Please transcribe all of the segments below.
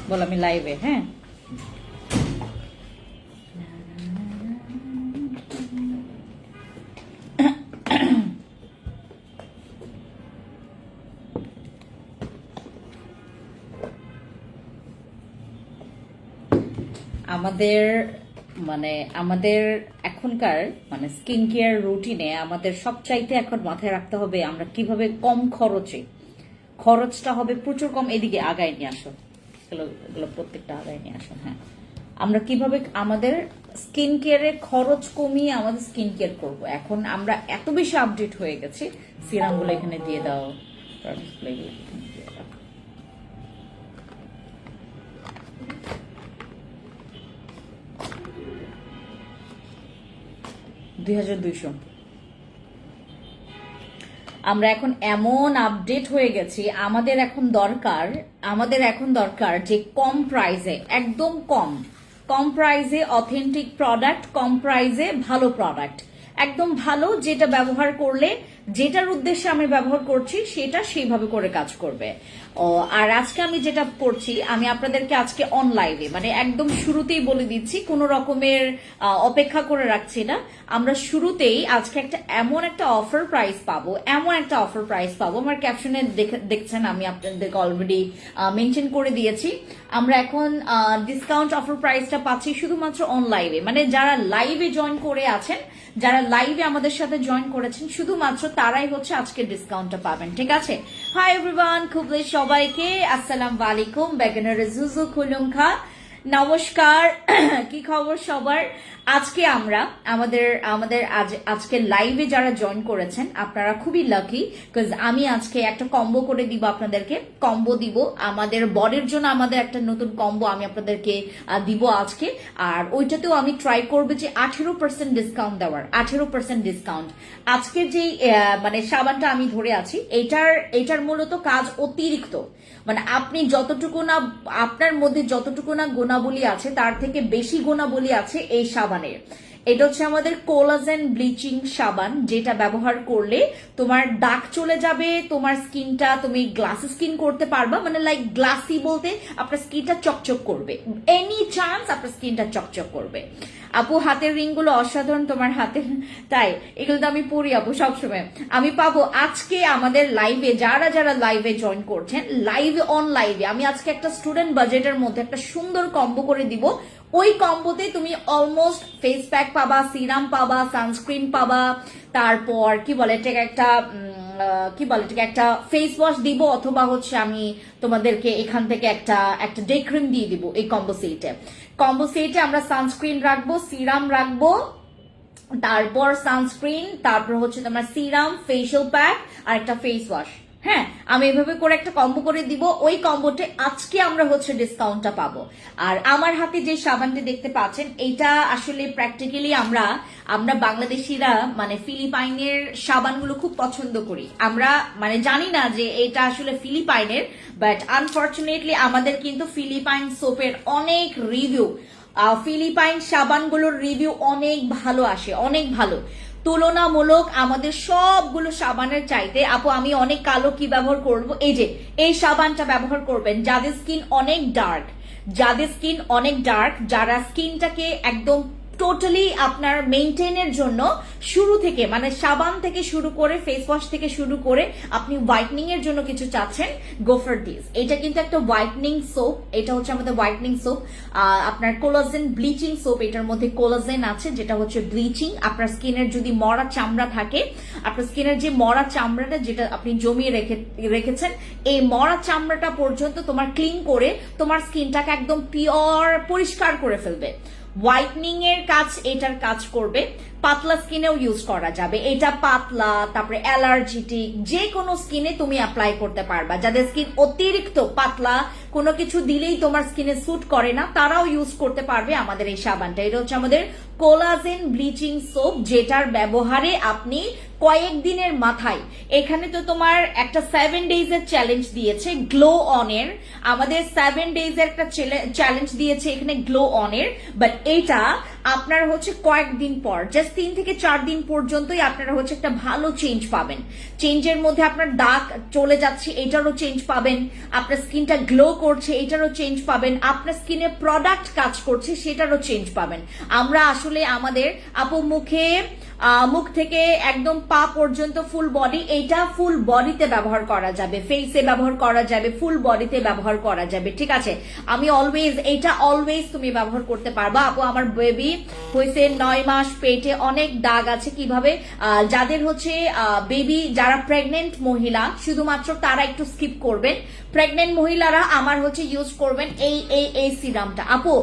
বল আমি লাইভে। হ্যাঁ, আমাদের এখনকার স্কিন কেয়ার রুটিনে আমাদের সবচাইতে এখন মাথায় রাখতে হবে আমরা কিভাবে কম খরচটা হবে প্রচুর কম। এদিকে আগায় নিয়ে আসো, এগুলো প্রত্যেকটা আগায় নিয়ে আসো। হ্যাঁ, আমরা কিভাবে আমাদের স্কিন কেয়ারে খরচ কমিয়ে আমাদের স্কিন কেয়ার করবো। এখন আমরা এত বেশি আপডেট হয়ে গেছি। সিরামগুলো এখানে দিয়ে দাও, প্রোডাক্টগুলো এখানে দিয়ে দাও। 2200। আমরা এখন এমন আপডেট হয়ে গেছি, আমাদের এখন দরকার যে কম প্রাইসে, একদম কম প্রাইসে অথেন্টিক প্রোডাক্ট, কম প্রাইসে ভালো প্রোডাক্ট, একদম ভালো, যেটা ব্যবহার করলে যেটার উদ্দেশ্যে আমি ব্যবহার করছি সেটা সেইভাবে করে কাজ করবে। আর আজকে আমি যেটা করছি, আমি আপনাদেরকে আজকে অন লাইভে একদম শুরুতেই বলে দিচ্ছি, কোনো রকমের অপেক্ষা করে রাখছি না। আমরা শুরুতেই আজকে এমন একটা অফার প্রাইস পাবো। আমার ক্যাপশনে দেখছেন, আমি আপনাদেরকে অলরেডি মেনশন করে দিয়েছি। আমরা এখন ডিসকাউন্ট অফার প্রাইসটা পাচ্ছি শুধুমাত্র অন লাইভে, যারা লাইভে জয়েন করে আছেন, যারা লাইভে আমাদের সাথে জয়েন করেছেন, শুধুমাত্র তারাই হচ্ছে আজকে ডিসকাউন্টটা পাবেন। ঠিক আছে? হাই এভরিওয়ান, খুব সবাইকে আসসালামু আলাইকুম। বেগেনার জুজু খুলুমখা, নমস্কার। কি খবর সবার? আজকে আমরা আজকে লাইভে যারা জয়েন করেছেন আপনারা খুবই লাকি, বিকজ আমি আজকে একটা কম্বো করে দিব আপনাদেরকে। কম্বো দিব আমাদের বডির জন্য, আমাদের একটা নতুন কম্বো আমি আপনাদেরকে দিব আজকে। আর ওইটাতেও আমি ট্রাই করবো যে 18% ডিসকাউন্ট দেওয়ার। 18% ডিসকাউন্ট। আজকের যেই সাবানটা আমি ধরে আছি, এটার মূলত কাজ অতিরিক্ত। আপনি যতটুকু না, আপনার মধ্যে যতটুকু না গুণাবলী আছে তার থেকে বেশি গুণাবলী আছে এই সাবানের। এটা হচ্ছে আমাদের কোলাজেন ব্লিচিং সাবান, যেটা ব্যবহার করলে তোমার দাগ চলে যাবে, তোমার স্কিনটা তুমি গ্লাসি স্কিন করতে পারবা। লাইক গ্লাসি বলতে আপনার স্কিনটা চকচক করবে, এনি চান্স আপনার স্কিনটা চকচক করবে। আপু হাতের রিং গুলো অসাধারণ তোমার হাতে, তাই এগুলো তো আমি পরি আপু সবসময়। আমি পাবো আজকে আমাদের লাইভে, যারা লাইভে জয়েন করছেন, অন লাইভে আমি আজকে একটা স্টুডেন্ট বাজেটের মধ্যে একটা সুন্দর কম্বো করে দিব। ওই কম্বোতে তুমি অলমোস্ট ফেস প্যাক পাবা, সিরাম পাবা, সানস্ক্রিন পাবা, তারপর এটাকে একটা ফেস ওয়াশ দিব, অথবা হচ্ছে আমি তোমাদেরকে এখান থেকে একটা ডে ক্রিম দিয়ে দিব। এই কম্বো সেটে আমরা সানস্ক্রিন রাখবো, সিরাম রাখবো, তারপর সানস্ক্রিন, তারপর হচ্ছে তোমার সিরাম, ফেশিয়াল প্যাক আর একটা ফেস ওয়াশ। হ্যাঁ, আমি এভাবে করে একটা কম্বো করে দিব। ওই কম্বোতে আজকে আমরা হচ্ছে ডিসকাউন্টটা পাবো। আর আমার হাতে যে সাবানটি দেখতে পাচ্ছেন, এটা আসলে প্র্যাকটিক্যালি আমরা বাংলাদেশিরা ফিলিপাইনের সাবানগুলো খুব পছন্দ করি। আমরা জানি না যে এটা আসলে ফিলিপাইনের, বাট আনফর্চুনেটলি আমাদের কিন্তু ফিলিপাইন সোপের অনেক রিভিউ, ফিলিপাইন সাবানগুলোর রিভিউ অনেক ভালো আসে, অনেক ভালো। তুলনামূলক আমাদের সবগুলো সাবানের চাইতে আপু আমি অনেক কালো কি ব্যবহার করব, এই সাবানটা ব্যবহার করবেন যাদের স্কিন অনেক ডার্ক, যারা স্কিনটাকে একদম টোটালি আপনার মেইনটেইনের জন্য শুরু থেকে সাবান থেকে শুরু করে ফেস ওয়াশ থেকে শুরু করে আপনি হোয়াইটনিং এর জন্য কিছু চাচ্ছেন, গো ফর দিস। এটা কিন্তু একটা হোয়াইটনিং সোপ, এটা হচ্ছে আমাদের হোয়াইটনিং সোপ, আপনার কোলাজেন ব্লিচিং সোপ। এটার মধ্যে কোলাজেন আছে, যেটা হচ্ছে ব্লিচিং। আপনার স্কিনের যদি মরা চামড়া থাকে, আপনার স্কিনের যে মরা চামড়াটা যেটা আপনি জমিয়ে রেখেছেন, এই মরা চামড়াটা পর্যন্ত তোমার ক্লিন করে তোমার স্কিনটাকে একদম পিওর পরিষ্কার করে ফেলবে। হোয়াইটনিং এর কাজ এটার কাজ করবে। পাতলা স্কিনেও ইউজ করা যাবে এটা। পাতলা, তারপরে অ্যালার্জিটিক, যে কোনো স্কিনে তুমি অ্যাপ্লাই করতে পারবা। যাদের স্কিন অতিরিক্ত পাতলা, কোনো কিছু দিলেই তোমার স্কিনে স্যুট করে না, তারাও ইউজ করতে পারবে আমাদের এই সাবানটা। এটা হচ্ছে আমাদের কোলাজেন ব্লিচিং সোপ, যেটার ব্যবহারে আপনি কয়েকদিনের মাথায়, এখানে তো তোমার একটা 7 days এর চ্যালেঞ্জ দিয়েছে গ্লো অন এর, আমাদের 7 days এর একটা চ্যালেঞ্জ দিয়েছে এখানে গ্লো অন এর, বাট এটা আপনার হচ্ছে কয়েকদিন পর, জাস্ট 3 থেকে 4 দিন পর্যন্তই আপনারা হচ্ছে একটা ভালো চেঞ্জ পাবেন। চেঞ্জের মধ্যে আপনার দাগ চলে যাচ্ছে, এটারও চেঞ্জ পাবেন। আপনার স্কিনটা গ্লো করছে, এটারও চেঞ্জ পাবেন। আপনার স্কিনে প্রোডাক্ট কাজ করছে, সেটারও চেঞ্জ পাবেন। আমরা আসলে আমাদের আপু মুখ থেকে একদম পা পর্যন্ত ফুল বডি, এইটা ফুল বডিতে ব্যবহার করা যাবে, ফেসে ব্যবহার করা যাবে, ফুল বডিতে ব্যবহার করা যাবে, ঠিক আছে। আমি অলওয়েজ তুমি ব্যবহার করতে পারবা। আপু আমার বেবি হয়েছে 9 মাস, পেটে অনেক দাগ আছে, কিভাবে? যাদের হচ্ছে বেবি, যারা প্রেগনেন্ট মহিলা, শুধুমাত্র তারা একটু স্কিপ করবেন। প্রেগনেন্ট মহিলারা আমার হচ্ছে ইউজ করবেন এই সিরামটা। আপু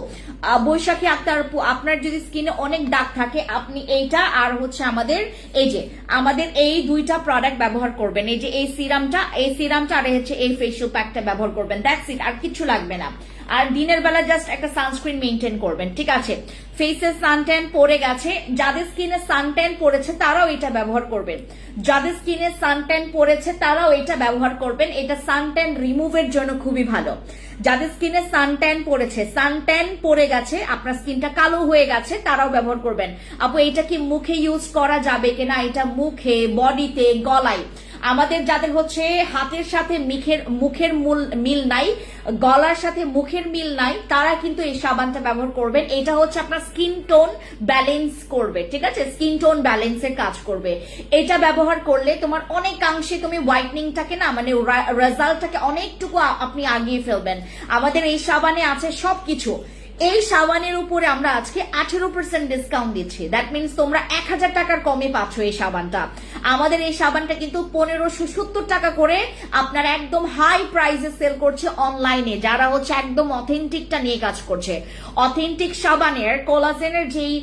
বৈশাখী আক্তার আপু, আপনার যদি স্কিনে অনেক দাগ থাকে, আপনি এইটা আর হচ্ছে আমাদের এই দুইটা প্রোডাক্ট ব্যবহার করবেন। এই যে এই সিরামটা আর হচ্ছে এই ফেশিয়াল প্যাকটা ব্যবহার করবেন, দ্যাটস ইট, আর কিছু লাগবে না। আর দিনের বেলা জাস্ট একটা সানস্ক্রিন মেনটেন করবেন, ঠিক আছে। ফেসে সানট্যান পড়ে গেছে, যাদের স্কিনে সানট্যান পড়েছে তারাও এটা ব্যবহার করবেন। যাদের স্কিনে সানট্যান পড়েছে তারাও এটা ব্যবহার করবেন। এটা সানট্যান রিমুভের জন্য খুবই ভালো। যাদের স্কিনে সানট্যান পড়ে গেছে, আপনার স্কিনটা কালো হয়ে গেছে, তারাও ব্যবহার করবেন। আপু এটা কি মুখে ইউজ করা যাবে কিনা? এটা মুখে, বডিতে, গলায়, আমাদের যাদের হচ্ছে হাতের সাথে মুখের মিল নাই, গলার সাথে মুখের মিল নাই, তারা কিন্তু এই সাবানটা ব্যবহার করবেন। এটা হচ্ছে আপনার স্কিন টোন ব্যালেন্স করবে, ঠিক আছে, স্কিন টোন ব্যালেন্সের কাজ করবে। এটা ব্যবহার করলে তোমার অনেকাংশে তুমি হোয়াইটনিংটাকে না, মানে রেজাল্টটাকে অনেকটুকু আপনি আগিয়ে ফেলবেন। আমাদের এই সাবানে আছে সবকিছু। এই সাবানের উপরে আমরা আজকে 18% ডিসকাউন্ট দিচ্ছি। দ্যাট মিনস তোমরা 1000 টাকার কমে পাচ্ছ এই সাবানটা। আমাদের এই সাবানটা কিন্তু 1570 টাকা করে আপনার একদম হাই প্রাইসে সেল করছে অনলাইনে, যারা হচ্ছে একদম অথেন্টিকটা নিয়ে কাজ করছে। অথেন্টিক সাবানের কোলাজেনের যেই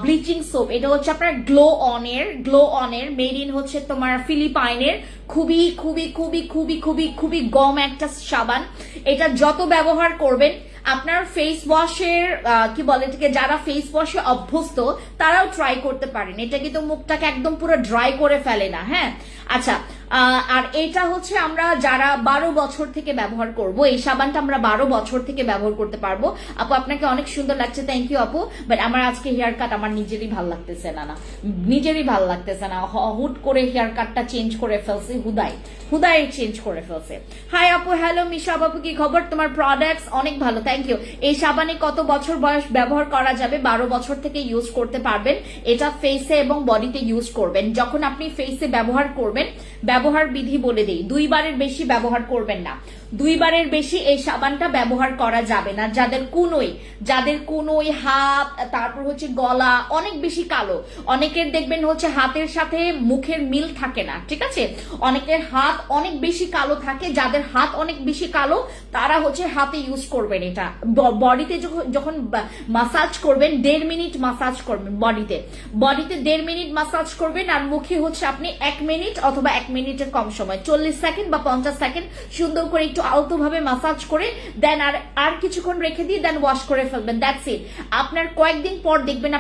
ব্লিচিং সোপ, এটা হচ্ছে আপনার গ্লো অনের মেড ইন হচ্ছে তোমার ফিলিপাইনের, খুবই খুবই খুবই খুবই খুবই খুবই গম একটা সাবান। এটা যত ব্যবহার করবেন, আপনার ফেস ওয়াশের কি বলে এটাকে, যারা ফেস ওয়াশে অভ্যস্ত তারাও ট্রাই করতে পারেন। এটা কিন্তু মুখটাকে একদম পুরো ড্রাই করে ফেলে না, হ্যাঁ। আচ্ছা, আর এটা হচ্ছে আমরা যারা 12 বছর থেকে ব্যবহার করব, এই সাবানটা আমরা 12 বছর থেকে ব্যবহার করতে পারবো। আপু আপনাকে অনেক সুন্দর লাগছে, থ্যাংক ইউ আপু। বাট আমার আজকে হেয়ার কাট আমার নিজেরই ভাল লাগতেছে না, হুট করে হেয়ার কাটটা চেঞ্জ করে ফেলছি, হুদাই চেঞ্জ করে ফেলছে। হাই আপু, হ্যালো মিশা আপু, কি খবর? তোমার প্রোডাক্টস অনেক ভালো, থ্যাংক ইউ। এই সাবানে কত বছর বয়স ব্যবহার করা যাবে? 12 বছর থেকে ইউজ করতে পারবেন। এটা ফেসে এবং বডিতে ইউজ করবেন। যখন আপনি ফেসে ব্যবহার করবেন, ব্যবহার বিধি বলে দেই, 2 বারের বেশি ব্যবহার করবেন না। 2 বারের বেশি এই সাবানটা ব্যবহার করা যাবে না। যাদের কুনোই হাত, তারপর হচ্ছে গলা অনেক বেশি কালো, অনেকের দেখবেন হচ্ছে হাতের সাথে মুখের মিল থাকে না, ঠিক আছে, অনেকের হাত অনেক বেশি কালো থাকে। যাদের হাত অনেক বেশি কালো তারা হচ্ছে হাতে ইউজ করবেন। এটা বডিতে যখন মাসাজ করবেন, 1.5 মিনিট মাসাজ করবেন বডিতে 1.5 মিনিট মাসাজ করবেন। আর মুখে হচ্ছে আপনি 1 মিনিট অথবা 1 মিনিটের কম সময়, 40 সেকেন্ড বা 50 সেকেন্ড সুন্দর করে একটু আলতো ভাবে মাসাজ করে দেন আর কিছুক্ষণ রেখে দিয়ে দেন ওয়াশ করে ফেলবেন, দ্যাটস ইট। আপনার কয়েকদিন পর দেখবেন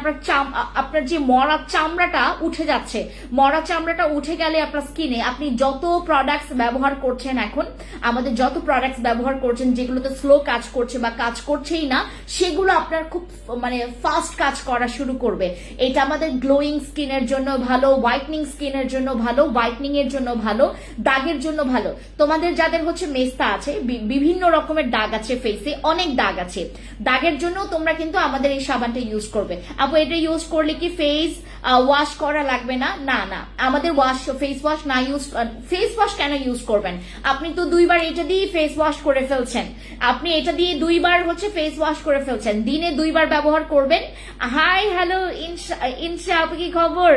আপনার যে মরা চামড়াটা উঠে যাচ্ছে। মরা চামড়াটা উঠে গেলে আপনার স্কিনে আপনি যত প্রোডাক্টস ব্যবহার করছেন, এখন আমাদের যত প্রোডাক্টস ব্যবহার করছেন যেগুলোতে স্লো কাজ করছে বা কাজ করছেই না, সেগুলো আপনার খুব মানে ফাস্ট কাজ করা শুরু করবে। এটা আমাদের গ্লোয়িং স্কিনের জন্য ভালো, হোয়াইটনিং স্কিনের জন্য ভালো, হোয়াইটনিং এর জন্য ভালো, দাগের জন্য ভালো। তোমাদের যাদের হচ্ছে মেস্তা আছে, বিভিন্ন রকমের দাগ আছে ফেসে, অনেক দাগ আছে, দাগের জন্য তোমরা কিন্তু আমাদের এই সাবানটা ইউজ করবে। আপু এটা ইউজ করলে কি ফেস ওয়াশ করা লাগবে না? না, আমাদের ফেস ওয়াশ কেন ইউজ করবেন? আপনি তো 2 বার এটা দিয়ে ফেস ওয়াশ করে ফেলছেন, আপনি এটা দিয়ে 2 বার হচ্ছে ফেস ওয়াশ করে ফেলছেন, দিনে 2 বার ব্যবহার করবেন। হাই হ্যালো ইনশা আপু, কি খবর?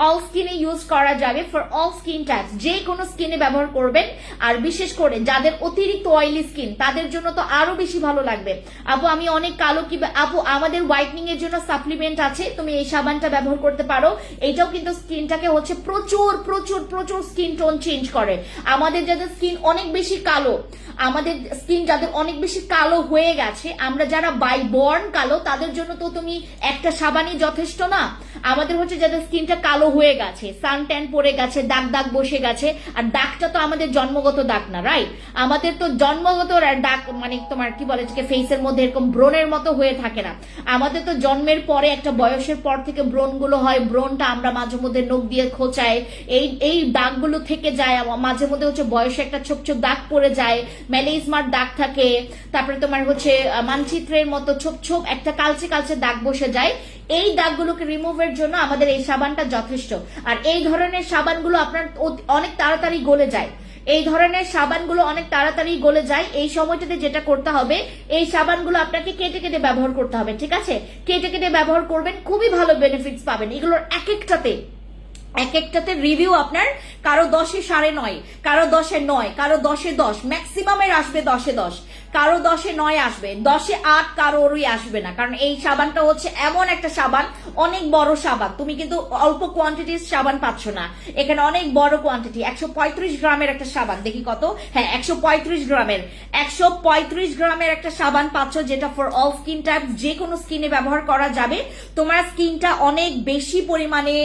অল স্কিনে ইউজ করা যাবে, ফর অল স্কিন টাইপস, যে কোনো স্কিনে ব্যবহার করবেন। আর বিশেষ করে যাদের অতিরিক্ত অয়েলি স্কিন, তাদের জন্য তো আরো বেশি ভালো লাগবে। আপু আমি অনেক কালো, কি আপু আমাদের হোয়াইটনিং এর জন্য সাপ্লিমেন্ট আছে, তুমি এই সাবানটা ব্যবহার করতে পারো। এটাও কিন্তু স্কিনটাকে হচ্ছে প্রচুর প্রচুর প্রচুর স্কিন টোন চেঞ্জ করে। আমাদের যাদের স্কিন অনেক বেশি কালো হয়ে গেছে, আমরা যারা বাই বর্ন কালো, তাদের জন্য তো তুমি একটা সাবানই যথেষ্ট না। আমাদের হচ্ছে যাদের স্কিনটা কালো হয়ে গেছে, সান ট্যান পড়ে গেছে, দাগ বসে গেছে। আর দাগটা তো আমাদের জন্মগত দাগ না, রাইট? আমাদের তো জন্মগত দাগ মানে তোমার কি বলে ফেসের মধ্যে এরকম ব্রণের মতো হয়ে থাকে না। আমাদের তো জন্মের পরে একটা বয়সের পর থেকে ব্রণগুলো হয়, ব্রণটা আমরা মাঝে মধ্যে নখ দিয়ে খোঁচাই, এই দাগগুলো থেকে যায়, মাঝে মধ্যে হচ্ছে বয়সে একটা ছোপ ছোপ দাগ পড়ে যায়, ম্যালেজমার দাগ থাকে, তারপরে তোমার হচ্ছে মানচিত্রের মতো ছোপ ছোপ একটা কালচে কালচে দাগ বসে যায়। এই দাগগুলোকে রিমুভের জন্য আমাদের এই সাবানটা যথেষ্ট। আর এই ধরনের সাবানগুলো আপনার অনেক তাড়াতাড়ি গলে যায়, এই ধরনের সাবানগুলো অনেক তাড়াতাড়ি গলে যায়। এই সময়টাতে যেটা করতে হবে, এই সাবানগুলো আপনাকে কেটে কেটে ব্যবহার করতে হবে, ঠিক আছে? কেটে কেটে ব্যবহার করবেন, খুবই ভালো বেনিফিটস পাবেন। এগুলোর এক একটাতে রিভিউ আপনার কারো 10-এ 9.5, কারো 10-এ 9, কারো 10-এ 10, ম্যাক্সিমামের আসবে 10-এ 10, কারো 10-এ 9 আসবে, 10-এ 8 কারোরই আসবে না। কারণ এই সাবানটা হচ্ছে এমন একটা সাবান, অনেক বড় সাবান, তুমি কিন্তু অল্প কোয়ান্টিটির সাবান পাচ্ছ না, এখানে অনেক বড় কোয়ান্টিটি। 135 গ্রামের একটা সাবান, দেখি কত, হ্যাঁ 135 গ্রামের একটা সাবান পাচ্ছ, যেটা ফর অল স্কিন টাইপ, যে কোনো স্কিনে ব্যবহার করা যাবে। তোমার স্কিনটা অনেক বেশি পরিমাণে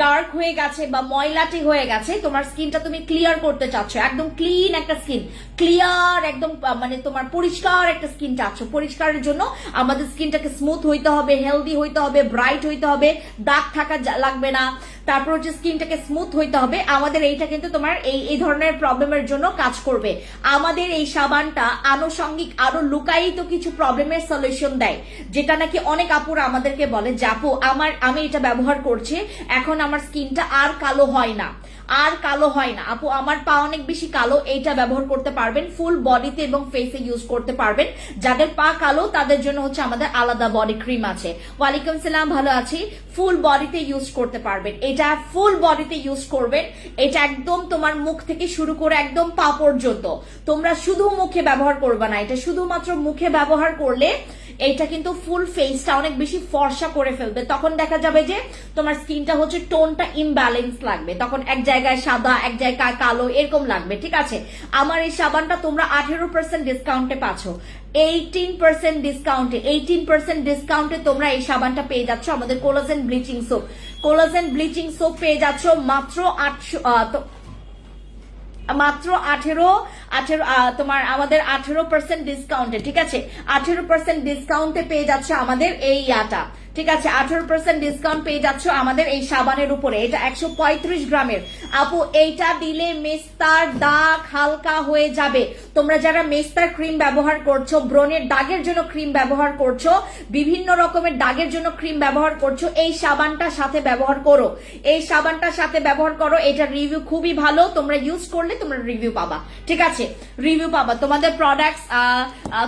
ডার্ক হয়ে গেছে বা ময়লাটি হয়ে গেছে, তোমার স্কিনটা তুমি ক্লিয়ার করতে চাচ্ছ, একদম ক্লিন একটা স্কিন, ক্লিয়ার একদম মানে তোমার পরিষ্কার একটা স্কিন চাচ্ছ। পরিষ্কারের জন্য আমাদের স্কিনটাকে স্মুথ হইতে হবে, হেলদি হইতে হবে, ব্রাইট হইতে হবে, দাগ থাকা লাগবে না, তারপর হচ্ছে স্কিনটাকে স্মুথ হইতে হবে। আমাদের এইটা কিন্তু তোমার এই ধরনের প্রবলেমের জন্য কাজ করবে। আমাদের এই সাবানটা আনুষঙ্গিক আরো লুকায়িত কিছু প্রবলেমের সলিউশন দেয়, যেটা নাকি অনেক আপুরা আমাদেরকে বলে যে আপু আমি এটা ব্যবহার করছি, এখন আমার স্কিনটা আর কালো হয় না, আর কালো হয় না। আপু আমার পা অনেক বেশি কালো, এইটা ব্যবহার করতে পারবেন, ফুল বডিতে এবং ফেসে ইউজ করতে পারবেন। যাদের পা কালো তাদের জন্য হচ্ছে আমাদের আলাদা বডি ক্রিম আছে। ওয়ালাইকুম সালাম, ভালো আছি। ফুল বডিতে ইউজ করতে পারবেন, এটা ফুল বডিতে ইউজ করবেন। এটা একদম তোমার মুখ থেকে শুরু করে একদম পা পর্যন্ত, তোমরা শুধু মুখে ব্যবহার করবে না, এটা শুধুমাত্র মুখে ব্যবহার করলে এটা কিন্তু ফুল ফেসটা অনেক বেশি ফর্সা করে ফেলবে। তখন দেখা যাবে যে তোমার স্কিনটা হচ্ছে টোনটা ইমব্যালেন্স লাগবে, তখন এক জায়গায় সাদা এক জায়গায় কালো এরকম লাগবে, ঠিক আছে? আমার এই সাবানটা তোমরা 18% ডিসকাউন্টে পাচ্ছ, 18% ডিসকাউন্টে তোমরা এই সাবানটা পেয়ে যাচ্ছ। আমাদের কোলাজেন ব্লিচিং সোপ পেয়ে যাচ্ছ মাত্র 18 তোমার আমাদের 18% ডিসকাউন্টে, ঠিক আছে? 18% ডিসকাউন্টে পেয়ে যাচ্ছে আমাদের এই ইয়াটা, ঠিক আছে? 18% ডিসকাউন্ট পেয়ে যাচ্ছ আমাদের এই সাবানের উপরে। এটা 135 গ্রামের। আপু এইটা দিলে মেস্তার দাগ হালকা হয়ে যাবে। তোমরা যারা মেস্তার ক্রিম ব্যবহার করছো, ব্রণের দাগের জন্য ক্রিম ব্যবহার করছো, বিভিন্ন রকমের দাগের জন্য ক্রিম ব্যবহার করছো, এই সাবানটার সাথে ব্যবহার করো, এটা রিভিউ খুবই ভালো, তোমরা ইউজ করলে তোমরা রিভিউ পাবা, ঠিক আছে? রিভিউ পাবা, তোমাদের প্রোডাক্টস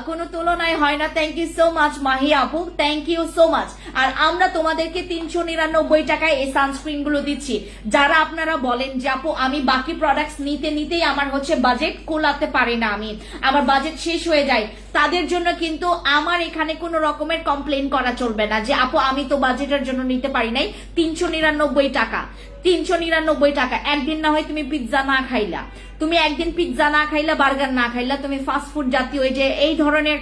কোনো তুলনায় হয় না। Thank you so much Mahi আপু, থ্যাংক ইউ সো মাচ। আর আমরা তোমাদেরকে 399 টাকায় এই সানস্ক্রিন গুলো দিচ্ছি। যারা আপনারা বলেন যে আপু আমি বাকি প্রোডাক্টস নিতেই আমার হচ্ছে বাজেট কোলাতে পারি না, আমার বাজেট শেষ হয়ে যায়, তাদের জন্য কিন্তু আমার এখানে কোনো রকমের কমপ্লেন করা চলবে না যে আপু আমি তো বাজেটের জন্য নিতে পারি নাই। 399 টাকা। একদিন না হয় তুমি পিৎজা না খাইলা, তুমি একদিন পিৎজা না খাইলা, বার্গার না খাইলা, তুমি ফাস্ট ফুড জাতীয় এই ধরনের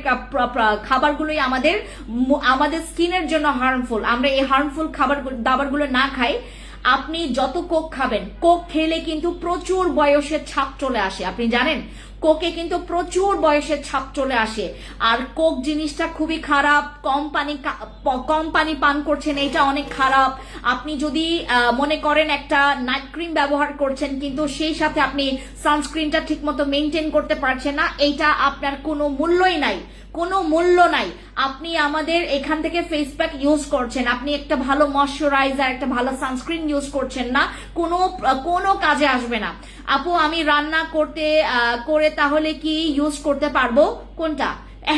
খাবারগুলোই আমাদের স্কিনের জন্য হার্মফুল। আমরা এই হার্মফুল দাবারগুলো না খাই। আপনি যত কোক খাবেন, কোক খেলে কিন্তু প্রচুর বয়সের ছাপ চলে আসে, আপনি জানেন? কোকে কিন্তু প্রচুর বয়সের ছাপ চলে আসে। আর কোক জিনিসটা খুবই খারাপ, কম পানি পান করছেন, এটা অনেক খারাপ। আপনি যদি মনে করেন একটা নাইট ক্রিম ব্যবহার করছেন কিন্তু সেই সাথে আপনি সানস্ক্রিনটা ঠিক মতো মেনটেন করতে পারছেন না, এইটা আপনার কোনো মূল্যই নাই, কোনো মূল্য নাই। আপনি আমাদের এখান থেকে ফেস প্যাক ইউজ করছেন, আপনি একটা ভালো ময়শ্চারাইজার, একটা ভালো সানস্ক্রিন ইউজ করছেন না, কোনো কাজে আসবে না। আপু আমি রান্না করে তাহলে কি ইউজ করতে পারবো? কোনটা?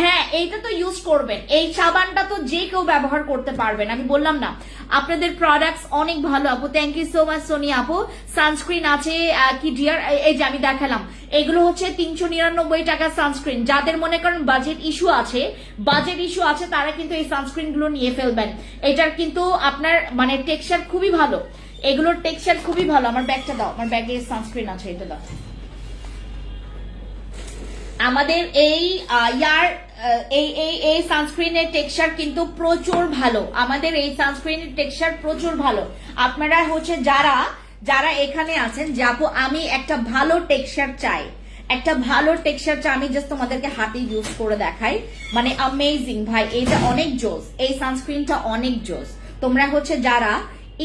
হ্যাঁ, এইটা তো ইউজ করবেন। এই সাবানটা তো যে কেউ ব্যবহার করতে পারবেন, আমি বললাম না আপনাদের প্রোডাক্টস অনেক ভালো আপু। Thank you so much Soni আপু। সানস্ক্রিন আছে কি ডিয়ার, এই যে আমি দেখালাম, এগুলো হচ্ছে 399 টাকা সানস্ক্রিন। যাদের মনে করেন বাজেট ইস্যু আছে তারা কিন্তু এই সানস্ক্রিন গুলো নিয়ে ফেলবেন। এটার কিন্তু আপনার মানে টেক্সচার খুবই ভালো, এগুলোর টেক্সচার খুবই ভালো। আমার ব্যাগটা দাও, আমার ব্যাগে সানস্ক্রিন আছে, এটা দাও। আমাদের এই সানস্ক্রিনের টেক্সচার কিন্তু প্রচুর ভালো, আমাদের এই সানস্ক্রিনের টেক্সচার প্রচুর ভালো। আপনারা হচ্ছে যারা এখানে আছেন যে আপু আমি একটা ভালো টেক্সচার চাই, একটা ভালো টেক্সচার চাই, আমি জাস্ট তোমাদেরকে হাতে ইউজ করে দেখাই, মানে অ্যামেজিং ভাই, এটা অনেক জোস, এই সানস্ক্রিনটা অনেক জোস। তোমরা হচ্ছে যারা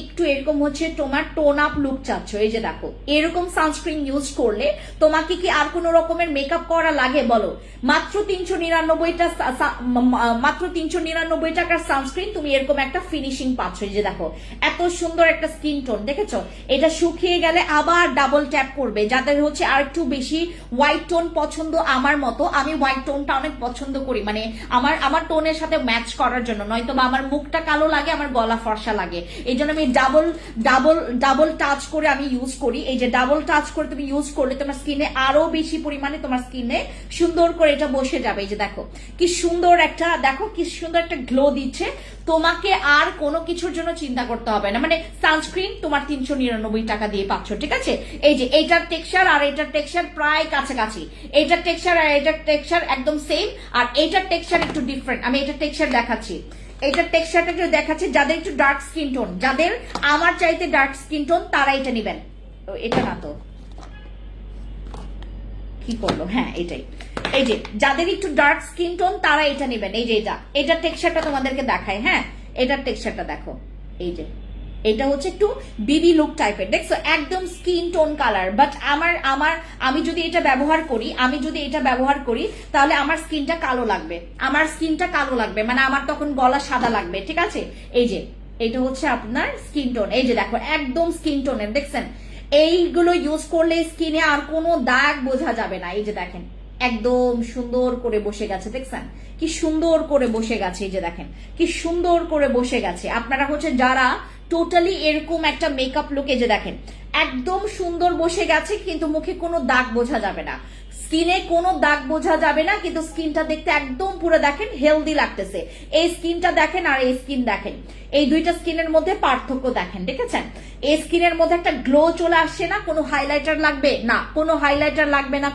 একটু এরকম হচ্ছে তোমার টোন আপ লুক চাচ্ছ, এই যে দেখো এরকম সানস্ক্রিন ইউজ করলে তোমাকে কি আর কোনো রকমের মেকআপ করা লাগে বলো? মাত্র 399টা, মাত্র 399 টাকার সানস্ক্রিন তুমি এরকম একটা ফিনিশিং পাচ্ছ। এই যে দেখো এত সুন্দর একটা স্কিন টোন, দেখেছো? এটা শুকিয়ে গেলে আবার ডাবল ট্যাপ করবে। যাদের হচ্ছে আর একটু বেশি হোয়াইট টোন পছন্দ, আমার মতো, আমি হোয়াইট টোনটা অনেক পছন্দ করি, মানে আমার টোনের সাথে ম্যাচ করার জন্য, নয়তো বা আমার মুখটা কালো লাগে, আমার গলা ফর্সা লাগে, এই জন্য আমি ডাবল ডাবল ডাবল টাচ করে আমি ইউজ করি। এই যে ডাবল টাচ করে তুমি ইউজ করলে তোমার স্কিনে আরো বেশি পরিমাণে তোমার স্কিনে সুন্দর করে এটা বসে যাবে। এই যে দেখো কি সুন্দর একটা, দেখো কি সুন্দর একটা গ্লো দিচ্ছে। তোমাকে আর কোনো কিছুর জন্য চিন্তা করতে হবে না, মানে সানস্ক্রিন তোমার 399 টাকা দিয়ে পাচ্ছ, ঠিক আছে? এই যে এইটার টেক্সচার আর এটার টেক্সচার প্রায় কাছাকাছি, এইটার টেক্সচার আর এটার টেক্সচার একদম সেম, আর এইটার টেক্সচার একটু ডিফারেন্ট। আমি এটার টেক্সচার দেখাচ্ছি, এইটার টেক্সচারটা একটু দেখাচ্ছি। যাদের একটু ডার্ক স্কিন টোন, যাদের আমার চাইতে ডার্ক স্কিন টোন, তারা এটা নেবেন। এটা না তো কি করলো, হ্যাঁ এটাই। এই যে যাদের একটু ডার্ক স্কিন টোন তারা এটা নেবেন। এই যে এটার টেক্সচারটা তোমাদেরকে দেখায়, হ্যাঁ এটার টেক্সচারটা দেখো, এই যে এটা হচ্ছে একটু বিবি লুক টাইপের, দেখছো একদম স্কিন টোন কালার। বাট আমি যদি এটা ব্যবহার করি তাহলে আমার স্কিনটা কালো লাগবে, মানে আমার তখন গলা সাদা লাগবে, ঠিক আছে? এই যে এটা হচ্ছে আপনার স্কিন টোন, এই যে দেখো একদম স্কিন টোনের, দেখছেন? এইগুলো ইউজ করলে স্কিনে আর কোনো দাগ বোঝা যাবে না। এই যে দেখেন একদম সুন্দর করে বসে গেছে, দেখছেন কি সুন্দর করে বসে গেছে? এই যে দেখেন কি সুন্দর করে বসে গেছে। আপনারা হচ্ছে যারা টোটালি এরকম একটা মেকআপ লুক, এই যে দেখেন একদম সুন্দর বসে গেছে, কিন্তু মুখে কোনো দাগ বোঝা যাবে না, স্কিনে কোনো দাগ বোঝা যাবে না, কিন্তু স্কিনটা দেখতে একদম পুরো দেখেন হেলদি লাগতেছে। এই স্কিনটা দেখেন আর এই স্কিন দেখেন, এই দুইটা স্কিনের মধ্যে পার্থক্য দেখেন, দেখেছেন? এই স্কিনের মধ্যে একটা গ্লো চলে আসছে না, কোনো হাইলাইটার লাগবে না, কোনো হাইলাইটার লাগবে না,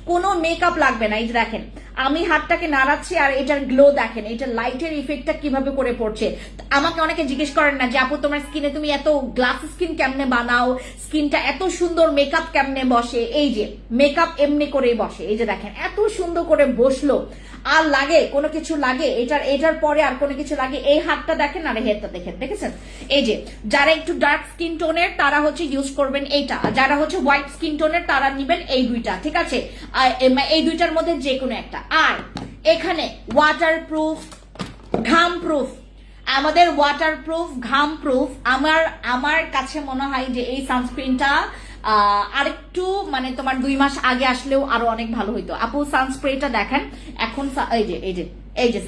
কোনো মেকআপ লাগবে না। এই যে দেখেন আমি হাতটাকে নাড়াচ্ছি আর এটার গ্লো দেখেন, এটা লাইটের ইফেক্টটা কিভাবে করে পড়ছে। আমাকে অনেকে জিজ্ঞেস করেন না যে আপু তোমার স্কিনে তুমি এত গ্লাস স্কিন কেমনে বানাও, স্কিনটা এত সুন্দর মেকআপ কেমনে বসে? এই যে মেকআপ এমনি করেই বসে। এই যে দেখেন এত সুন্দর করে বসলো, আর লাগে কোনো কিছু লাগে এটার পরে আর কোনো কিছু লাগে? এই হাতটা দেখেন আর এই হাতটা দেখেন, দেখেছেন? এই যে যারা একটু ডার্ক স্কিন টোনের তারা হচ্ছে ইউজ করবেন এইটা, যারা হচ্ছে হোয়াইট স্কিন টোনের তারা নিবেন এই দুইটা, ঠিক আছে? এই দুইটার মধ্যে যে কোনো একটা। আর এখানে ওয়াটারপ্রুফ, ঘামপ্রুফ, আমাদের ওয়াটারপ্রুফ, ঘামপ্রুফ। আমার কাছে মনে হয় যে এই সানস্ক্রিনটা আরেকটু মানে তোমার 2 মাস আগে আসলেও আরো অনেক ভালো হইতো। আপু সানস্প্রেটা দেখেন এখন, এই যে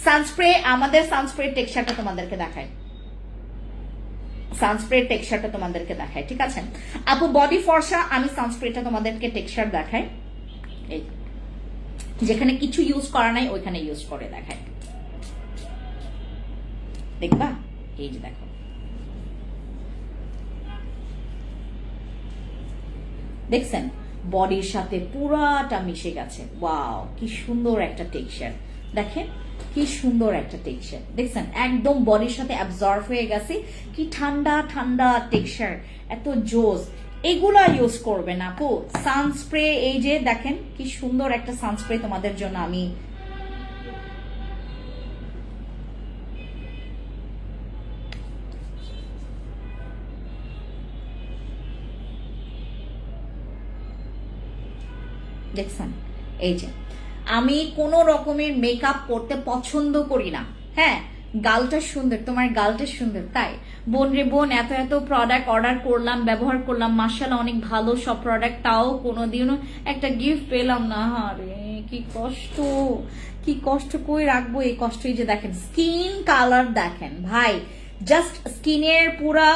সানস্প্রে, আমাদের সানস্প্রে টেক্সচারটা তোমাদেরকে দেখায়, ঠিক আছে? আপু বডি ফর্সা, আমি সানস্প্রেটা তোমাদেরকে টেক্সচার দেখাই, এই যেখানে কিছু ইউজ করা নাই ওইখানে ইউজ করে দেখায়, দেখবা? এই যে দেখো দেখছেন বডির সাথে পুরাটা মিশে গেছে। ওয়াও কি সুন্দর একটা টেক্সচার, দেখেন কি সুন্দর একটা টেক্সচার, দেখছেন একদম বডির সাথে অ্যাবজর্ব হয়ে গেছে। কি ঠান্ডা ঠান্ডা টেক্সচার, এত জোস। এগুলা ইউজ করবেন আপু সানস্প্রে। এই যে দেখেন কি সুন্দর একটা সানস্প্রে তোমাদের জন্য আমি দেখছেন। এই যে আমি কোনো রকমের মেকআপ করতে পছন্দ করি না, হ্যাঁ গালটা সুন্দর, তোমার গালটা সুন্দর, তাই বোন রে বোন এত প্রোডাক্ট অর্ডার করলাম, ব্যবহার করলাম, মাশাআল্লাহ অনেক ভালো সব প্রোডাক্ট, তাও কোনোদিনও একটা গিফট পেলাম না। আরে কি কষ্ট কই রাখবো এই কষ্ট। এই যে দেখেন স্কিন কালার দেখেন ভাই, জাস্ট স্কিনের পুরা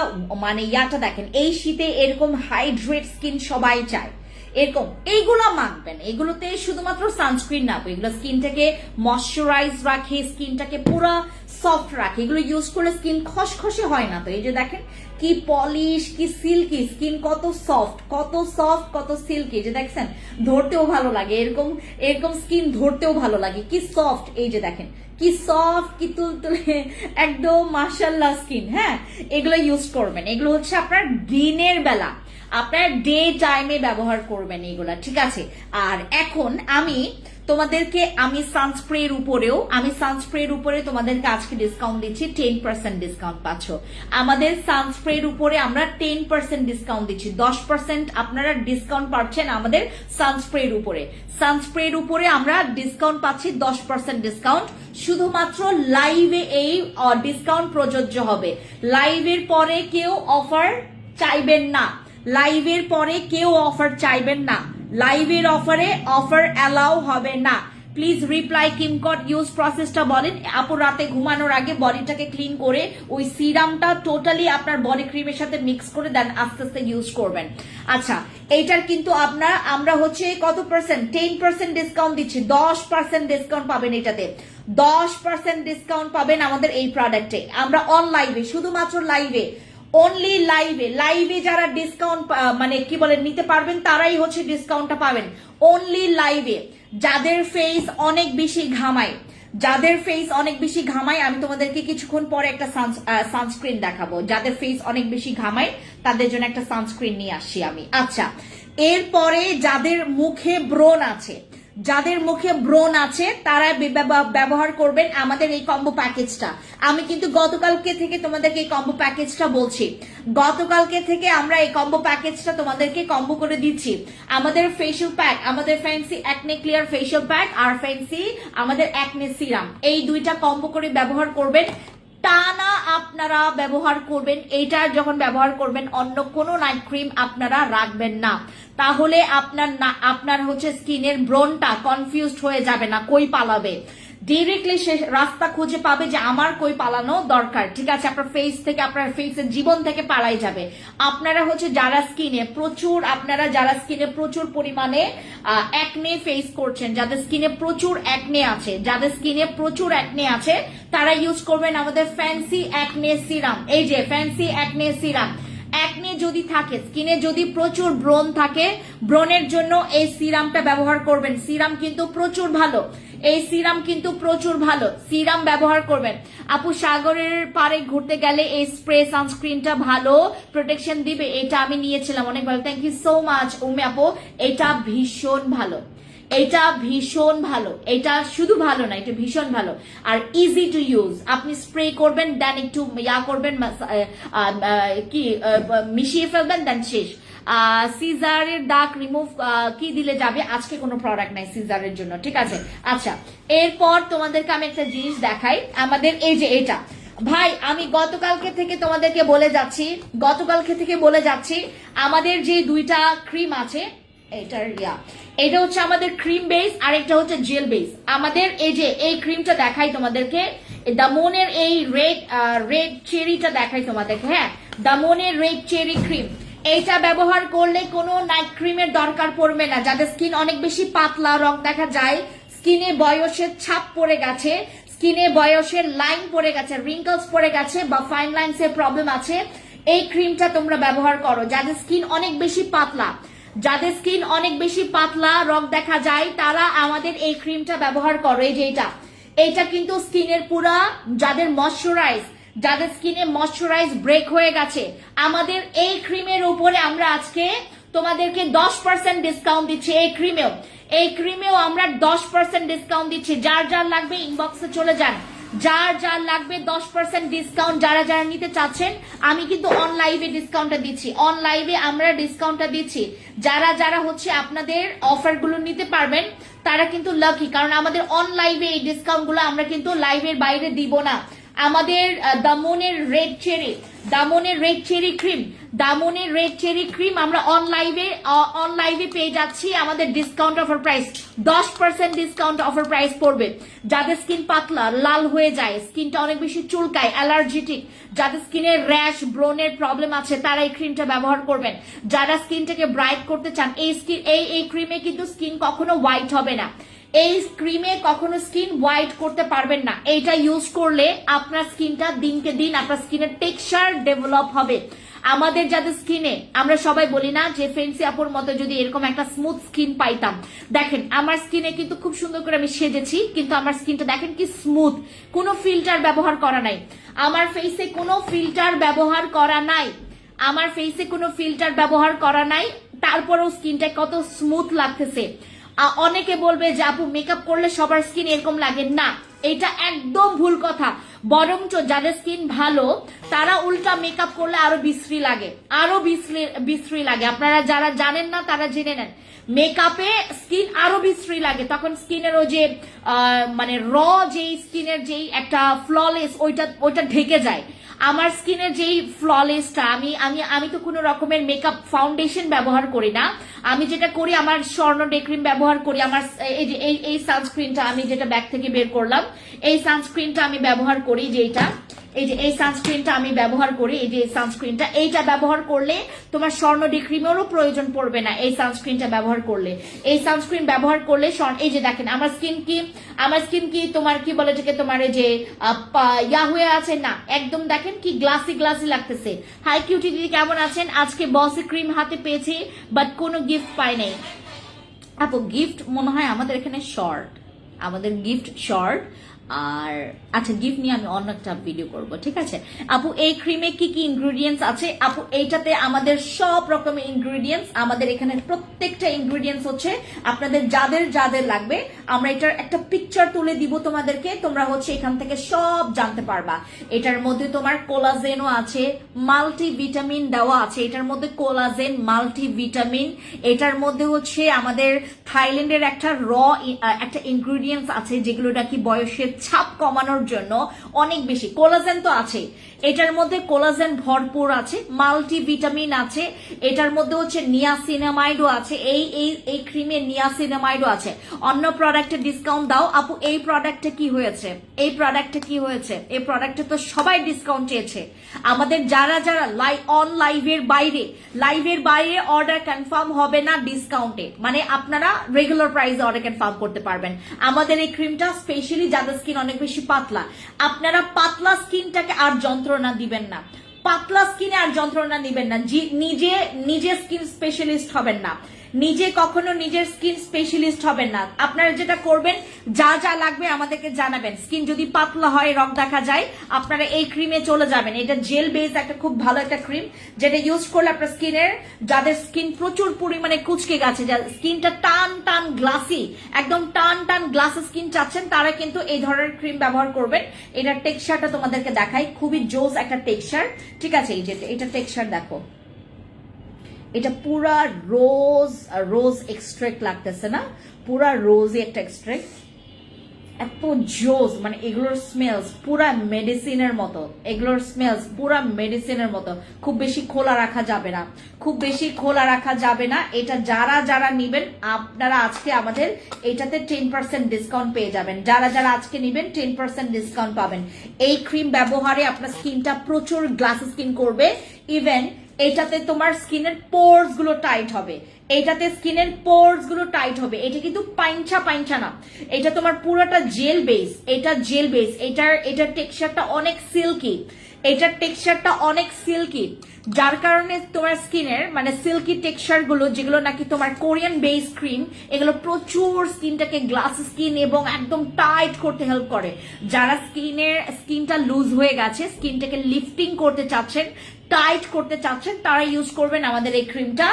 মানে ইয়াটা দেখেন। এই শীতে এরকম হাইড্রেট স্কিন সবাই চায়, এরকম এইগুলো মাখবেন। এগুলোতে শুধুমাত্র সানস্ক্রিন না, এগুলো স্কিনটাকে ময়শ্চারাইজ রাখে, স্কিনটাকে পুরো সফট রাখে। এগুলো ইউজ করলে স্কিন খসখসে হয় না। তো এই যে দেখেন কি পলিশ, কি সিল্কি স্কিন, কত সফট কত সিল্কি, যে দেখছেন ধরতেও ভালো লাগে, এরকম এরকম স্কিন ধরতেও ভালো লাগে, কি সফট। এই যে দেখেন কি সফট, কি তুলতুলে, একদম মাশাআল্লাহ স্কিন। হ্যাঁ, এগুলো ইউজ করবেন। এগুলো হচ্ছে আপনার দিনের বেলা, আপনার ডে টাইমে ব্যবহার করবেন এগুলা, ঠিক আছে। আর এখন আমি তোমাদেরকে সানস্প্রের উপরে তোমাদেরকে আজকে ডিসকাউন্ট দিচ্ছি, 10% ডিসকাউন্ট পাচ্ছ। আমাদের সানস্প্রের উপরে আমরা 10% ডিসকাউন্ট দিচ্ছি, 10% আপনারা ডিসকাউন্ট পাচ্ছেন আমাদের সানস্প্রের উপরে আমরা ডিসকাউন্ট পাচ্ছি, 10% ডিসকাউন্ট। শুধুমাত্র লাইভে এই ডিসকাউন্ট প্রযোজ্য হবে। লাইভের পরে কেউ অফার চাইবেন না, লাইভের পরে কেউ অফার চাইবেন না, লাইভের অফার অ্যালাউ হবে না। প্লিজ রিপ্লাই কিমকট ইউজ প্রসেসটা বলেন। আপু রাতে ঘুমানোর আগে বডিটাকে ক্লিন করে ওই সিরামটা টোটালি আপনার বডি ক্রিমের সাথে মিক্স করে দেন, আস্তে আস্তে ইউজ করবেন। আচ্ছা, এইটার কিন্তু আমরা হচ্ছে কত পার্সেন্ট, 10% ডিসকাউন্ট দিচ্ছি, 10% ডিসকাউন্ট পাবেন এটাতে, 10% ডিসকাউন্ট পাবেন আমাদের এই প্রোডাক্টে। আমরা অন লাইভে, শুধুমাত্র লাইভে, অনলি লাইভে যারা ডিসকাউন্ট মানে কি বলে নিতে পারবেন তারাই হচ্ছে ডিসকাউন্টটা পাবেন। অনলি লাইভে যাদের ফেস অনেক বেশি ঘামায়, আমি তোমাদেরকে কিছুক্ষণ পরে একটা সানস্ক্রিন দেখাবো। যাদের ফেস অনেক বেশি ঘামায় তাদের জন্য একটা সানস্ক্রিন নিয়ে আসছি আমি। আচ্ছা, এরপরে যাদের মুখে ব্রণ আছে তারা ব্যবহার করবেন আমাদের এই কম্বো প্যাকেজটা। আমি কিন্তু গতকালকে থেকে তোমাদেরকে এই কম্বো প্যাকেজটা বলছি, গতকালকে থেকে আমরা এই কম্বো প্যাকেজটা তোমাদেরকে কম্বো করে দিচ্ছি। আমাদের ফেশিয়াল প্যাক, আমাদের fancy acne clear facial pack আর ফ্যান্সি আমাদের অ্যাকনে সিরাম, এই দুইটা কম্বো করে ব্যবহার করবেন। টানা আপনারা ব্যবহার করবেন, এইটা যখন ব্যবহার করবেন অন্য কোনো নাইট ক্রিম আপনারা রাখবেন না, তাহলে আপনার হচ্ছে স্কিনের ব্রনটা কনফিউজড হয়ে যাবে না, কই পালাবে, ডিরেক্টলি সে রাস্তা খুঁজে পাবে যে আমার কই পালানো দরকার, ঠিক আছে। আপনার ফেসের জীবন থেকে পালাই যাবে। আপনারা যারা স্কিনে প্রচুর পরিমাণে অ্যাকনে ফেস করছেন, যাদের স্কিনে প্রচুর অ্যাকনে আছে তারা ইউজ করবেন আমাদের ফ্যান্সি অ্যাকনে সিরাম। এই যে ফ্যান্সি অ্যাকনে সিরাম, অ্যাকনে যদি থাকে, স্কিনে যদি প্রচুর ব্রণ থাকে, ব্রণের জন্য এই সিরামটা ব্যবহার করবেন। সিরাম কিন্তু প্রচুর ভালো, এই সিরাম কিন্তু প্রচুর ভালো, সিরাম ব্যবহার করবেন। আপু সাগরের পাড়ে ঘুরতে গেলে এই স্প্রে সানস্ক্রিনটা ভালো প্রোটেকশন দিবে, এটা আমি নিয়েছিলাম, অনেক ভালো, thank you so much Umme আপু। এটা ভীষণ ভালো, এটা ভীষণ ভালো, এটা শুধু ভালো না, এটা ভীষণ ভালো আর ইজি টু ইউজ। আপনি স্প্রে করবেন, দেন একটু করবেন, মিশিয়ে ফেলবেন, দেন শেষ। সিজারের দাগ রিমুভ কি দিলে যাবে? আজকে কোনো প্রোডাক্ট নাই সিজারের জন্য, ঠিক আছে। আচ্ছা, এরপর তোমাদেরকে আমি একটা জিনিস দেখাই, আমাদের এই যে এটা ভাই, আমি গতকালকে থেকে তোমাদেরকে বলে যাচ্ছি আমাদের যে দুইটা ক্রিম আছে, এটা হচ্ছে আমাদের ক্রিম বেস আর একটা হচ্ছে জেল বেস। আমাদের এই ক্রিমটা দেখাই তোমাদেরকে, দামনের এই রেড চেরিটা দেখাই তোমাদেরকে। হ্যাঁ, দামনের রেড চেরি ক্রিম, এইটা ব্যবহার করলে কোনো নাইট ক্রিমের দরকার পড়বে না। যাদের স্কিন অনেক বেশি পাতলা, রং দেখা যায়, স্কিনে বয়সের ছাপ পড়ে গেছে, স্কিনে বয়সের লাইন পড়ে গেছে, রিঙ্কলস পড়ে গেছে বা ফাইন লাইনস এর প্রবলেম আছে, এই ক্রিমটা তোমরা ব্যবহার করো। যাদের স্কিন অনেক বেশি পাতলা, রং দেখা যায়, তারা আমাদের এই ক্রিমটা ব্যবহার করো। এই যে এইটা কিন্তু স্কিনের পুরা, যাদের স্কিনে ময়শ্চারাইজ ব্রেক হয়ে গেছে, আমাদের এই ক্রিমের উপরে আমরা আজকে তোমাদেরকে 10% ডিসকাউন্ট দিচ্ছি। এই ক্রিমেও আমরা 10% ডিসকাউন্ট দিচ্ছি। যার লাগবে ইনবক্সে চলে যান, যার লাগবে 10% ডিসকাউন্ট যারা নিতে চাচ্ছেন। আমি কিন্তু অন লাইভে ডিসকাউন্টটা দিচ্ছি, অন লাইভে আমরা ডিসকাউন্টটা দিচ্ছি। যারা হচ্ছে আপনাদের অফারগুলো নিতে পারবেন তারা কিন্তু লাকি, কারণ আমাদের অন লাইভে এই ডিসকাউন্টগুলো আমরা কিন্তু লাইভের বাইরে দিব না। আমাদের দামনের রেড চেরি ক্রিম দামনের রেড চেরি ক্রিম আমরা অন লাইভে পেয়ে যাচ্ছি আমাদের discount offer price 10% discount offer price পড়বে। যাদের স্কিন পাতলা, লাল হয়ে যায়, স্কিনটা অনেক বেশি চুলকায়, অ্যালার্জেটিক, যাদের স্কিনের র্যাশ ব্রনের প্রবলেম আছে তারা এই ক্রিমটা ব্যবহার করবেন। যারা স্কিনটাকে ব্রাইট করতে চান এই ক্রিমে কিন্তু স্কিন কখনো হোয়াইট হবে না, এই ক্রিমে কখনো স্কিন হোয়াইট করতে পারবেন না। এইটা ইউজ করলে আপনার স্কিনটা দিনকে দিন আপনার স্কিনের টেক্সচার ডেভেলপ হবে। আমাদের যাদের স্কিনে আমরা সবাই বলি না যে ফেন্সি আপুর মতো যদি এরকম একটা স্মুথ স্কিন পাইতাম, দেখেন আমার স্কিনে কিন্তু খুব সুন্দর করে আমি সেজেছি, কিন্তু আমার স্কিনটা দেখেন কি স্মুথ, কোনো ফিল্টার ব্যবহার করা নাই, আমার ফেসে কোনো ফিল্টার ব্যবহার করা নাই, আমার ফেসে কোনো ফিল্টার ব্যবহার করা নাই, তারপরেও স্কিনটা কত স্মুথ লাগতেছে। অনেকে বলবে যে আপু মেকআপ করলে সবার স্কিন এরকম লাগে, না, এটা একদম ভুল কথা। বরঞ্চ যাদের স্কিন ভালো তারা উল্টা মেকআপ করলে আরো বিশ্রী লাগে, আরো বিশ্রী লাগে। আপনারা যারা জানেন না তারা জেনে নেন, মেকআপে স্কিন আরো বিশ্রী লাগে, তখন স্কিনের ওই যে মানে যেই স্কিনের যেই একটা ফ্ললেস ওইটা ঢেকে যায়। আমার স্কিনের যেই ফ্ললেসটা আমি তো কোনো রকমের মেকআপ ফাউন্ডেশন ব্যবহার করি না, আমি যেটা করি আমার স্বর্ণ ডে ক্রিম ব্যবহার করি, আমার এই যে এই সানস্ক্রিনটা আমি যেটা ব্যাগ থেকে বের করলাম, এই সানস্ক্রিনটা আমি ব্যবহার করি, যেটা এই যে এই সানস্ক্রিনটা আমি ব্যবহার করি, এই যে সানস্ক্রিনটা, এইটা ব্যবহার করলে তোমার স্বর্ণ ডে ক্রিমেরও প্রয়োজন পড়বে না। এই সানস্ক্রিনটা ব্যবহার করলে, এই সানস্ক্রিন ব্যবহার করলে এই যে দেখেন আমার স্কিন কি তোমার কি বলে যে তোমার এই যে হয়ে আছে না, একদম দেখেন কি গ্লাসি লাগতেছে। হাই কিউটি দিদি কেমন আছেন? আজকে বসি ক্রিম হাতে পেয়েছি বাট কোনো গিফট পাই নাই আপু। গিফট মনে হয় আমাদের এখানে শর্ট, আমাদের গিফট শর্ট। আর আচ্ছা, গিফট নিয়ে আমি অন্য একটা ভিডিও করব, ঠিক আছে আপু। এই ক্রিমে কি কি ইনগ্রেডিয়েন্টস আছে আপু? এইটাতে আমাদের সব রকমের ইনগ্রেডিয়েন্টস, আমাদের এখানে প্রত্যেকটা ইনগ্রেডিয়েন্টস হচ্ছে আপনাদের যাদের লাগবে, আমরা এটার একটা পিকচার তুলে দিব তোমাদেরকে, তোমরা হচ্ছে এখান থেকে সব জানতে পারবা। এটার মধ্যে তোমার কোলাজেনও আছে, মাল্টিভিটামিন দেওয়া আছে, এটার মধ্যে কোলাজেন, মাল্টিভিটামিন, এটার মধ্যে হচ্ছে আমাদের থাইল্যান্ডের একটা একটা ইনগ্রেডিয়েন্টস আছে যেগুলো নাকি বয়সের ছাপ কমানোর জন্য অনেক বেশি। কোলাজেন তো আছে, এটার মধ্যে কোলাজেন ভরপুর আছে, মাল্টিভিটামিন আছে, এটার মধ্যে হচ্ছে নিয়াসিনামাইডও আছে, এই ক্রিমে নিয়াসিনামাইডও আছে। অন্য প্রোডাক্টে ডিসকাউন্ট দাও আপু। এই প্রোডাক্টে কি হয়েছে, এই প্রোডাক্টে তো সবাই ডিসকাউন্ট চেয়েছে। আমাদের যারা লাইভের বাইরে অর্ডার কনফার্ম হবে না ডিসকাউন্টে, মানে আপনারা রেগুলার প্রাইসে অর্ডার কনফার্ম করতে পারবেন। আমাদের এই ক্রিমটা স্পেশালি যাদের স্কিন অনেক বেশি পাতলা, আপনারা পাতলা স্কিনটাকে আর যন্ত্রণা দিবেন না, পাতলা স্কিনে আর যন্ত্রণা দিবেন না, নিজে স্কিন স্পেশালিস্ট হবেন না, নিজে কখনো নিজের স্কিন স্পেশালিস্ট হবেন না। আপনারা যেটা করবেন, যা লাগবে আমাদেরকে জানাবেন। স্কিন যদি পাতলা হয়, রং দেখা যায়, আপনারা এই ক্রিমে চলে যাবেন। এটা জেল বেস একটা খুব ভালো একটা ক্রিম, যেটা ইউজ করলে আপনার স্কিনের, যাদের স্কিন প্রচুর পরিমাণে কুচকে গেছে, যাদের স্কিনটা টান গ্লাসি, একদম টান গ্লাসি স্কিন চাচ্ছেন, তারা কিন্তু এই ধরনের ক্রিম ব্যবহার করবেন। এটার টেক্সচারটা তোমাদেরকে দেখাই, খুবই জোস একটা টেক্সচার, ঠিক আছে। এই যে এটা টেক্সচার দেখো, এটা পুরা রোজ এক্সট্রাক্ট লাগতেছে না, পুরা রোজই একটা এক্সট্রাক্ট, এত জোস, মানে এগুলোর স্মেলস পুরা মেডিসিনের মতো, এগুলোর স্মেলস পুরা মেডিসিনের মতো। খুব বেশি খোলা রাখা যাবে না, এটা যারা নিবেন আপনারা আজকে আমাদের এটাতে 10% ডিসকাউন্ট পেয়ে যাবেন। যারা আজকে নিবেন 10% ডিসকাউন্ট পাবেন। এই ক্রিম ব্যবহারে আপনার স্কিনটা প্রচুর গ্লাস স্কিন করবে, ইভেন এটাতে তোমার স্কিনের পোরস গুলো টাইট হবে, এটা কিন্তু পাইঞ্চা না, এটা তোমার পুরোটা জেল বেস, এটার টেক্সচারটা অনেক সিল্কি, যার কারণে তোমার স্কিনের মানে সিল্কি টেক্সচার গুলো, যেগুলো নাকি তোমার কোরিয়ান বেস ক্রিম, এগুলো প্রচুর স্কিনটাকে গ্লাস স্কিন এবং একদম টাইট করতে হেল্প করে। যারা স্কিনটা লুজ হয়ে গেছে, স্কিনটাকে লিফটিং করতে চাচ্ছেন, টাইট করতে চাচ্ছেন, তারা ইউজ করবেন আমাদের এই ক্রিমটা।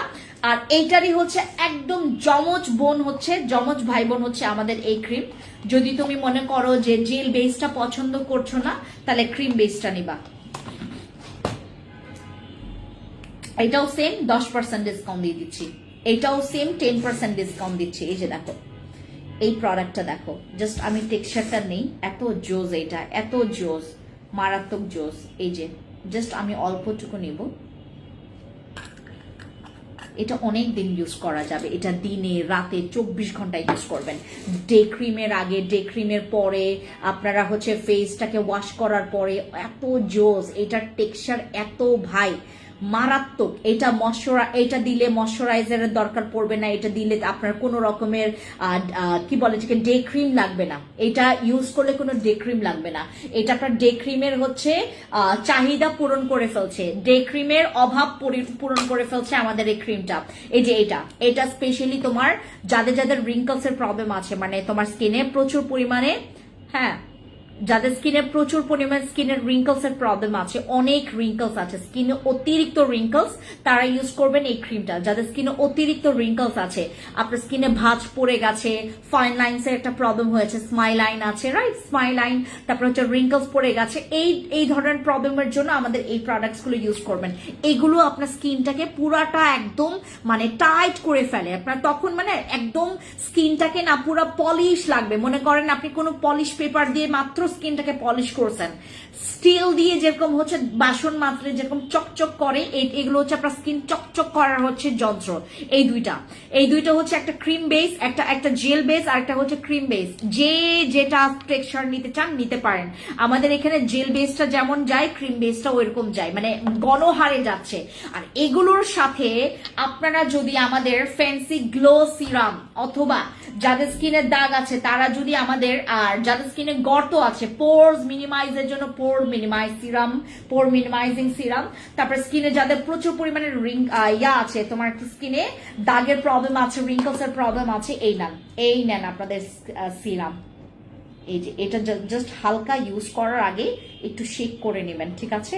আর এইটারই হচ্ছে একদম যমজ ভাই বোন হচ্ছে আমাদের এই ক্রিম। যদি তুমি মনে করো যে জেল বেসটা পছন্দ করছো না, তাহলে ক্রিম বেসটা নিবা। এটাও সেম 10% ডিসকাউন্ট দিয়ে দিচ্ছি, এটাও সেম 10% ডিসকাউন্ট দিচ্ছি। এই যে দেখো, এই প্রোডাক্টটা দেখো, জাস্ট আমি টেক্সচারটা নেই, এত জোস, এটা এত জোস, মারাত্মক জোস। এই যে জাস্ট আমি অল্পটুকু নিব, এটা অনেক দিন ইউজ করা যাবে। এটা দিনে রাতে 24 ঘন্টা ইউজ করবেন। ডে ক্রিমের আগে, ডে ক্রিমের পরে, আপনারা হচ্ছে ফেসটাকে ওয়াশ করার পরে, এত জোস, এটার টেক্সচার এত ভাই মারাত্মক। এটা দিলে ময়শ্চারাইজারের দরকার পড়বে না, এটা দিলে আপনার কোনো রকমের কি বলে ডে ক্রিম লাগবে না, এটা ইউজ করলে কোনো ডে ক্রিম লাগবে না। এটা আপনার ডে ক্রিমের হচ্ছে চাহিদা পূরণ করে ফেলছে, ডে ক্রিমের অভাব পূরণ করে ফেলছে আমাদের এই ক্রিমটা। এই যে এটা স্পেশালি তোমার যাদের যাদের রিঙ্কলস এর প্রবলেম আছে, মানে তোমার স্কিনে প্রচুর পরিমাণে, হ্যাঁ, যাদের স্কিনে প্রচুর পরিমাণে স্কিনের রিঙ্কলস এর প্রবলেম আছে, অনেক রিঙ্কলস আছে স্কিনে, অতিরিক্ত রিঙ্কলস, তারা ইউজ করবেন এই ক্রিমটা। যাদের স্কিনে অতিরিক্ত রিঙ্কলস আছে, আপনার স্কিনে ভাঁজ পড়ে গেছে, ফাইন লাইনস এর একটা প্রবলেম হয়েছে, স্মাইল লাইন আছে, রাইট, স্মাইল লাইন, তারপর হচ্ছে রিঙ্কলস পড়ে গেছে, এই ধরনের প্রবলেমের জন্য আমাদের এই প্রোডাক্টস গুলো ইউজ করবেন। এগুলো আপনার স্কিনটাকে পুরাটা একদম মানে টাইট করে ফেলে। আপনার তখন মানে একদম স্কিনটাকে না পুরো পলিশ লাগবে, মনে করেন আপনি কোনো পলিশ পেপার দিয়ে মাত্র স্কিনটাকে পলিশ করছেন, স্টিল দিয়ে যেরকম হচ্ছে বাসন মাজলে যেরকম চকচক করে, এগুলো হচ্ছে আপনার স্কিন চকচক করার হচ্ছে যন্ত্র। এই দুইটা হচ্ছে একটা ক্রিম বেস, একটা জেল বেস, আর একটা হচ্ছে ক্রিম বেস। যেটা টেক্সচার নিতে চান নিতে পারেন। আমাদের এখানে জেল বেসটা যেমন যায়, ক্রিম বেসটা ওইরকম যায়, মানে গণহারে যাচ্ছে। আর এগুলোর সাথে আপনারা যদি আমাদের ফ্যান্সি গ্লো সিরাম, অথবা যাদের স্কিনের দাগ আছে তারা যদি আমাদের, আর যাদের স্কিনে গর্ত আছে, পোরস মিনিমাইজের জন্য পোর মিনিমাইজিং সিরাম, তারপর স্কিনে যাদের প্রচুর পরিমাণে আছে, তোমার স্কিনে দাগের প্রবলেম আছে, রিঙ্কলস এর প্রবলেম আছে, এই নেন আপনাদের সিরাম। এই যে এটা জাস্ট হালকা ইউজ করার আগে একটু শেক করে নেবেন, ঠিক আছে?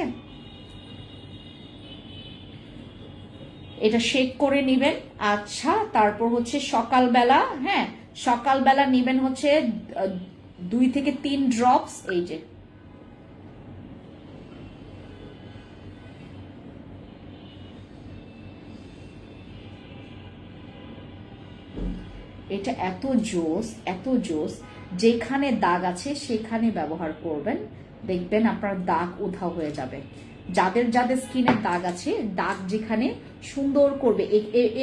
এটা শেক করে নিবেন। আচ্ছা, তারপর হচ্ছে সকালবেলা, হ্যাঁ সকালবেলা নিবেন হচ্ছে 2 থেকে 3 ড্রপস। এই যে এটা এত জোস, যেখানে দাগ আছে সেখানে ব্যবহার করবেন, দেখবেন আপনার দাগ উধাও হয়ে যাবে। যাদের যাদের স্কিনের দাগ আছে, দাগ যেখানে সুন্দর করবে,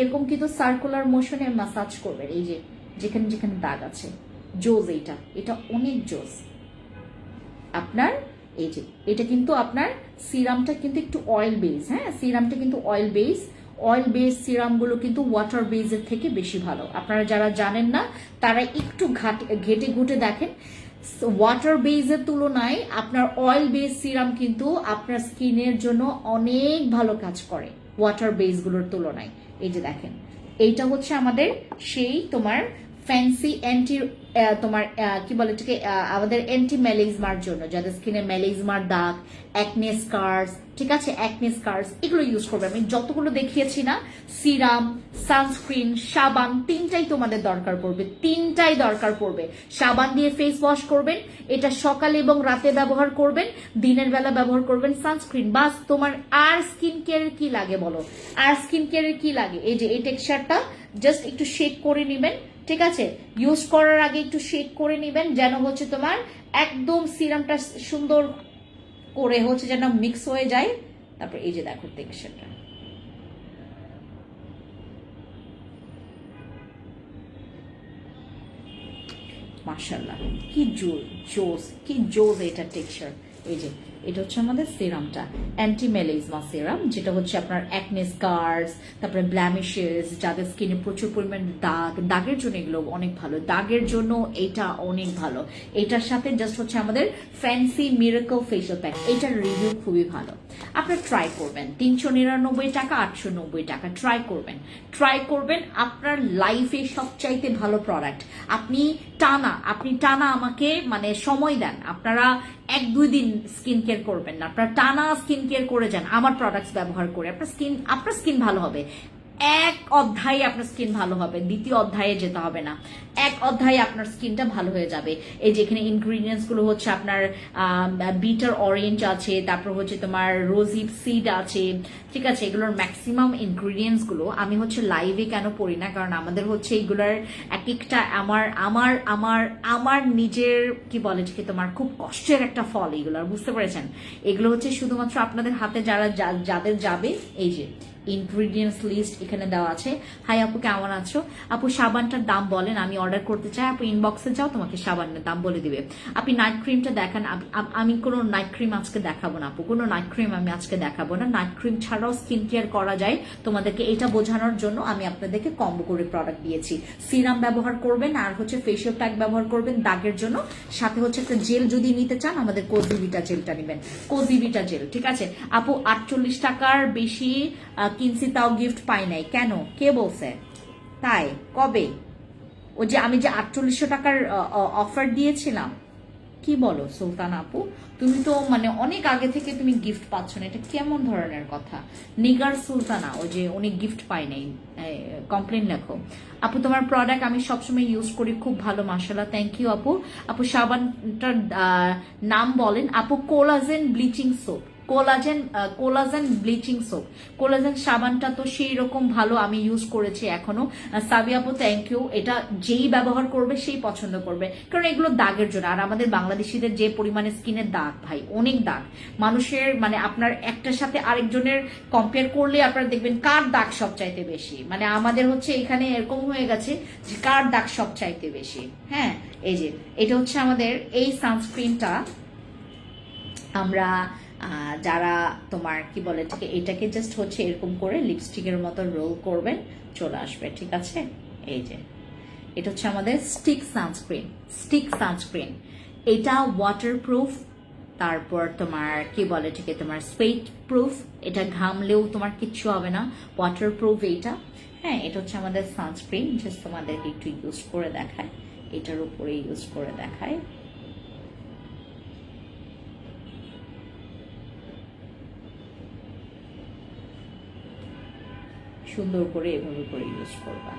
এরকম কিন্তু সার্কুলার মোশনে মাসাজ করবেন। এই যে যেখানে যেখানে দাগ আছে, জোস, এটা অনেক জোস আপনার। এই যে এটা কিন্তু আপনার সিরামটা কিন্তু একটু অয়েল বেস, হ্যাঁ সিরামটা কিন্তু অয়েল বেস সিরামগুলো কিন্তু ওয়াটার বেসের থেকে বেশি ভালো। আপনারা যারা জানেন না তারা একটু ঘেটে ঘুটে দেখেন, ওয়াটার বেসের তুলনায় আপনার অয়েল বেস সিরাম কিন্তু আপনার স্কিনের জন্য অনেক ভালো কাজ করে ওয়াটার বেসগুলোর তুলনায়। এই যে দেখেন, এইটা হচ্ছে আমাদের সেই তোমার ফ্যান্সি তোমার কি বলে এটাকে, আমাদের অ্যান্টি মেলেজমার জন্য, যাদের স্কিনে মেলেজমার দাগ, অ্যাকনে স্কার্স, ঠিক আছে, অ্যাকনে স্কার্স, এগুলো ইউজ করবে। আমি যতগুলো দেখিয়েছি না, সিরাম, সানস্ক্রিন, সাবান, তিনটাই তোমাদের দরকার পড়বে। সাবান দিয়ে ফেস ওয়াশ করবেন, এটা সকালে এবং রাতে ব্যবহার করবেন, দিনের বেলা ব্যবহার করবেন সানস্ক্রিন, বাস। তোমার আর স্কিন কেয়ারের কি লাগে বলো, এই যে এই টেক্সচারটা জাস্ট একটু শেক করে নেবেন, ঠিক আছে? ইউজ করার আগে একটু শেক করে নেবেন, যেন হচ্ছে তোমার একদম সিরামটা সুন্দর করে হচ্ছে যেন মিক্স হয়ে যায়। তারপর এই যে দেখো টেক্সচারটা, মাশাআল্লাহ, কি জোস এটা টেক্সচার। এই যে এটা হচ্ছে আমাদের সিরামটা, অ্যান্টি মেলেজমা সিরাম, যেটা হচ্ছে আপনার অ্যাকনে স্কার্স, তারপরে ব্ল্যামিশেস, যাদের স্কিনে প্রচুর পরিমাণে দাগের জন্য এগুলো অনেক ভালো, দাগের জন্য এটা অনেক ভালো। এটার সাথে জাস্ট হচ্ছে আমাদের ফ্যান্সি মিরাকল ফেশিয়াল প্যাক, এটার রিভিউ খুবই ভালো, আপনারা ট্রাই করবেন। 399 টাকা, 890 টাকা, ট্রাই করবেন। আপনার লাইফে সবচাইতে ভালো প্রোডাক্ট। আপনি টানা আমাকে মানে সময় দেন, আপনারা 1-2 দিন স্কিন কেয়ার করবেন না, আপনারা টানা স্কিন কেয়ার করে যান আমার প্রোডাক্টস ব্যবহার করে, আপনার স্কিন ভালো হবে। এক অধ্যায়ে আপনার স্কিন ভালো হবে, দ্বিতীয় অধ্যায়ে যেতে হবে না, এক অধ্যায়ে আপনার স্কিনটা ভালো হয়ে যাবে। এই যেখানে ইনগ্রিডিয়েন্টস গুলো হচ্ছে আপনার বিটার অরেঞ্জ আছে, তারপর হচ্ছে তোমার রোজি সিড আছে, ঠিক আছে? এগুলোর ম্যাক্সিমাম ইনগ্রিডিয়েন্টস গুলো আমি হচ্ছে লাইভে কেন পড়ি না, কারণ আমাদের হচ্ছে এইগুলোর এক একটা আমার নিজের কি বলে কি তোমার খুব কষ্টের একটা ফল এগুলোর, বুঝতে পেরেছেন? এগুলো হচ্ছে শুধুমাত্র আপনাদের হাতে যাদের যাবে, এই যে ইনগ্রিডিয়েন্টস লিস্ট এখানে দেওয়া আছে। হাই আপু, কেমন আছো? আপু সাবানটার দাম বলেন, আমি অর্ডার করতে চাই। আপু ইনবক্সে যাও, তোমাকে সাবানের দাম বলে দিবে। আপনি নাইট ক্রিমটা দেখান। আমি কোনো নাইট ক্রিম আজকে দেখাবো না আপু, কোনো নাইট ক্রিম আমি আজকে দেখাবো না। নাইট ক্রিম ছাড়াও স্কিন কেয়ার করা যায়, তোমাদেরকে এটা বোঝানোর জন্য আমি আপনাদেরকে কম্বো করে প্রোডাক্ট দিয়েছি। সিরাম ব্যবহার করবেন, আর হচ্ছে ফেশিয়াল প্যাক ব্যবহার করবেন দাগের জন্য, সাথে হচ্ছে একটা জেল যদি নিতে চান আমাদের কোজিভিটা জেলটা নেবেন, কোজিভিটা জেল, ঠিক আছে? আপু 48 টাকার বেশি কিনছি, তাও গিফট পাই নাই কেন? কে বলছে? তাই কবে? ও যে আমি যে 4800 টাকার অফার দিয়েছিলাম, কি বলো সুলতান আপু? তুমি তো মানে অনেক আগে থেকে তুমি গিফট পাচ্ছ না, এটা কেমন ধরনের কথা? নিগার সুলতানা, ও যে উনি গিফট পায় নাই, কমপ্লেন লেখো। আপু তোমার প্রোডাক্ট আমি সবসময় ইউজ করি, খুব ভালো, মাশাআল্লাহ, থ্যাংক ইউ আপু। আপু সাবানটার নাম বলেন। আপু collagen bleaching soap, collagen bleaching soap, collagen সাবানটা তো সেই রকম ভালো, আমি ইউজ করেছি এখনো। সাবি আপু থ্যাংক ইউ। এটা যেই ব্যবহার করবে সেই পছন্দ করবে, কারণ এগুলো দাগের জন্য। আর আমাদের বাংলাদেশিদের যে পরিমাণে স্কিনের দাগ, ভাই অনেক দাগ মানুষের, মানে আপনার একটার সাথে আরেকজনের কম্পেয়ার করলে আপনারা দেখবেন কার দাগ সবচাইতে বেশি। মানে আমাদের হচ্ছে এখানে এরকম হয়ে গেছে যে কার দাগ সবচাইতে বেশি। হ্যাঁ, এই যে এটা হচ্ছে আমাদের এই সানস্ক্রিনটা, আমরা যারা তোমার কি বলে ঠিক, এটাকে জাস্ট হচ্ছে এরকম করে লিপস্টিকের মতো রোল করবেন, চলে আসবে, ঠিক আছে? এই যে এটা হচ্ছে আমাদের স্টিক সানস্ক্রিন। এটা ওয়াটারপ্রুফ, তারপর তোমার কি বলে ঠিক, তোমার সোয়েট প্রুফ, এটা ঘামলেও তোমার কিচ্ছু হবে না, ওয়াটারপ্রুফ এইটা। হ্যাঁ, এটা হচ্ছে আমাদের সানস্ক্রিন, জাস্ট তোমাদেরকে একটু ইউজ করে দেখায়, এটার উপরে ইউজ করে দেখায়। সুন্দর করে এভাবে করে ইউজ করবা।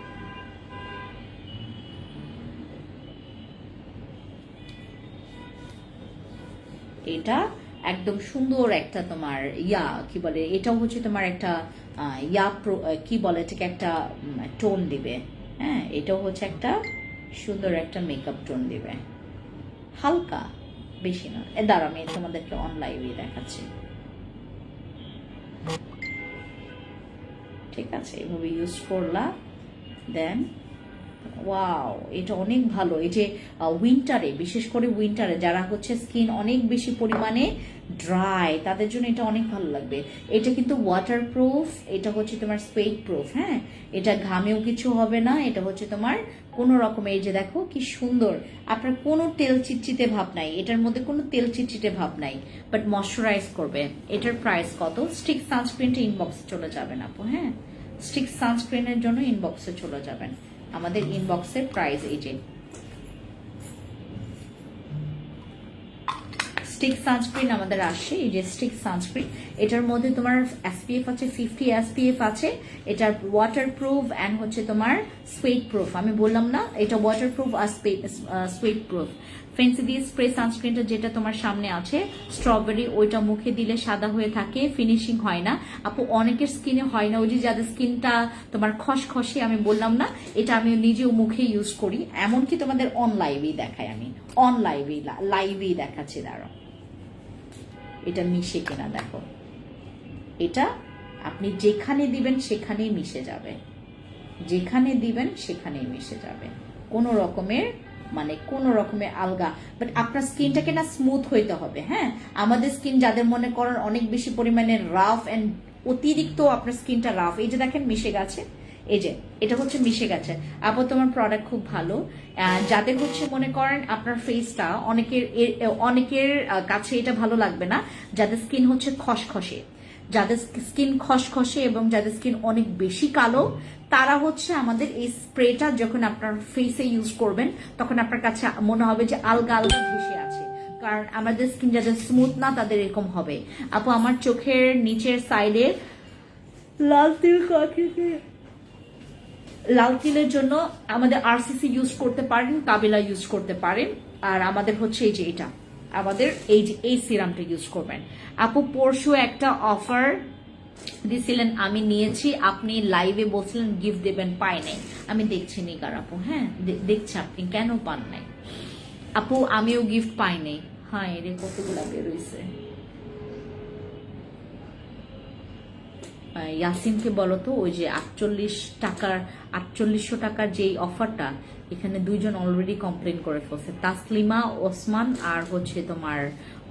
এটা একদম সুন্দর একটা তোমার কি বলে, এটাও হচ্ছে তোমার একটা কি বলে ঠিক একটা টোন দিবে। হ্যাঁ, এটাও হচ্ছে একটা সুন্দর একটা মেকআপ টোন দিবে, হালকা, বেশি না। দাঁড়া, আমি তোমাদেরকে অনলাইনে দেখাচ্ছি, ঠিক আছে? এভাবে ইউজ করলা, দেন ওয়াও, এটা অনেক ভালো। এই যে উইন্টারে, বিশেষ করে উইন্টারে যারা হচ্ছে স্কিন অনেক বেশি পরিমাণে ড্রাই, তাদের জন্য এটা অনেক ভালো লাগবে। এটা কিন্তু ওয়াটারপ্রুফ, এটা হচ্ছে তোমার সোয়েট প্রুফ। হ্যাঁ, এটা ঘামেও কিছু হবে না, এটা হচ্ছে তোমার কোনো রকমের, এই যে দেখো কি সুন্দর, আপনার কোনো তেল চিটচিটে ভাব নাই, এটার মধ্যে কোনো তেল চিটচিটে ভাব নাই, বাট ময়শ্চারাইজ করবে। এটার প্রাইস কত? স্টিক সানস্ক্রিনটা ইনবক্সে চলে যাবেন আপু। হ্যাঁ, স্টিক সানস্ক্রিনের জন্য ইনবক্সে চলে যাবেন, আমাদের ইনবক্সের প্রাইস এই যে স্টিক সানস্ক্রিন আমাদের আসছে, এই যে স্টিক সানস্ক্রিন। এটার মধ্যে তোমার এসপিএফ আছে 50 এসপিএফ আছে, এটার ওয়াটারপ্রুফ অ্যান্ড হচ্ছে তোমার সোয়েট প্রুফ। আমি বললাম না, এটা ওয়াটারপ্রুফ আর সোয়েট প্রুফ। ফেন্সি দিয়ে স্প্রে সানস্ক্রিনটা যেটা তোমার সামনে আছে স্ট্রবেরি, ওইটা মুখে দিলে সাদা হয়ে থাকে, ফিনিশিং হয় না আপু, অনেকের স্কিনে হয় না, ওই যে যাদের স্কিনটা তোমার খসখসে, আমি বললাম না, এটা আমি নিজেও মুখে ইউজ করি, এমনকি তোমাদের অন লাইভেই দেখাই, আমি অন লাইভেই দেখাচ্ছি, দাঁড়াও এটা মিশে কিনা দেখো। এটা আপনি যেখানে দিবেন সেখানেই মিশে যাবে, যেখানে দিবেন সেখানেই মিশে যাবে, কোনো রকমের আলগা। বাট আপনার স্কিনটাকে না স্মুথ হইতে হবে। হ্যাঁ, আমাদের স্কিন যাদের মনে করেন অনেক বেশি পরিমাণে রাফ অ্যান্ড অতিরিক্ত আপনার স্কিনটা রাফ, এই যে দেখেন মিশে গেছে, এই যে এটা হচ্ছে মিশে গেছে। আপু তোমার প্রোডাক্ট খুব ভালো। যাদের হচ্ছে মনে করেন আপনার ফেসটা, অনেকের কাছে এটা ভালো লাগবে না, যাদের স্কিন হচ্ছে খসখসে, যাদের স্কিন খসখসে এবং যাদের স্কিন অনেক বেশি কালো, তারা হচ্ছে আমাদের এই স্প্রেটা যখন আপনার ফেসে ইউজ করবেন তখন আপনার কাছে মনে হবে যে আলগা আলগা ভেসে আছে, কারণ আমাদের স্কিন যাদের স্মুথ না তাদের এরকম হবে। আপু আমার চোখের নিচের সাইডে লাল তিলের জন্য আমাদের আরসিসি ইউজ করতে পারেন, কাবিলা ইউজ করতে পারেন, আর আমাদের হচ্ছে এই যে এটা, আমাদের এই যে এই সিরামটা ইউজ করবেন। আপু পরশু একটা অফার দিছিলেন, আমি নিয়েছি, আপনি লাইভে বলছিলেন গিফট দেবেন, পাই নাই। আমি দেখছি নিকার আপু, হ্যাঁ দেখছি, আপনি কেন পান নাই আপু? আমিও গিফট পাই নাই। হ্যাঁ, এর কতগুলা বের হয়েছে, ইয়াসিনকে বলো তো ওই যে 4800 টাকার যে অফারটা, এখানে দুইজন অলরেডি কমপ্লেন করে ফেলছে, তাসলিমা ওসমান আর হচ্ছে তোমার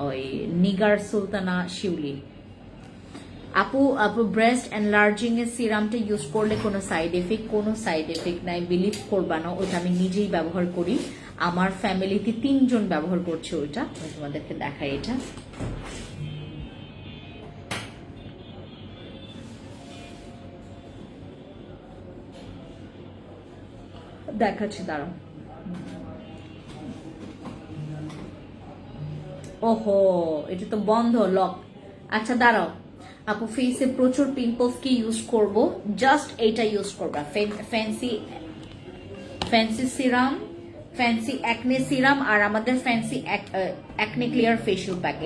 ওই নিগার সুলতানা শিউলি। আপু ব্রেস্ট এনলার্জিং এর সিরামটা ইউজ করলে কোনো সাইড এফেক্ট নাই, বিলিভ করবা না, ওটা আমি নিজেই ব্যবহার করি, আমার ফ্যামিলিতে 3 জন ব্যবহার করছে ওইটা, আমি তোমাদেরকে দেখাই, এটা দেখাচ্ছি, দাঁড়াও। ওহো, এটা তো বন্ধ, লক। আচ্ছা দাঁড়াও আপু, ফেসে প্রচুর পিম্পলস কি ইউজ করব? জাস্ট এইটা ইউজ করবা, fancy serum, fancy acne serum আর আমাদের fancy acne clear facial pack,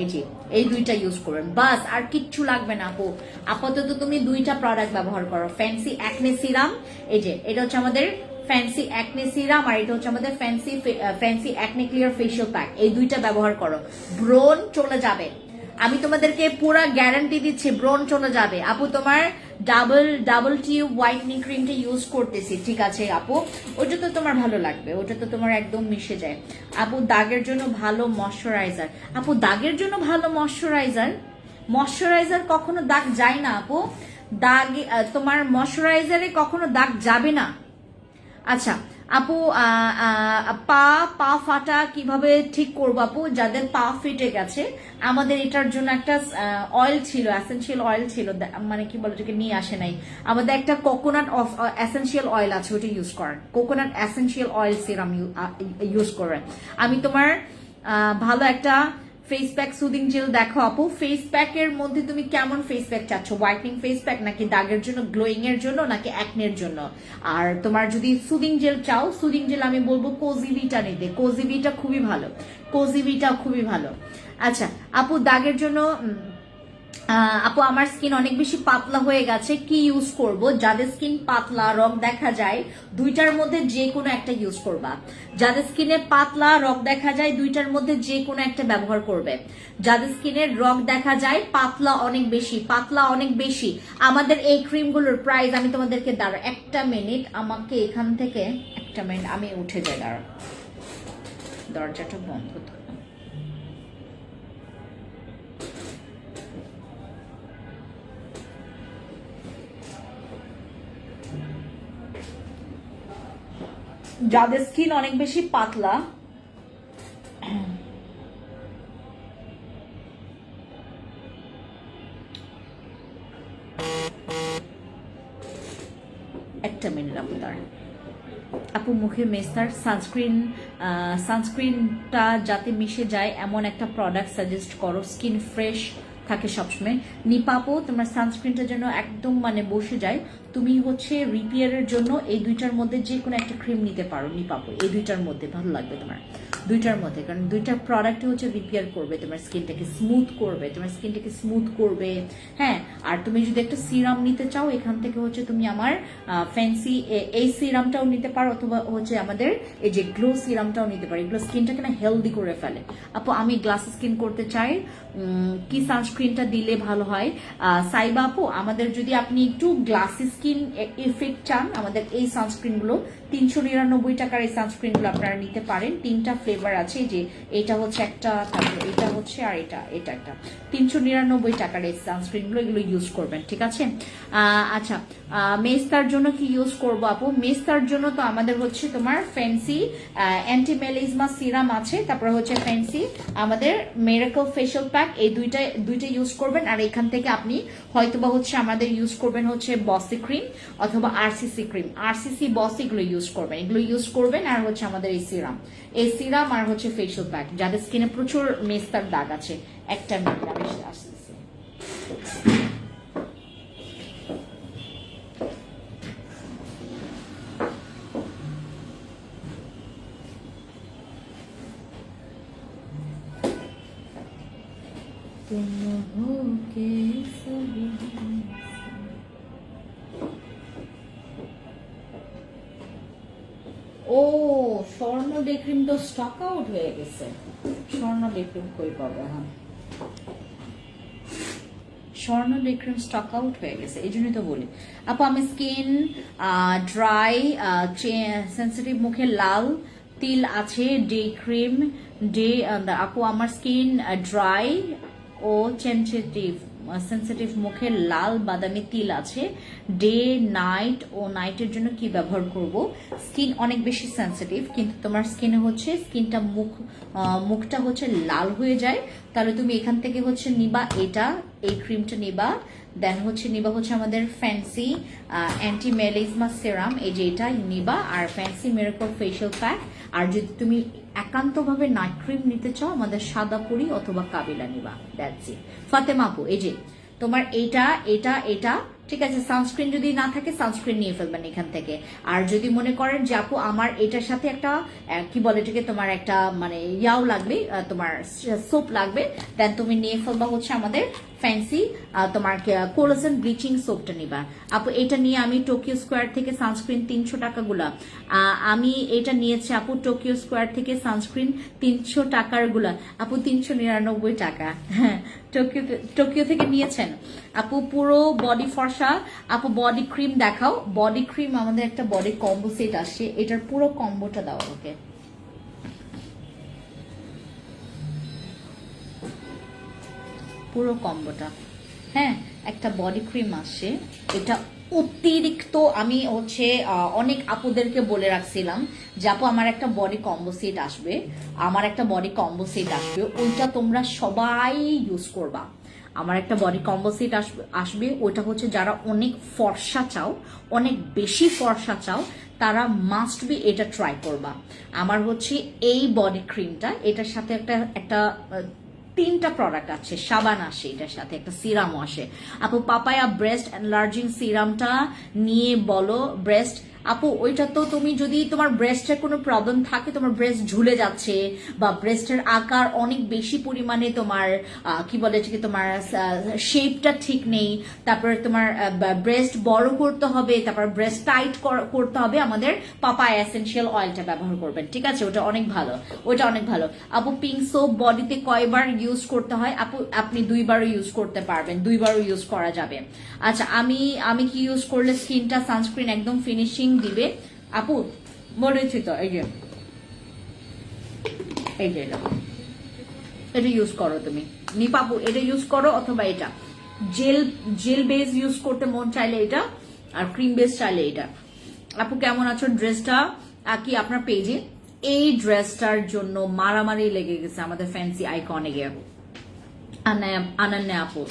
এই দুইটা ইউজ করবেন, বাস আর কিচ্ছু লাগবে না আপু। আপাতত তুমি 2টা প্রোডাক্ট ব্যবহার করো, ফ্যান্সি অ্যাকনে সিরাম, এটা হচ্ছে আমাদের ফ্যান্সি অ্যাকনে সিরাম, আর এটা হচ্ছে আমাদের fancy acne clear facial pack, এই দুইটা ব্যবহার করো, ব্রণ চলে যাবে, আমি তোমাদেরকে পুরো গ্যারান্টি দিচ্ছি, ব্রণ চলে যাবে। আপু তোমার ডাবল টিউব হোয়াইটনিং ক্রিমটা ইউজ করতেছি, ঠিক আছে আপু, ওটা তো তোমার ভালো লাগবে, ওটা তো তোমার একদম মিশে যায়। আপু দাগের জন্য ভালো ময়শ্চারাইজার, আপু দাগের জন্য ভালো ময়শ্চারাইজার কখনো দাগ যায় না আপু, তোমার ময়শ্চারাইজারে কখনো দাগ যাবে না। আচ্ছা আপু, পা ফাটা কিভাবে ঠিক করবো আপু? যাদের পা ফেটে গেছে, আমাদের এটার জন্য একটা অয়েল ছিল, এসেনশিয়াল অয়েল ছিল, মানে কি বলে, ওটাকে নিয়ে আসে নাই, আমাদের একটা কোকোনাট এসেনশিয়াল অয়েল আছে, ওটা ইউজ করেন, coconut essential oil serum use করেন। আমি তোমার ভালো একটা ফেস প্যাক সুদিং জেল দেখো আপু, ফেস প্যাকের মধ্যে তুমি কেমন ফেস প্যাক চাচ্ছ, হোয়াইটনিং ফেস প্যাক নাকি দাগের জন্য, গ্লোয়িং এর জন্য নাকি অ্যাকনের জন্য? আর তোমার যদি সুদিং জেল চাও, সুদিং জেল আমি বলবো কোজিভিটা নিতে, কোজিভিটা খুবই ভালো। আচ্ছা আপু দাগের জন্য, আপু আমার স্কিন অনেক বেশি পাতলা হয়ে গেছে, কি ইউজ করব? যাদের স্কিন পাতলা রগ দেখা যায়, দুইটার মধ্যে যে কোনো একটা ইউজ করবা। যাদের স্কিনে পাতলা রগ দেখা যায়, দুইটার মধ্যে যে কোনো একটা ব্যবহার করবে। যাদের স্কিনের রগ দেখা যায় পাতলা অনেক বেশি, আমাদের এই ক্রিমগুলোর প্রাইস আমি তোমাদেরকে দাঁড়াও একটা মিনিট, আমাকে এখান থেকে একটা মিনিট, আমি উঠে যাই, দাঁড়াও, দরজাটা বন্ধ তো। যাদের স্কিন অনেক বেশি পাতলা, একটা মিনিট আপু দাঁড়ান, আপু মুখে মেস্তার সানস্ক্রিনটা যাতে মিশে যায় এমন একটা প্রোডাক্ট সাজেস্ট করো, স্কিন ফ্রেশ থাকে সবসময়। নিপাপো তোমার সানস্ক্রিনটা যেন একদম মানে বসে যায়, তুমি হচ্ছে রিপেয়ারের জন্য এই দুইটার মধ্যে যে কোনো একটা ক্রিম নিতে পারো, নিপাপো এই দুইটার মধ্যে ভালো লাগবে তোমার, দুইটার মধ্যে, কারণ দুইটা প্রোডাক্টই হচ্ছে রিপেয়ার করবে তোমার স্কিনটাকে স্মুথ করবে, হ্যাঁ। আর তুমি যদি একটা সিরাম নিতে চাও, এখান থেকে হচ্ছে তুমি আমার ফ্যান্সি এই সিরামটাও নিতে পারো, অথবা হচ্ছে আমাদের এই যে গ্লো সিরামটাও নিতে পারো, এগুলো স্কিনটাকে না হেলদি করে ফেলে। আপু আমি গ্লাস স্কিন করতে চাই, কি সানস্ক্রিনটা দিলে ভালো হয়? সাইবা আপু, আমাদের যদি আপনি একটু গ্লাসি স্কিন ইফেক্ট চান, আমাদের এই সানস্ক্রিনগুলো 399 টাকার এই সানস্ক্রিনগুলো আপনারা নিতে পারেন, 3টা ফ্লেভার আছে, যে এটা হচ্ছে একটা, তারপর এটা হচ্ছে, আর এটা একটা, 399 টাকার এই সানস্ক্রিনগুলো, এগুলো ইউজ করবেন, ঠিক আছে। আচ্ছা মেস্তার জন্য কি ইউজ করবো আপু? মেস্তার জন্য তো আমাদের হচ্ছে তোমার ফ্যান্সি অ্যান্টি মেলিজমা সিরাম আছে, তারপর হচ্ছে ফ্যান্সি আমাদের মিরাকল ফেশিয়াল প্যাক, এই দুইটা ইউজ করবেন। আর এখান থেকে আপনি হয়তোবা হচ্ছে আমাদের ইউজ করবেন হচ্ছে বসি ক্রিম অথবা আরসিসি ক্রিম, আরসিসি বসি এগুলো ইউজ করবেন, আর হচ্ছে আমাদের এই সিরাম আর হচ্ছে ফেশিয়াল প্যাক, যাদের স্কিনে প্রচুর মেস্তার দাগ আছে। একটা মিনিট আমি আসতেছি। ও স্বর্ণ ডে ক্রিম তো স্টক আউট হয়ে গেছে, স্বর্ণ ডে ক্রিম কই পাবে? হ্যাঁ স্বর্ণ ডে ক্রিম স্টক আউট হয়ে গেছে, এই জন্যই তো বলি আপু আমি স্কিন ড্রাই, সেন্সিটিভ, মুখে লাল তিল আছে, ডে ক্রিম ডে। আপু আমার স্কিন ড্রাই ও সেন্সিটিভ, মুখে লাল বাদামি তিল আছে, ডে নাইট ও নাইটের জন্য কি ব্যবহার করব? স্কিন অনেক বেশি সেন্সিটিভ, কিন্তু তোমার স্কিনে হচ্ছে স্কিনটা মুখটা হচ্ছে লাল হয়ে যায়, তাহলে তুমি এখান থেকে হচ্ছে নিবা এটা, এই ক্রিমটা নিবা। দেন হচ্ছে নিবা হচ্ছে আমাদের ফ্যান্সি অ্যান্টি মেলিজমা সিরাম, এই যে এটা নিবা, আর ফ্যান্সি মিরাকল ফেশিয়াল প্যাক। আর যদি তুমি একান্তভাবে নাইট ক্রিম নিতে চাও, আমাদের সাদা পুরি অথবা কাবিলা নিবা। That's it. ফাতেমা আপু এই যে তোমার এটা এটা এটা ঠিক আছে। সানস্ক্রিন যদি না থাকে সানস্ক্রিন নিয়ে ফেলবেন এখান থেকে। আর যদি মনে করেন যে আপু আমার এটার সাথে একটা কি বলে এটাকে, তোমার একটা মানে ইয়াও লাগবে, তোমার সোপ লাগবে, দেন তুমি নিয়ে ফেলবা হচ্ছে আমাদের ফ্যান্সি তোমার কোলাজেন ব্লিচিং সোপটা নিবা। আপু এটা নিয়ে আমি টোকিও স্কোয়ার থেকে সানস্ক্রিন 300 টাকা গুলা, আমি এটা নিয়েছি আপু টোকিও স্কোয়ার থেকে সানস্ক্রিন 300 টাকার গুলা আপু 399 টাকা। হ্যাঁ, টোকিও থেকে নিয়েছেন আপু। পুরো বডি ফর্সা আপু, বডি ক্রিম দেখাও। বডি ক্রিম আমাদের একটা বডি কম্বো সেট আসছে, এটার পুরো কম্বোটা দাও ওকে। পুরো কম্বোটা, হ্যাঁ, একটা বডি ক্রিম আসছে, এটা অতিরিক্ত আমি হচ্ছে অনেক আপুদেরকে বলে রাখছিলাম যে আপু আমার একটা বডি কম্বো সেট আসবে, আমার একটা বডি কম্বো সেট আসবে, ওইটা তোমরা সবাই ইউজ করবা। আমার একটা বডি কম্বো সেট আসবে, ওইটা হচ্ছে যারা অনেক ফর্সা চাও, অনেক বেশি ফর্সা চাও, তারা মাস্ট বি এটা ট্রাই করবা। আমার হচ্ছে এই বডি ক্রিমটা, এটার সাথে একটা 3টা প্রোডাক্ট আছে, সাবান আসে, এটার সাথে একটা সিরামও আসে। আপু পাপায়া ব্রেস্ট এনলার্জিং সিরামটা নিয়ে বলো। ব্রেস্ট আপু ওইটা তো তুমি যদি তোমার ব্রেস্টের কোনো প্রবলেম থাকে, তোমার ব্রেস্ট ঝুলে যাচ্ছে বা ব্রেস্টের আকার অনেক বেশি পরিমাণে তোমার কি বলে এটাকে, তোমার শেপটা ঠিক নেই, তারপরে তোমার ব্রেস্ট বড় করতে হবে, তারপর ব্রেস্ট টাইট করতে হবে, আমাদের পাপায়া এসেনশিয়াল অয়েলটা ব্যবহার করবেন, ঠিক আছে? ওটা অনেক ভালো, ওটা অনেক ভালো। আপু পিঙ্ক সোপ বডিতে কয়বার ইউজ করতে হয়? আপু আপনি 2বারও ইউজ করতে পারবেন, 2বারও ইউজ করা যাবে। আচ্ছা আমি কি ইউজ করলে স্কিনটা সানস্ক্রিন একদম ফিনিশিং দিবে? আপু বলেছি তো, এই যে এটা ইউজ করো তুমি নিপাপু, এটা ইউজ করো, অথবা এটা জেল বেস ইউজ করতে মন চাইলে এটা, আর ক্রিম বেস চাইলে এটা। আপু কেমন আছো? ড্রেসটা কি আপনার পেজে? এই ড্রেসটার জন্য মারামারি লেগে গেছে আমাদের ফ্যান্সি আইকনে গিয়ে, আনান্যা আপু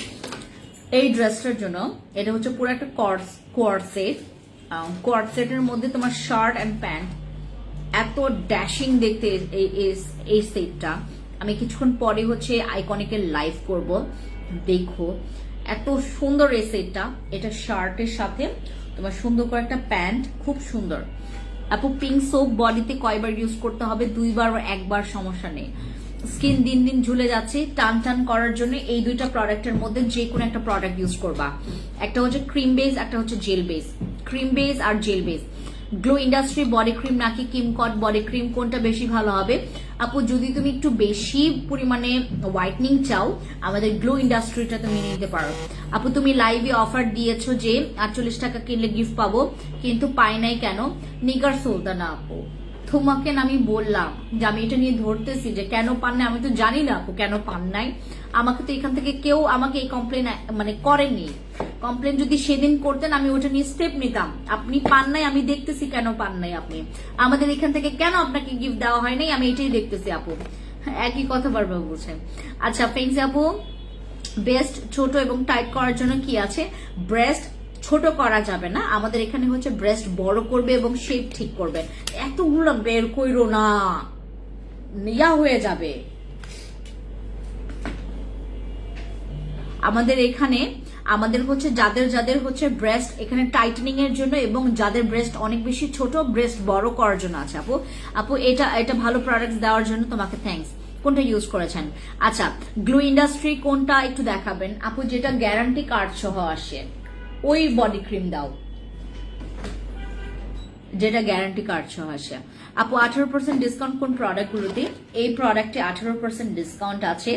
এই ড্রেসটার জন্য। এটা হচ্ছে পুরো একটা কোয়ার্ড সেটের মধ্যে তোমার শার্ট অ্যান্ড প্যান্ট, এত ড্যাশিং দেখতে এই সেটটা। আমি কিছুক্ষণ পরে হচ্ছে আইকনিকের লাইভ করব, দেখো এত সুন্দর এই সেটটা। এটা শার্টের সাথে তোমার সুন্দর করে একটা প্যান্ট, খুব সুন্দর। আপু পিঙ্ক সোপ বডিতে কয়বার ইউজ করতে হবে? 2বার বা 1বার, সমস্যা নেই। স্কিন দিন দিন ঝুলে যাচ্ছে, টান টান করার জন্য এই 2টা প্রোডাক্টের মধ্যে যে কোনো একটা প্রোডাক্ট ইউজ করবা। একটা হচ্ছে ক্রিম বেস, একটা হচ্ছে জেল বেস। ক্রিম বেস আর gel base. Glow industry body cream নাকি কিমকট বডি ক্রিম, কোনটা বেশি ভালো হবে? আপু যদি তুমি একটু বেশি পরিমাণে হোয়াইটনিং চাও, আমাদের গ্লো ইন্ডাস্ট্রিটা তুমি নিতে পারো। আপু তুমি লাইভে অফার দিয়েছো যে 48 টাকা কিনলে গিফট পাবো, কিন্তু পাই নাই কেন? নিগার সুলতানা আপু, তোমাকে আমি বললাম যে আমি এটা নিয়ে ধরতেছি যে কেন পান নাই, আমি তো জানি না আপু কেন পান নাই। আমাকে তো এখান থেকে কেউ আমাকে এই কমপ্লেন মানে করেনি। কমপ্লেন যদি সেদিন করতেন আমি ওটা নিয়ে স্টেপ নিতাম। আপনি পান নাই, আমি দেখতেছি কেন পান নাই আপনি, আমাদের এখান থেকে কেন আপনাকে গিফট দেওয়া হয় নাই, আমি এটাই দেখতেছি আপু। একই কথা বারবার বলছেন। আচ্ছা ফেন্সি আপু, বেস্ট ছোট এবং টাইট করার জন্য কি আছে? ব্রেস্ট ছোট করা যাবে না, আমাদের এখানে হচ্ছে ব্রেস্ট বড় করবে এবং শেপ ঠিক করবে। এতগুলো বের কইরো না, ইয়া হয়ে যাবে। আমাদের এখানে আমাদের হচ্ছে যাদের হচ্ছে ব্রেস্ট এখানে টাইটেনিং এর জন্য, এবং যাদের ব্রেস্ট অনেক বেশি ছোট, ব্রেস্ট বড় করার জন্য আছে। আপু এটা ভালো প্রোডাক্ট দেওয়ার জন্য তোমাকে থ্যাঙ্কস। কোনটা ইউজ করেছেন? আচ্ছা গ্লো ইন্ডাস্ট্রি কোনটা একটু দেখাবেন আপু, যেটা গ্যারান্টি কার্ড সহ আসে, ওই বডি ক্রিম দাও যেটা গ্যারান্টি কার্ড সহ আসে। আপু 18% ডিসকাউন্ট কোন প্রোডাক্টগুলোতে? এই প্রোডাক্টে 18% ডিসকাউন্ট আছে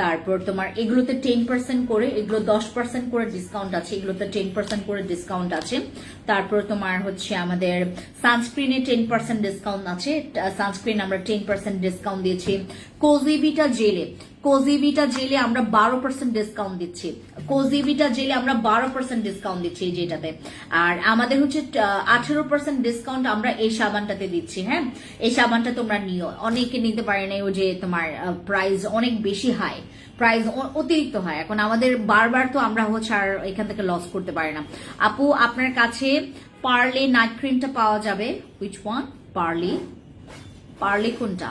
তারপর তোমার এগুলোতে 10% করে, এগুলো 10% করে ডিসকাউন্ট আছে, এগুলোতে 10% করে ডিসকাউন্ট আছে। তারপর তোমার হচ্ছে আমাদের সানস্ক্রিনে 10% ডিসকাউন্ট আছে, সানস্ক্রিন আমরা 10% ডিসকাউন্ট দিয়েছি। কোজিভিটা জেলে আমরা 12% ডিসকাউন্ট দিচ্ছি, কোজিভিটা জেলে আমরা 12% ডিসকাউন্ট দিচ্ছি এই যেটাতে। আর আমাদের হচ্ছে 18% ডিসকাউন্ট আমরা এই সাবানটাতে দিচ্ছি। হ্যাঁ, এই সাবানটা তোমরা নিও, অনেকে নিতে পারে না, ওই যে তোমার প্রাইস অনেক বেশি হাই, প্রাইস অতিরিক্ত হয়। এখন আমাদের বারবার তো আমরা হচ্ছে আর এখান থেকে লস করতে পারি না। আপু আপনার কাছে পার্লে নাইট ক্রিমটা পাওয়া যাবে? Which one? পার্লে কোনটা?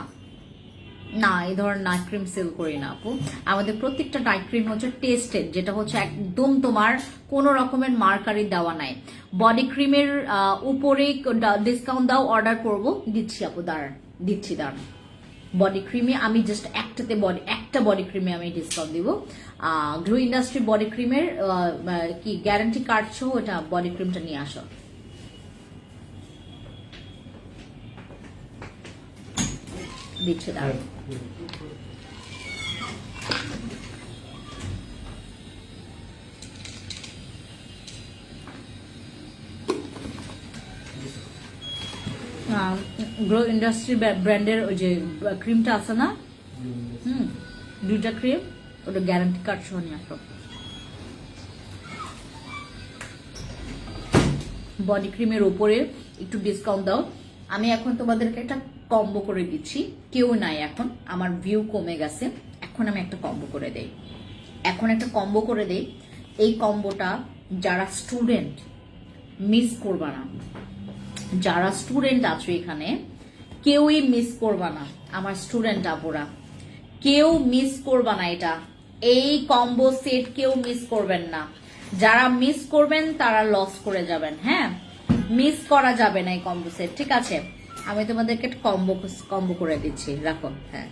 না, এই ধরনের নাইট ক্রিম সেল করি না আপু। আমাদের প্রত্যেকটা নাইট ক্রিম হচ্ছে টেস্টেড, যেটা হচ্ছে একদম তোমার কোনো রকমের মার্কারি দেওয়া নাই। বডি ক্রিমের উপরে ডিসকাউন্ট দাও, অর্ডার করব, দিচ্ছি আপু, দিচ্ছি। বডি ক্রিমে আমি জাস্ট একটা বডি ক্রিমে আমি ডিসকাউন্ট দিব। গ্লো ইন্ডাস্ট্রি বডি ক্রিমের কি গ্যারান্টি কার্ড সহ ওটা বডি ক্রিমটা নিয়ে আসো। দিচ্ছে দাঁড়ান। গ্লো ইন্ডাস্ট্রি ব্র্যান্ডের ওই যে ক্রিমটা আছে না, দুইটা ক্রিম, ওটা গ্যারান্টি কার্ড সহ নিয়ে আসো। বডি ক্রিমের উপরে একটু ডিসকাউন্ট দাও। আমি এখন তোমাদেরকে একটা কম্বো করে দিচ্ছি, কেউ নাই এখন, আমার ভিউ কমে গেছে, এখন আমি একটা কম্বো করে দেই। এই কম্বোটা যারা স্টুডেন্ট মিস করবা না, যারা স্টুডেন্ট আছো এখানে কেউই মিস করবা না, আমার স্টুডেন্ট আপুরা কেউ মিস করবা না। এটা এই কম্বো সেট কেউ মিস করবেন না, যারা মিস করবেন তারা লস করে যাবেন। হ্যাঁ, মিস করা যাবে না এই কম্বো সেট, ঠিক আছে? আমি তোমাদেরকে কম্বো করে দিচ্ছি, রাখো। হ্যাঁ,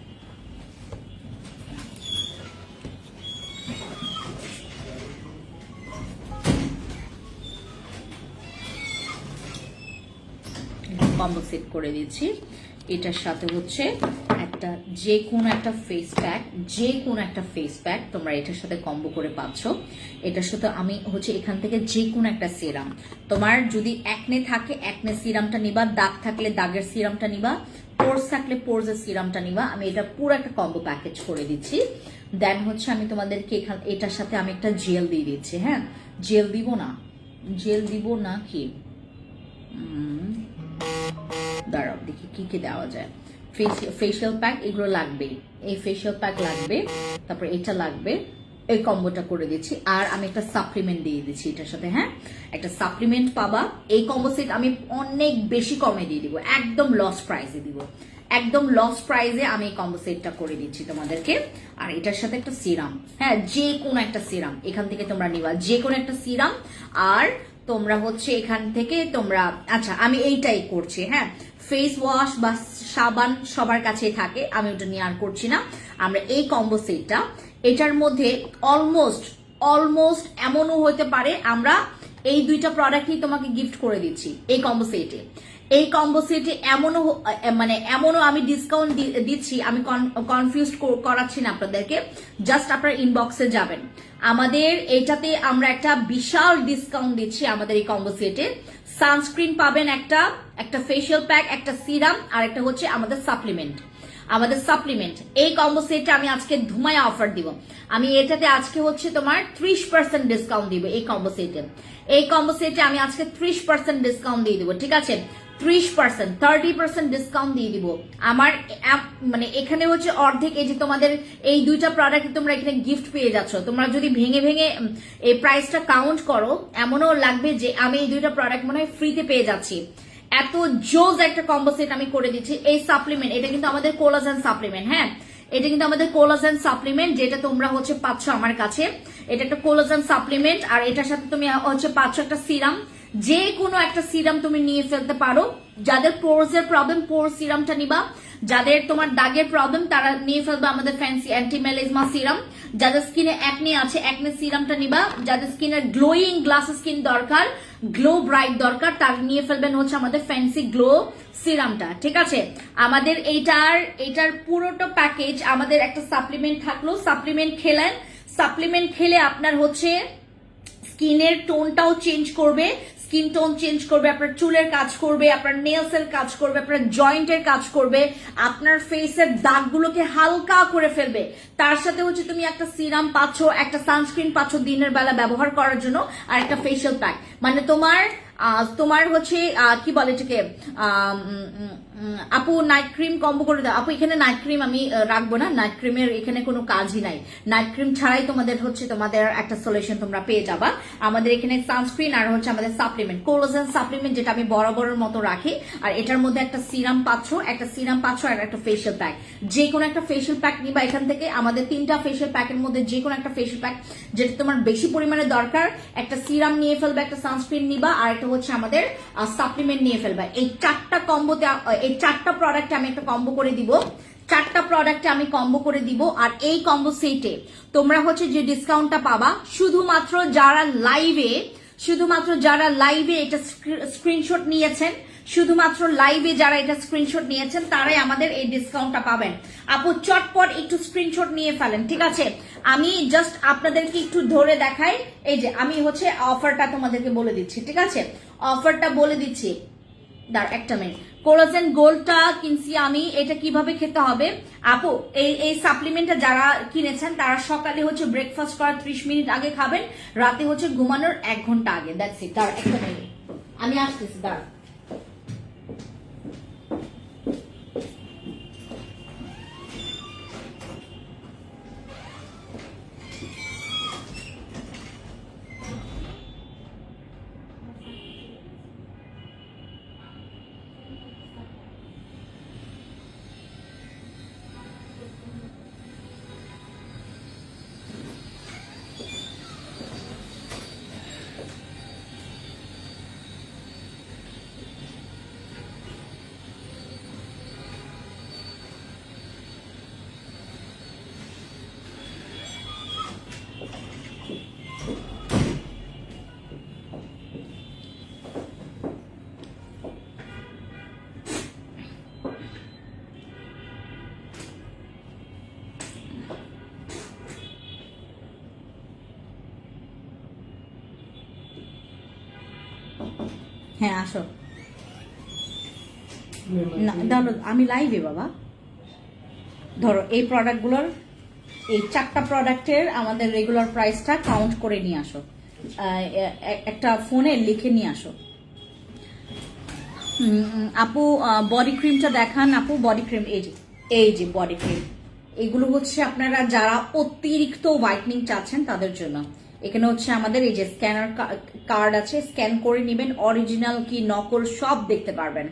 কম্বো সেট করে দিচ্ছি। এটার সাথে হচ্ছে একটা যে কোনো একটা ফেস প্যাক তোমরা এটার সাথে কম্বো করে পাচ্ছ। এটার সাথে আমি হচ্ছে এখান থেকে যে কোনো একটা সিরাম, তোমার যদি একনে থাকে একনে সিরামটা নিবা, দাগ থাকলে দাগের সিরামটা নিবা, পোর্স থাকলে পোর্সের সিরামটা নিবা। আমি এটা পুরো একটা কম্বো প্যাকেজ করে দিচ্ছি। দেন হচ্ছে আমি তোমাদেরকে এটার সাথে আমি একটা জেল দিয়ে দিচ্ছি। হ্যাঁ, জেল দিব না কি, দাঁড়াও দেখি কি দেওয়া যায়। ফেশিয়াল প্যাক এগুলো লাগবে, এই ফেশিয়াল প্যাক লাগবে, তারপর এটা লাগবে, এই কম্বোটা করে দিচ্ছি। আর আমি একটা সাপ্লিমেন্ট দিয়ে দিচ্ছি এটার সাথে। হ্যাঁ, একটা সাপ্লিমেন্ট পাবা। এই কম্বো সেট আমি অনেক বেশি কমে দিয়ে দিব, একদম লস প্রাইসে দিব, একদম লস প্রাইসে আমি এই কম্বো সেটটা করে দিচ্ছি তোমাদেরকে। আর এটার সাথে একটা সিরাম, হ্যাঁ যে কোনো একটা সিরাম এখান থেকে তোমরা নিবা, যে কোনো একটা সিরাম। আর তোমরা হচ্ছে এখান থেকে তোমরা, আচ্ছা আমি এইটাই করছি। হ্যাঁ, ফেস ওয়াশ বা সাবান সবার কাছেই থাকে, আমি ওটা নিয়ে আর করছি না। আমরা এই কম্বো সেটটা, এটার মধ্যে অলমোস্ট এমনও হতে পারে আমরা এই দুইটা প্রোডাক্টই তোমাকে গিফট করে দিচ্ছি এই কম্বো সেটে। এমনও আমি ডিসকাউন্ট দিচ্ছি, আমি কনফিউজ করাচ্ছি না আপনাদেরকে, জাস্ট আপনারা ইনবক্সে যাবেন। আমাদের এটাতে আমরা একটা বিশাল ডিসকাউন্ট দিচ্ছি আমাদের এই কম্বো সেটে। সানস্ক্রিন পাবেন একটা ফেশিয়াল প্যাক, একটা সিরাম, আর একটা হচ্ছে আমাদের সাপ্লিমেন্ট। এই কম্বো সেটটা আমি আজকে ধুমায় অফার দিব। আমি এটাতে আজকে হচ্ছে তোমার 30% ডিসকাউন্ট দিব এই কম্বো সেটে আমি আজকে 30% ডিসকাউন্ট দিয়ে দিব, ঠিক আছে? 30% ডিসকাউন্ট দিয়ে দিব। আমার এখানে হচ্ছে অর্ধেক, এই যে তোমাদের এই দুইটা প্রোডাক্ট তোমরা এখানে গিফট পেয়ে যাচ্ছ। তোমরা যদি ভেঙে এই প্রাইসটা কাউন্ট করো, এমনও লাগবে যে আমি এই দুইটা প্রোডাক্ট মনে হয় ফ্রিতে পেয়ে যাচ্ছি। এত জোজ একটা কম্বো সেট আমি করে দিচ্ছি। এই সাপ্লিমেন্ট, এটা কিন্তু আমাদের কোলাজেন সাপ্লিমেন্ট। হ্যাঁ, এটা কিন্তু আমাদের কোলাজেন সাপ্লিমেন্ট, যেটা তোমরা হচ্ছে পাচ্ছ আমার কাছে। এটা একটা কোলাজেন সাপ্লিমেন্ট, আর এটার সাথে তুমি হচ্ছে পাচ্ছ একটা সিরাম। যে কোনো একটা সিরাম তুমি নিয়ে ফেলতে পারো, যাদের পোরস এর প্রবলেম পোর সিরামটা নিবা, যাদের তোমার দাগের প্রবলেম তারা নিয়ে ফেলবে আমাদের ফ্যান্সি অ্যান্টি মেলাজমা সিরাম, যাদের স্কিনে অ্যাকনে আছে অ্যাকনে সিরামটা নিবা, যাদের স্কিনের গ্লোয়িং গ্লাস স্কিন দরকার, গ্লো ব্রাইট দরকার, তার নিয়ে ফেলবেন হচ্ছে আমাদের ফ্যান্সি গ্লো সিরামটা। ঠিক আছে, আমাদের এটার পুরোটা প্যাকেজ, আমাদের একটা সাপ্লিমেন্ট থাকলো, সাপ্লিমেন্ট খেলেন, সাপ্লিমেন্ট খেলে আপনার হচ্ছে স্কিনের টোনটাও চেঞ্জ করবে, স্কিন টোন চেঞ্জ করবে, আপনার চুলের কাজ করবে, আপনার নেলসের কাজ করবে, আপনার জয়েন্টের কাজ করবে, আপনার ফেসের দাগগুলোকে হালকা করে ফেলবে। তার সাথে হচ্ছে তুমি একটা সিরাম পাচ্ছ, একটা সানস্ক্রিন পাচ্ছ দিনের বেলা ব্যবহার করার জন্য, আর একটা ফেশিয়াল প্যাক। মানে তোমার হচ্ছে কি বলে এটাকে, আপু নাইট ক্রিম কম্বো করে দাও। আপু এখানে নাইট ক্রিম আমি রাখবো না, নাইট ক্রিমের এখানে কোনো কাজই নাই, নাইট ক্রিম ছাড়াই তোমাদের একটা সলিউশন তোমরা পেয়ে যাবা। আমাদের এখানে সানস্ক্রিন আর হচ্ছে আমাদের সাপ্লিমেন্ট, কোলাজেন সাপ্লিমেন্ট যেটা আমি বরাবরের মতো রাখি, আর এটার মধ্যে একটা সিরাম পাচ্ছ, আর একটা ফেশিয়াল প্যাক। যে কোনো একটা ফেশিয়াল প্যাক নিবা এখান থেকে, আমাদের 3টা ফেশিয়াল প্যাকের মধ্যে যে কোনো একটা ফেশিয়াল প্যাক যেটা তোমার বেশি পরিমাণে দরকার, একটা সিরাম নিয়ে ফেলবে, একটা সানস্ক্রিন নিবা, আর একটা হচ্ছে আমাদের সাপ্লিমেন্ট নিয়ে ফেলবে। এই 4টা কম্বোতে, এই 4টা প্রোডাক্টে আমি একটা কম্বো করে দিব, 4টা প্রোডাক্টে আমি কম্বো করে দিব। আর এই কম্বো সেটে তোমরা হচ্ছে যে ডিসকাউন্টটা পাবা, শুধুমাত্র যারা লাইভে এটা স্ক্রিনশট নিয়েছেন, শুধুমাত্র লাইভে যারা এটা স্ক্রিনশট নিয়েছেন তারাই আমাদের এই ডিসকাউন্টটা পাবেন। আপু চটপট একটু স্ক্রিনশট নিয়ে ফেলেন। ঠিক আছে, আমি জাস্ট আপনাদেরকে একটু ধরে দেখাই। এই যে আমি হচ্ছে অফারটা তোমাদেরকে বলে দিচ্ছি। ঠিক আছে, অফারটা বলে দিচ্ছি, একটা মিনিট। কোলাজেন গোল্ডটা কিনছি আমি, এটা কিভাবে খেতে হবে আপু, এই সাপ্লিমেন্টটা যারা কিনেছেন তারা সকালে হচ্ছে ব্রেকফাস্ট করার 30 মিনিট আগে খাবেন, রাতে হচ্ছে ঘুমানোর 1 ঘন্টা আগে। That's it. একটা মিনিট আমি আসতেছি, দাঁড়া। হ্যাঁ আসো না, ধরো আমি লাইভে বাবা, ধরো এই প্রোডাক্টগুলোর, এই 4টা প্রোডাক্টের আমাদের রেগুলার প্রাইসটা কাউন্ট করে নিয়ে আসো, একটা ফোনে লিখে নিয়ে আসো। আপু বডি ক্রিমটা দেখান আপু, বডি ক্রিম এই যে বডি ক্রিম, এগুলো হচ্ছে আপনারা যারা অতিরিক্ত হোয়াইটনিং চাচ্ছেন তাদের জন্য। এখানে হচ্ছে আমাদের এই যে স্ক্যানার কার্ড আছে, স্ক্যান করে নেবেন, অরিজিনাল কি নকল সব দেখতে পারবেন।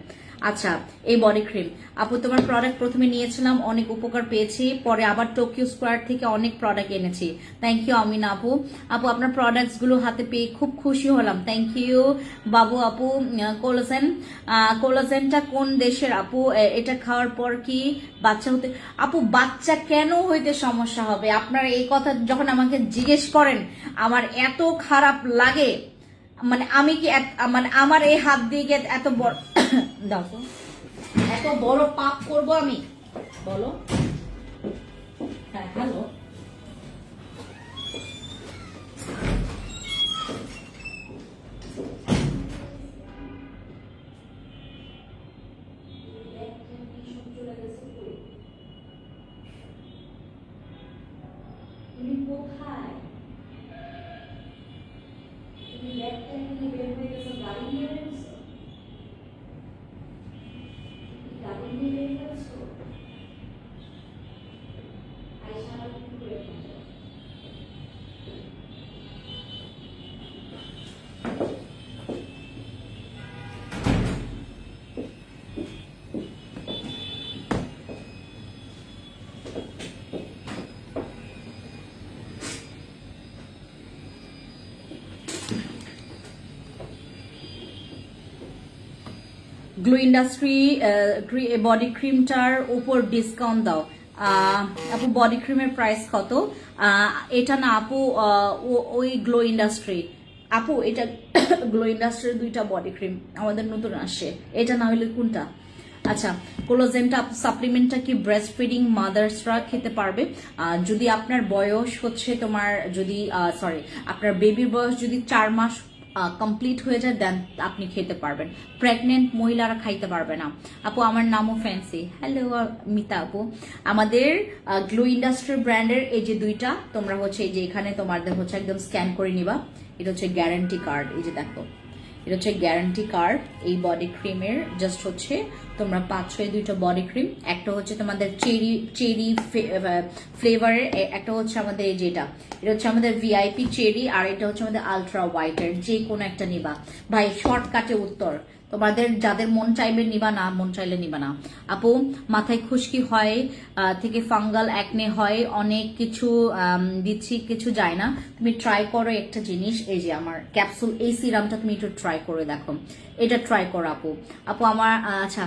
আচ্ছা, এই বডি ক্রিম আপু তোমার প্রোডাক্ট প্রথমে নিয়েছিলাম, অনেক উপকার পেয়েছি, পরে আবার টোকিও স্কোয়ার থেকে অনেক প্রোডাক্ট এনেছি। থ্যাংক ইউ আমিনা আপু। আপু আপনার প্রোডাক্টস গুলো হাতে পেয়ে খুব খুশি হলাম, থ্যাংক ইউ বাবু। আপু কোলাজেনটা কোন দেশের আপু, এটা খাওয়ার পর কি বাচ্চা হতে, আপু বাচ্চা কেন হইতে সমস্যা হবে? আপনারা এই কথা যখন আমাকে জিজ্ঞেস করেন আমার এত খারাপ লাগে, মানে আমি কি মানে আমার এই হাত দিয়ে এত বড় দেখো এত বড় পাপ করব আমি, বলো? হ্যাঁ হ্যালো, তুমি কোথায়? তুমি ব্যাগটা নিয়ে বের হয়ে গেছো, গাড়ি নিয়ে বের হয়েছো, গাড়ি নিয়ে বের হয়েছো? গ্লো ইন্ডাস্ট্রি বডি ক্রিমটার উপর ডিসকাউন্ট দাও। আপু বডি ক্রিমের প্রাইস কত? এটা না আপু, ওই গ্লো ইন্ডাস্ট্রি আপু, এটা গ্লো ইন্ডাস্ট্রির দুইটা বডি ক্রিম আমাদের নতুন আসে, এটা না হলে কোনটা? আচ্ছা, কোলাজেনটা সাপ্লিমেন্টটা কি ব্রেস্ট ফিডিং মাদার্সরা খেতে পারবে? যদি আপনার বয়স হচ্ছে তোমার, যদি সরি আপনার বেবির বয়স যদি 4 মাস কমপ্লিট হয়ে যায় দেন আপনি খেতে পারবেন। প্রেগনেন্ট মহিলারা খাইতে পারবে না। আপু আমার নামও ফ্যান্সি। হ্যালো মিতা আপু, আমাদের গ্লো ইন্ডাস্ট্রি ব্র্যান্ডের এই যে দুইটা তোমরা হচ্ছে এই যে এখানে তোমাদের হচ্ছে একদম স্ক্যান করে নিবা। এটা হচ্ছে গ্যারান্টি কার্ড, এই যে দেখো এটা হচ্ছে গ্যারান্টি কার্ড এই বডি ক্রিমের। জাস্ট হচ্ছে তোমরা 5-6 দুইটা বডি ক্রিম, একটা হচ্ছে তোমাদের চেরি ফ্লেভারের, একটা হচ্ছে আমাদের এই যেটা, এটা হচ্ছে আমাদের ভিআইপি চেরি, আর এটা হচ্ছে আমাদের আলট্রা হোয়াইটের, যে কোনো একটা নিবা ভাই। শর্টকাটে উত্তর, তোমাদের যাদের মন চাইবে নিবা, না মন চাইলে নিবা না। আপু মাথায় খুশকি হয় থেকে ফাঙ্গাল একনে হয়, অনেক কিছু দিচ্ছি কিছু যায় না। তুমি ট্রাই করো একটা জিনিস, এই যে আমার ক্যাপসুল এই সিরামটা তুমি একটু ট্রাই করে দেখো, এটা ট্রাই করো আপু। আপু আমার আচ্ছা,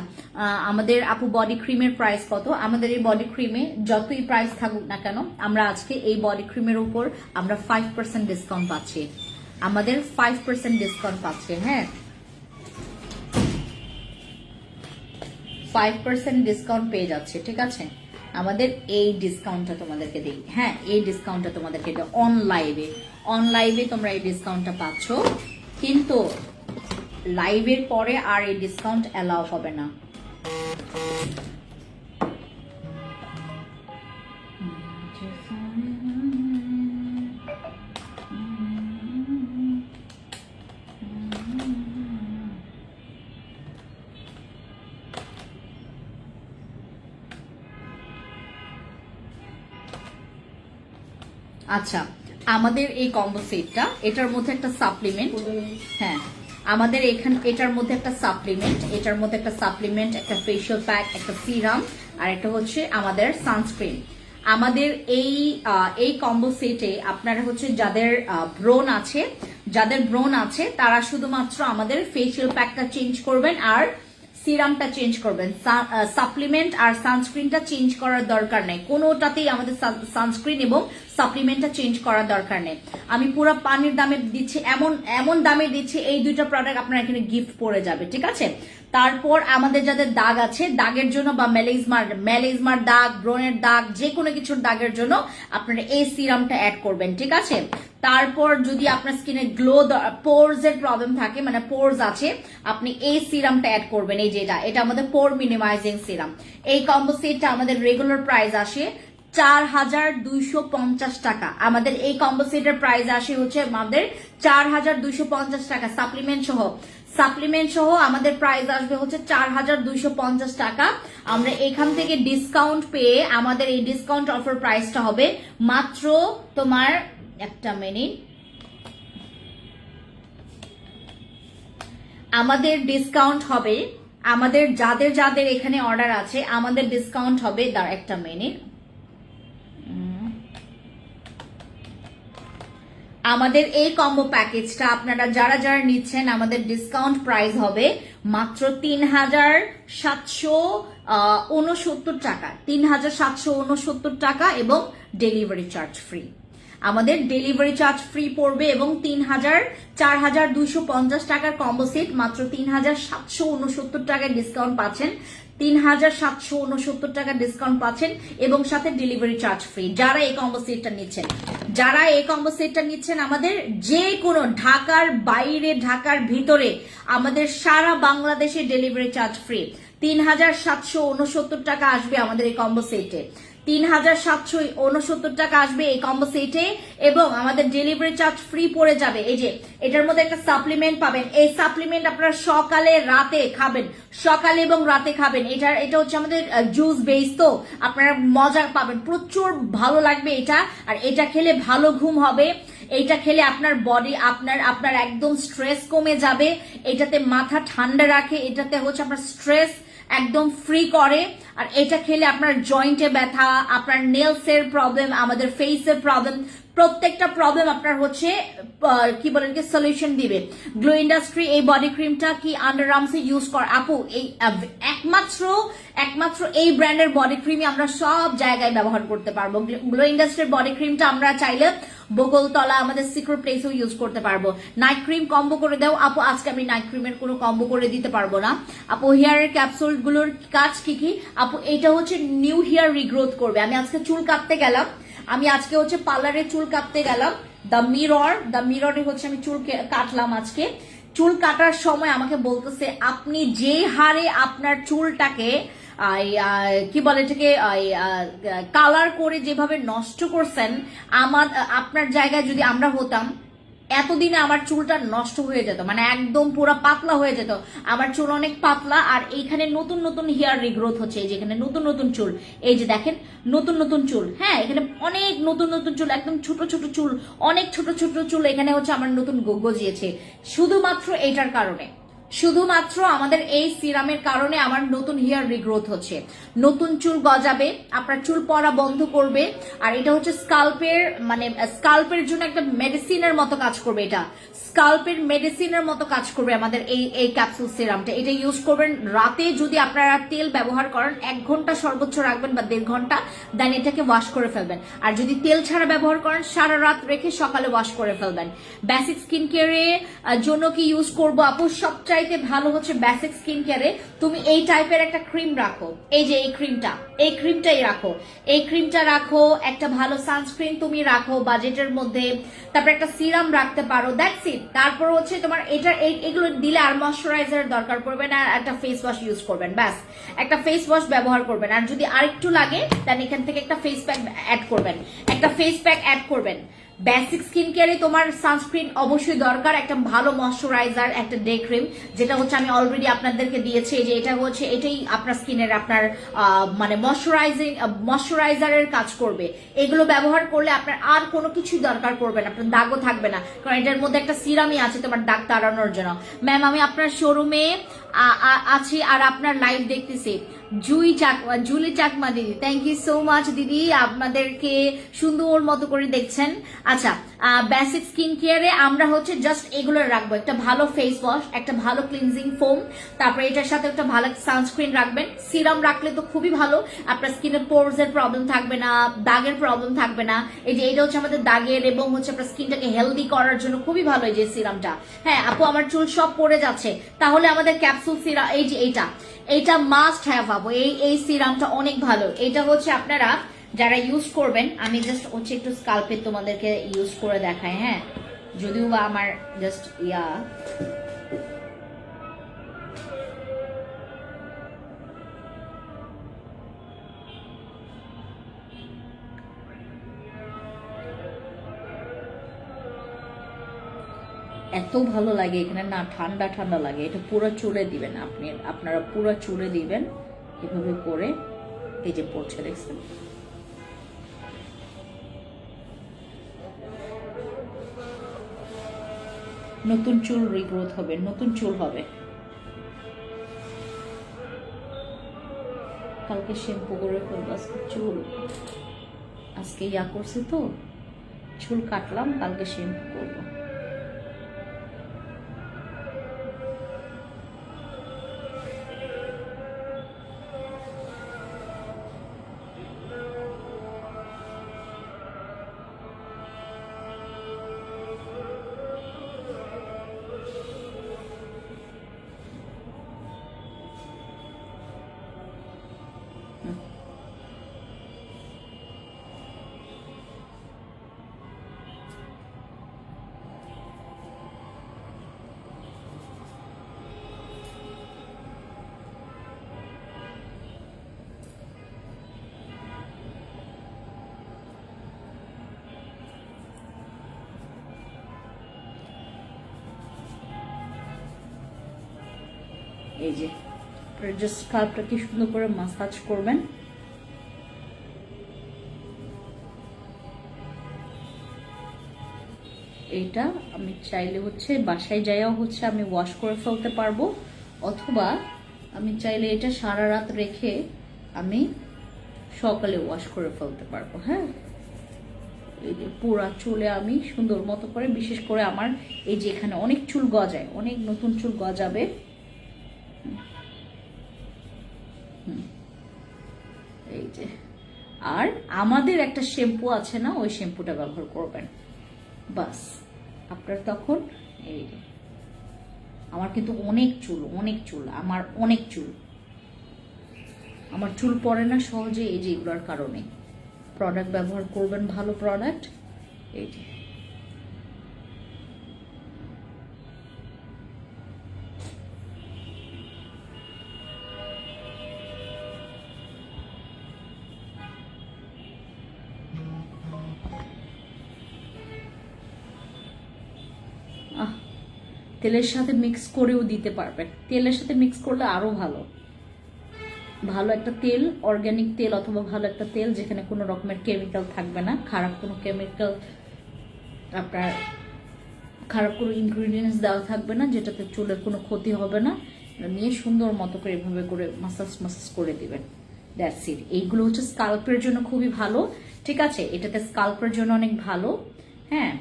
আমাদের আপু বডি ক্রিমের প্রাইস কত? আমাদের এই বডি ক্রিমে যতই প্রাইস থাকুক না কেন, আমরা আজকে এই বডি ক্রিমের উপর আমরা 5% ডিসকাউন্ট পাচ্ছি, আমাদের 5% ডিসকাউন্ট পাচ্ছি। হ্যাঁ, 5% ডিসকাউন্ট পেয়ে যাচ্ছে, ঠিক আছে? আমাদের এই ডিসকাউন্টটা তোমাদেরকে দিই, হ্যাঁ এই ডিসকাউন্টটা তোমাদেরকে দিই অন লাইভে তোমরা এই ডিসকাউন্টটা পাচ্ছ, কিন্তু লাইভের পরে আর এই ডিসকাউন্ট অ্যালাউ হবে না। আচ্ছা, আমাদের এই কম্বো সেটটা, এটার মধ্যে একটা সাপ্লিমেন্ট, হ্যাঁ আমাদের এটার মধ্যে একটা সাপ্লিমেন্ট, এটার মধ্যে একটা সাপ্লিমেন্ট, একটা ফেশিয়াল প্যাক, একটা সিরাম, আর একটা হচ্ছে আমাদের সানস্ক্রিন। আমাদের এই কম্বো সেটে আপনারা হচ্ছে যাদের ব্রণ আছে তারা শুধুমাত্র আমাদের ফেশিয়াল প্যাকটা চেঞ্জ করবেন আর সিরামটা চেঞ্জ করবেন, সাপ্লিমেন্ট আর সানস্ক্রিনটা চেঞ্জ করার দরকার নেই, কোনোটাতেই আমাদের সানস্ক্রিন এবং সাপ্লিমেন্টটা চেঞ্জ করার দরকার নেই। আমি পুরো পানির দামে দিচ্ছি, এমন দামে দিচ্ছি, এই দুইটা প্রোডাক্ট আপনার এখানে গিফট পড়ে যাবে, ঠিক আছে? তারপর আমাদের যাদের দাগ আছে, দাগের জন্য বা মেলেজমার দাগ, ব্রণের দাগ, যে কোনো কিছুর দাগের জন্য আপনারা এই সিরামটা অ্যাড করবেন, ঠিক আছে? তারপর যদি আপনার স্কিনে গ্লো, পোরস এর প্রবলেম থাকে, মানে পোরস আছে, আপনি এই সিরামটা অ্যাড করবেন, এই যেটা, এটা আমাদের পোর মিনিমাইজিং সিরাম। এই কম্বো সেটটা আমাদের রেগুলার প্রাইস আসে 4250 টাকা। আমাদের এই কম্বো সেটের প্রাইস আসে হচ্ছে আমাদের 4250 টাকা, সাপ্লিমেন্ট সহ আমাদের প্রাইস আসবে হচ্ছে 4250 টাকা। আমরা এখান থেকে ডিসকাউন্ট পেয়ে আমাদের এই ডিসকাউন্ট অফার প্রাইসটা হবে মাত্র তোমার একটা মিনিট, আমাদের ডিসকাউন্ট হবে, আমাদের যাদের এখানে অর্ডার আছে আমাদের ডিসকাউন্ট হবে, একটা মিনিট, আমাদের এই কম্বো প্যাকেজটা আপনারা যারা নিচ্ছেন আমাদের ডিসকাউন্ট প্রাইস হবে মাত্র 3769 টাকা, 3769 টাকা এবং ডেলিভারি চার্জ ফ্রি। আমাদের ডেলিভারি চার্জ ফ্রি পড়বে এবং 4250 টাকার কম্বো সেট মাত্র 3769 টাকায় ডিসকাউন্ট পাচ্ছেন, 3769 টাকা ডিসকাউন্ট পাচ্ছেন এবং সাথে ডেলিভারি চার্জ ফ্রি। যারা এই কম্বো সেটটা নিচ্ছেন আমাদের যে কোনো ঢাকার বাইরে, ঢাকার ভিতরে, আমাদের সারা বাংলাদেশে ডেলিভারি চার্জ ফ্রি। 3769 টাকা আসবে আমাদের এই কম্বো সেটে, 3769 টাকা আসবে এই কম্বো সেটে এবং আমাদের ডেলিভারি চার্জ ফ্রি পড়ে যাবে। এই যে এটার মধ্যে একটা সাপ্লিমেন্ট পাবেন, এই সাপ্লিমেন্ট আপনারা সকালে এবং রাতে খাবেন। এটা হচ্ছে আমাদের জুস বেস, তো আপনারা মজা পাবেন, প্রচুর ভালো লাগবে এটা। আর এটা খেলে ভালো ঘুম হবে, এইটা খেলে আপনার বডি, আপনার একদম স্ট্রেস কমে যাবে, এটাতে মাথা ঠান্ডা রাখে, এটাতে হচ্ছে আপনার স্ট্রেস একদম ফ্রি করে। আর এটা খেলে আপনার জয়েন্টে ব্যথা, আপনার নেলস এর প্রবলেম, আমাদের ফেসের প্রবলেম, প্রত্যেকটা প্রবলেম আপনার হচ্ছে কি বলেন কি সলিউশন দিবে। গ্লো ইন্ডাস্ট্রি এই বডি ক্রিমটা কি আন্ডার আর্মসে ইউজ কর আপু, এই একমাত্র এই ব্র্যান্ডের বডি ক্রিমই আমরা সব জায়গায় ব্যবহার করতে পারবো। গ্লো ইন্ডাস্ট্রির বডি ক্রিমটা আমরা চাইলে বগলতলা আমাদের সিক্রেট প্লেসেও ইউজ করতে পারবো। নাইট ক্রিম কম্বো করে দাও আপু, আজকে আমি নাইট ক্রিমের কোনো কম্বো করে দিতে পারবো না আপু। হেয়ারের ক্যাপসুল গুলোর কাজ কি কি আপু? এটা হচ্ছে নিউ হেয়ার রিগ্রোথ করবে। আমি আজকে চুল কাটতে গেলাম, আমি আজকে হচ্ছে পার্লারে চুল কাটতে গেলাম, দ্য মিররে হচ্ছে আমি চুল কাটলাম আজকে। চুল কাটার সময় আমাকে বলতেছে আপনি যে হারে আপনার চুলটাকে কি বলে এটাকে কালার করে যেভাবে নষ্ট করছেন, আপনার জায়গায় যদি আমরা হতাম এতদিনে আমার চুলটা নষ্ট হয়ে যেত, মানে একদম পুরো পাতলা হয়ে যেত। আমার চুল অনেক পাতলা, আর এইখানে নতুন নতুন হেয়ার রিগ্রোথ হচ্ছে। এই যে এখানে নতুন নতুন চুল, এই যে দেখেন নতুন নতুন চুল, হ্যাঁ এখানে অনেক নতুন নতুন চুল, একদম ছোট ছোট চুল, অনেক ছোট ছোট চুল এখানে হচ্ছে আমার নতুন গজিয়েছে শুধুমাত্র এইটার কারণে। শুধুমাত্র আমাদের এই সিরামের কারণে আমার নতুন হেয়ার রিগ্রোথ হচ্ছে, নতুন চুল গজাবে, আপনার চুল পড়া বন্ধ করবে। আর এটা হচ্ছে স্কাল্পের জন্য একটা মেডিসিনের মতো কাজ করবে। এটা স্কাল্পের মেডিসিনের মতো কাজ করবে আমাদের এই ক্যাপসুল সিরামটা। এটা ইউজ করবেন রাতে, যদি আপনারা তেল ব্যবহার করেন 1 ঘন্টা সর্বোচ্চ রাখবেন বা 1.5 ঘন্টা, দেন এটাকে ওয়াশ করে ফেলবেন। আর যদি তেল ছাড়া ব্যবহার করেন সারা রাত রেখে সকালে ওয়াশ করে ফেলবেন। বেসিক স্কিন কেয়ারের জন্য কি ইউজ করবো আপু? সবচাইতে ভালো হচ্ছে বেসিক স্কিন কেয়ারে তুমি এই টাইপের একটা ক্রিম রাখো, এই যে এই ক্রিমটাই রাখো, এই ক্রিমটা রাখো, একটা ভালো সানস্ক্রিন তুমি রাখো বাজেটের মধ্যে, তারপর একটা সিরাম রাখতে পারো, দ্যাটস ইট। তারপর হচ্ছে তোমার এগুলো দিলে আর ময়শ্চারাইজার দরকার পড়বে না, একটা ফেস ওয়াশ ইউজ করবেন, ব্যাস একটা ফেস ওয়াশ ব্যবহার করবেন। আর যদি আরেকটু লাগে দেন এখান থেকে একটা ফেস প্যাক অ্যাড করবেন। বেসিক স্কিন কেয়ারে তোমার সানস্ক্রিন অবশ্যই দরকার, একটা ভালো ময়শ্চারাইজার, একটা ডে ক্রিম, যেটা হচ্ছে আমি অলরেডি আপনাদেরকে দিয়েছি। যে এটা হচ্ছে এটাই আপনার স্কিনের আপনার মানে ময়শ্চারাইজারের কাজ করবে। এগুলো ব্যবহার করলে আপনার আর কোনো কিছুই দরকার পড়বে না, আপনার দাগও থাকবে না, কারণ এটার মধ্যে একটা সিরামই আছে তোমার দাগ তাড়ানোর জন্য। ম্যাম আমি আপনার শোরুমে আছি আর আপনার লাইভ দেখতেছি। জুলি চাকমা দিদি, থ্যাংক ইউ সো মাচ দিদি, আপনাদেরকে সুন্দর মতো করে দেখছেন। আচ্ছা, বেসিক স্কিন কেয়ারে আমরা হচ্ছে জাস্ট এগুলো রাখবো, একটা ভালো ফেস ওয়াশ, একটা ভালো ক্লিনজিং ফোম, তারপরে এটার সাথে একটা ভালো সানস্ক্রিন রাখবেন। সিরাম রাখলে তো খুবই ভালো, আপনার স্কিনের পোরস এর প্রবলেম থাকবে না, দাগের প্রবলেম থাকবে না। এই যে এটা হচ্ছে আমাদের দাগের এবং হচ্ছে আপনার স্কিনটাকে হেলদি করার জন্য খুবই ভালো এই যে সিরামটা। হ্যাঁ আপু আমার চুল সব পড়ে যাচ্ছে, তাহলে আমাদের ক্যাপসুল সিরাম, এই যে এইটা মাস্ট হ্যাভ আপু। এই সিরামটা অনেক ভালো। এটা হচ্ছে আপনারা যারা ইউজ করবেন, আমি জাস্ট হচ্ছে একটু স্কাল্পে তোমাদেরকে ইউজ করে দেখাই, হ্যাঁ যদিও বা আমার জাস্ট এত ভালো লাগে এখানে না, ঠান্ডা ঠান্ডা লাগে। এটা পুরো চুলে দিবেন, আপনারা পুরো চুলে দিবেন এভাবে করে, এই যে পড়ছে দেখছেন। নতুন চুল রিগ্রোথ হবে, নতুন চুল হবে। কালকে শ্যাম্পু করে ফেলবো, আজকে চুল আজকে করছে তো চুল কাটলাম, কালকে শ্যাম্পু করবো। এই যে জাস্ট স্কাল্পটা কি সুন্দর করে মাসাজ করবেন। এটা আমি চাইলে হচ্ছে বাসায় যাইও হচ্ছে আমি ওয়াশ করে ফেলতে পারবো, অথবা আমি চাইলে এটা সারা রাত রেখে আমি সকালে ওয়াশ করে ফেলতে পারবো। হ্যাঁ এই যে পুরা চুলে আমি সুন্দর মতো করে, বিশেষ করে আমার এই যে এখানে অনেক চুল গজায়, অনেক নতুন চুল গজাবে। এই যে, আর আমাদের একটা শ্যাম্পু আছে না, ওই শ্যাম্পুটা ব্যবহার করবেন, বাস আপনার তখন এই যে। আমার কিন্তু অনেক চুল, আমার অনেক চুল, আমার চুল পড়ে না সহজে এই যে এগুলোর কারণে। প্রোডাক্ট ব্যবহার করবেন, ভালো প্রোডাক্ট। এই যে তেলের সাথে মিক্স করেও দিতে পারবেন, তেলের সাথে মিক্স করলে আরো ভালো। ভালো একটা তেল, অর্গানিক তেল অথবা ভালো একটা তেল যেখানে কোনো রকমের কেমিক্যাল থাকবে না, খারাপ কোনো কেমিক্যাল, আপনার খারাপ কোনো ইনগ্রিডিয়েন্টস দেওয়া থাকবে না, যেটাতে চুলের কোনো ক্ষতি হবে না, নিয়ে সুন্দর মতো করে এভাবে করে মাসাজ করে দিবেন। That's it. এইগুলো হচ্ছে স্কাল্পের জন্য খুবই ভালো, ঠিক আছে? এটাতে স্কাল্পের জন্য অনেক ভালো। হ্যাঁ,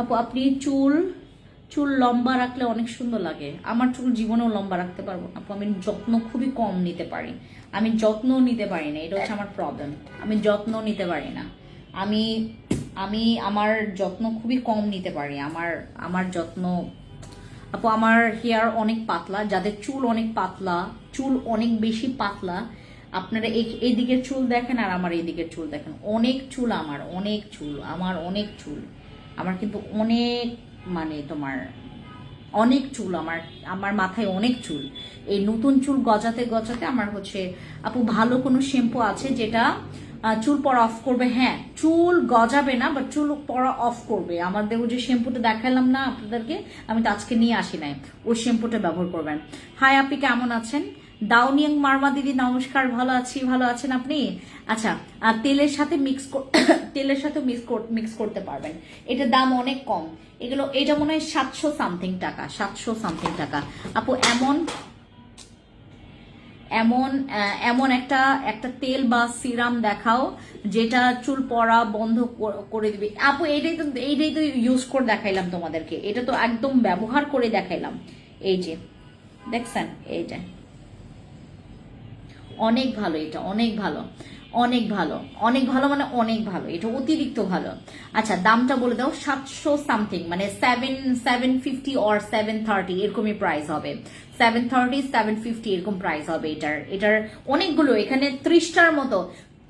আপু আপনি চুল লম্বা রাখলে অনেক সুন্দর লাগে। আমার চুল জীবনেও লম্বা রাখতে পারবো না আপু, আমি যত্ন খুবই কম নিতে পারি, আমি যত্ন নিতে পারি না, এটা হচ্ছে আমার প্রবলেম। আমি যত্ন নিতে পারি না, আমি আমি আমার যত্ন খুবই কম নিতে পারি। আমার যত্ন আপু, আমার হেয়ার অনেক পাতলা, যাদের চুল অনেক পাতলা, চুল অনেক বেশি পাতলা, আপনারা এই দিকের চুল দেখেন আর আমার এই দিকের চুল দেখেন, অনেক চুল, আমার অনেক চুল, আমার অনেক চুল, আমার কিন্তু অনেক, মানে তোমার অনেক চুল, আমার মাথায় অনেক চুল। এই নতুন চুল গজাতে গজাতে আমার হচ্ছে আপু ভালো কোনো শ্যাম্পু আছে যেটা চুল পড়া অফ করবে? হ্যাঁ, চুল গজাবে না, বাট চুল পড়া অফ করবে। আমাদের ওই যে শ্যাম্পুটা দেখালাম না আপনাদেরকে, আমি তো আজকে নিয়ে আসি নাই, ওই শ্যাম্পুটা ব্যবহার করবেন। হাই আপনি কেমন আছেন? দাউনিয়াং মারমা দিদি নমস্কার, ভালো আছি, ভালো আছেন আপনি? আচ্ছা, তেলের সাথে তেলের সাথে মিক্স করতে পারবেন। এটার দাম অনেক কম, এটা মনে হয় 700 সামথিং টাকা, 700 সামথিং টাকা। আপু এমন একটা তেল বা সিরাম দেখাও যেটা চুল পড়া বন্ধ করে দিবে। আপু এইটাই তো ইউজ করে দেখাইলাম তোমাদেরকে, এটা তো একদম ব্যবহার করে দেখাইলাম। এই যে দেখছেন, এইটা অনেক ভালো, এটা অনেক ভালো, অনেক ভালো, অনেক ভালো, মানে অনেক ভালো, এটা অতিরিক্ত ভালো। আচ্ছা, দামটা বলে দাও। 700 সামথিং, মানে 750 অর 730 এরকমই প্রাইস হবে। 730 750 এরকম প্রাইস হবে এটার অনেকগুলো, এখানে 30টার মতো,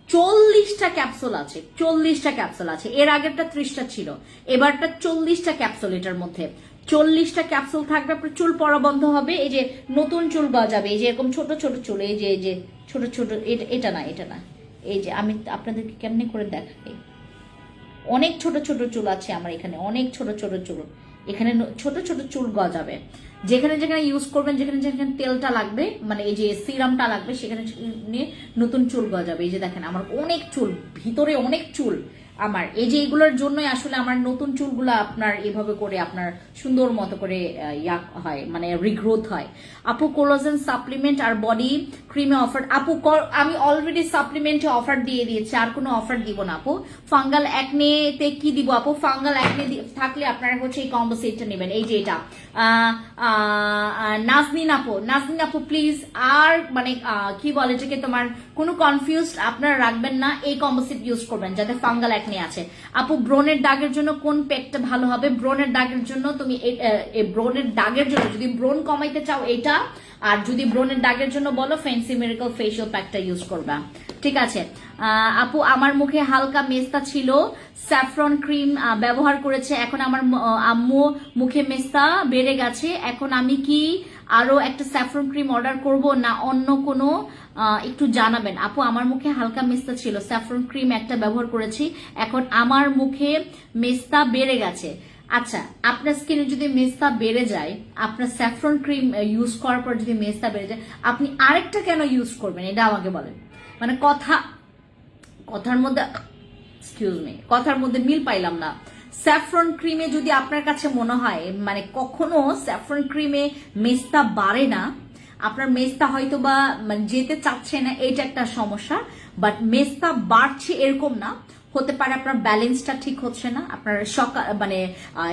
40টা ক্যাপসুল আছে, 40টা ক্যাপসুল আছে। এর আগেরটা 30টা ছিল, এবারটা 40টা ক্যাপসুল, এটার মধ্যে 40টা ক্যাপসুল থাকবে। আপনার চুল পড়া বন্ধ হবে, এই যে নতুন চুল গজাবে, এই যে এরকম ছোট ছোট চুল, এই যে ছোট ছোট, এটা না, এই যে আমি আপনাদেরকে কেমনে করে দেখাই, অনেক ছোট ছোট চুল আছে আমার এখানে, অনেক ছোট ছোট চুল, এখানে ছোট ছোট চুল গজাবে। যেখানে যেখানে ইউজ করবেন, যেখানে যেখানে তেলটা লাগবে, মানে এই যে সিরামটা লাগবে, সেখানে নিয়ে নতুন চুল গজাবে। এই যে দেখেন আমার অনেক চুল, ভিতরে অনেক চুল আমার, এই যে এগুলোর জন্যই আসলে আমার নতুন চুলগুলো আপনার এভাবে করে আপনার সুন্দর মতো করে ইয়া হয়, মানে রিগ্রোথ হয়। আপু কোলাজেন সাপ্লিমেন্ট আর বডি ক্রিমে অফার? আপু আমি অলরেডি সাপ্লিমেন্টে অফার দিয়ে দিয়েছি, আর কোনো অফার দিব না আপু। ফাঙ্গাল অ্যাকনেতে কি দিব আপু? ফাঙ্গাল অ্যাকনে থাকলে আপনারা হচ্ছে এই কম্বো সেটটা নেবেন, এই যে এটা। নাজনীন আপু প্লিজ, আর মানে কি বলে এটাকে, তোমার কোনো কনফিউজড আপনারা রাখবেন না, এই কম্বো সেট ইউজ করবেন যাতে ফাঙ্গাল অ্যাকনে আছে। আপু ব্রনের দাগের জন্য কোন প্যাকটা ভালো হবে? ব্রনের দাগের জন্য তুমি ব্রনের দাগের জন্য যদি ব্রন কমাইতে চাও এটা, আর যদি ব্রনের দাগের জন্য বলো ফ্যান্সি মিরাকল ফেশিয়াল প্যাকটা ইউজ করবা, ঠিক আছে? আপু আমার মুখে হালকা মেস্তা ছিল, স্যাফরন ক্রিম ব্যবহার করেছে, এখন আমার আম্মু মুখে মেস্তা বেড়ে গেছে, এখন আমি কি আরো একটা স্যাফরন ক্রিম অর্ডার করব না অন্য কোনো একটু জানাবেন? আপু আমার মুখে হালকা মেস্তা ছিল, স্যাফরন ক্রিম একটা ব্যবহার করেছি, এখন আমার মুখে মেস্তা বেড়ে গেছে। আচ্ছা, আপনার স্কিনে যদি মেস্তা বেড়ে যায়, আপনার স্যাফরন ক্রিম ইউজ করার পর যদি মেস্তা বেড়ে যায়, আপনি আরেকটা কেন ইউজ করবেন এটা আমাকে বলেন। মানে কথার মধ্যে এক্সকিউজ মি, কথার মধ্যে মিল পাইলাম না। স্যাফরন ক্রিমে যদি আপনার কাছে মনে হয় মানে কখনো স্যাফরন ক্রিমে মেস্তা বাড়ে না, আপনার মেস্তা হয়তো বা মানে যেতে চাচ্ছে না, এটা একটা সমস্যা, বাট মেস্তা বাড়ছে এরকম না, হতে পারে আপনার ব্যালেন্সটা ঠিক হচ্ছে না, আপনার সকাল মানে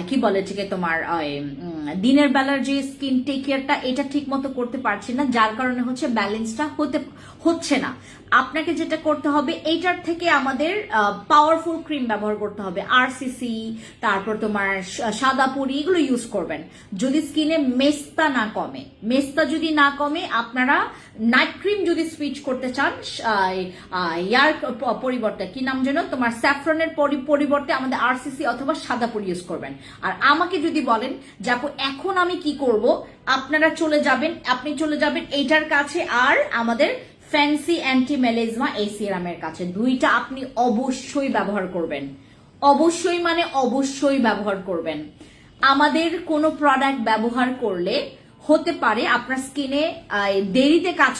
কি বলে ঠিক তোমার দিনের বেলার যে স্কিন টেক কেয়ারটা এটা ঠিক মতো করতে পারছি না, যার কারণে হচ্ছে ব্যালেন্সটা হচ্ছে না। আপনাকে যেটা করতে হবে এইটার থেকে আমাদের পাওয়ারফুল ক্রিম ব্যবহার করতে হবে, আরসিসি, তারপর তোমার সাদা পরি, এগুলো ইউজ করবেন যদি স্কিনে মেস্তা না কমে। মেস্তা যদি না কমে আপনারা নাইট ক্রিম যদি সুইচ করতে চান, ইয়ার পরিবর্তে কি নাম যেন তোমার স্যাফরনের পরিবর্তে আমাদের আরসিসি অথবা সাদা পরি ইউজ করবেন। আর আমাকে যদি বলেন যে আপু এখন আমি কি করব, আপনারা আপনি চলে যাবেন এইটার কাছে আর আমাদের ফ্যান্সি অ্যান্টি মেলেজমা এই সিরামের কাছে। দুইটা আপনি অবশ্যই ব্যবহার করবেন, অবশ্যই মানে অবশ্যই ব্যবহার করবেন। আমাদের কোনো প্রোডাক্ট ব্যবহার করলে হতে পারে আপনার স্কিনে দেরিতে কাজ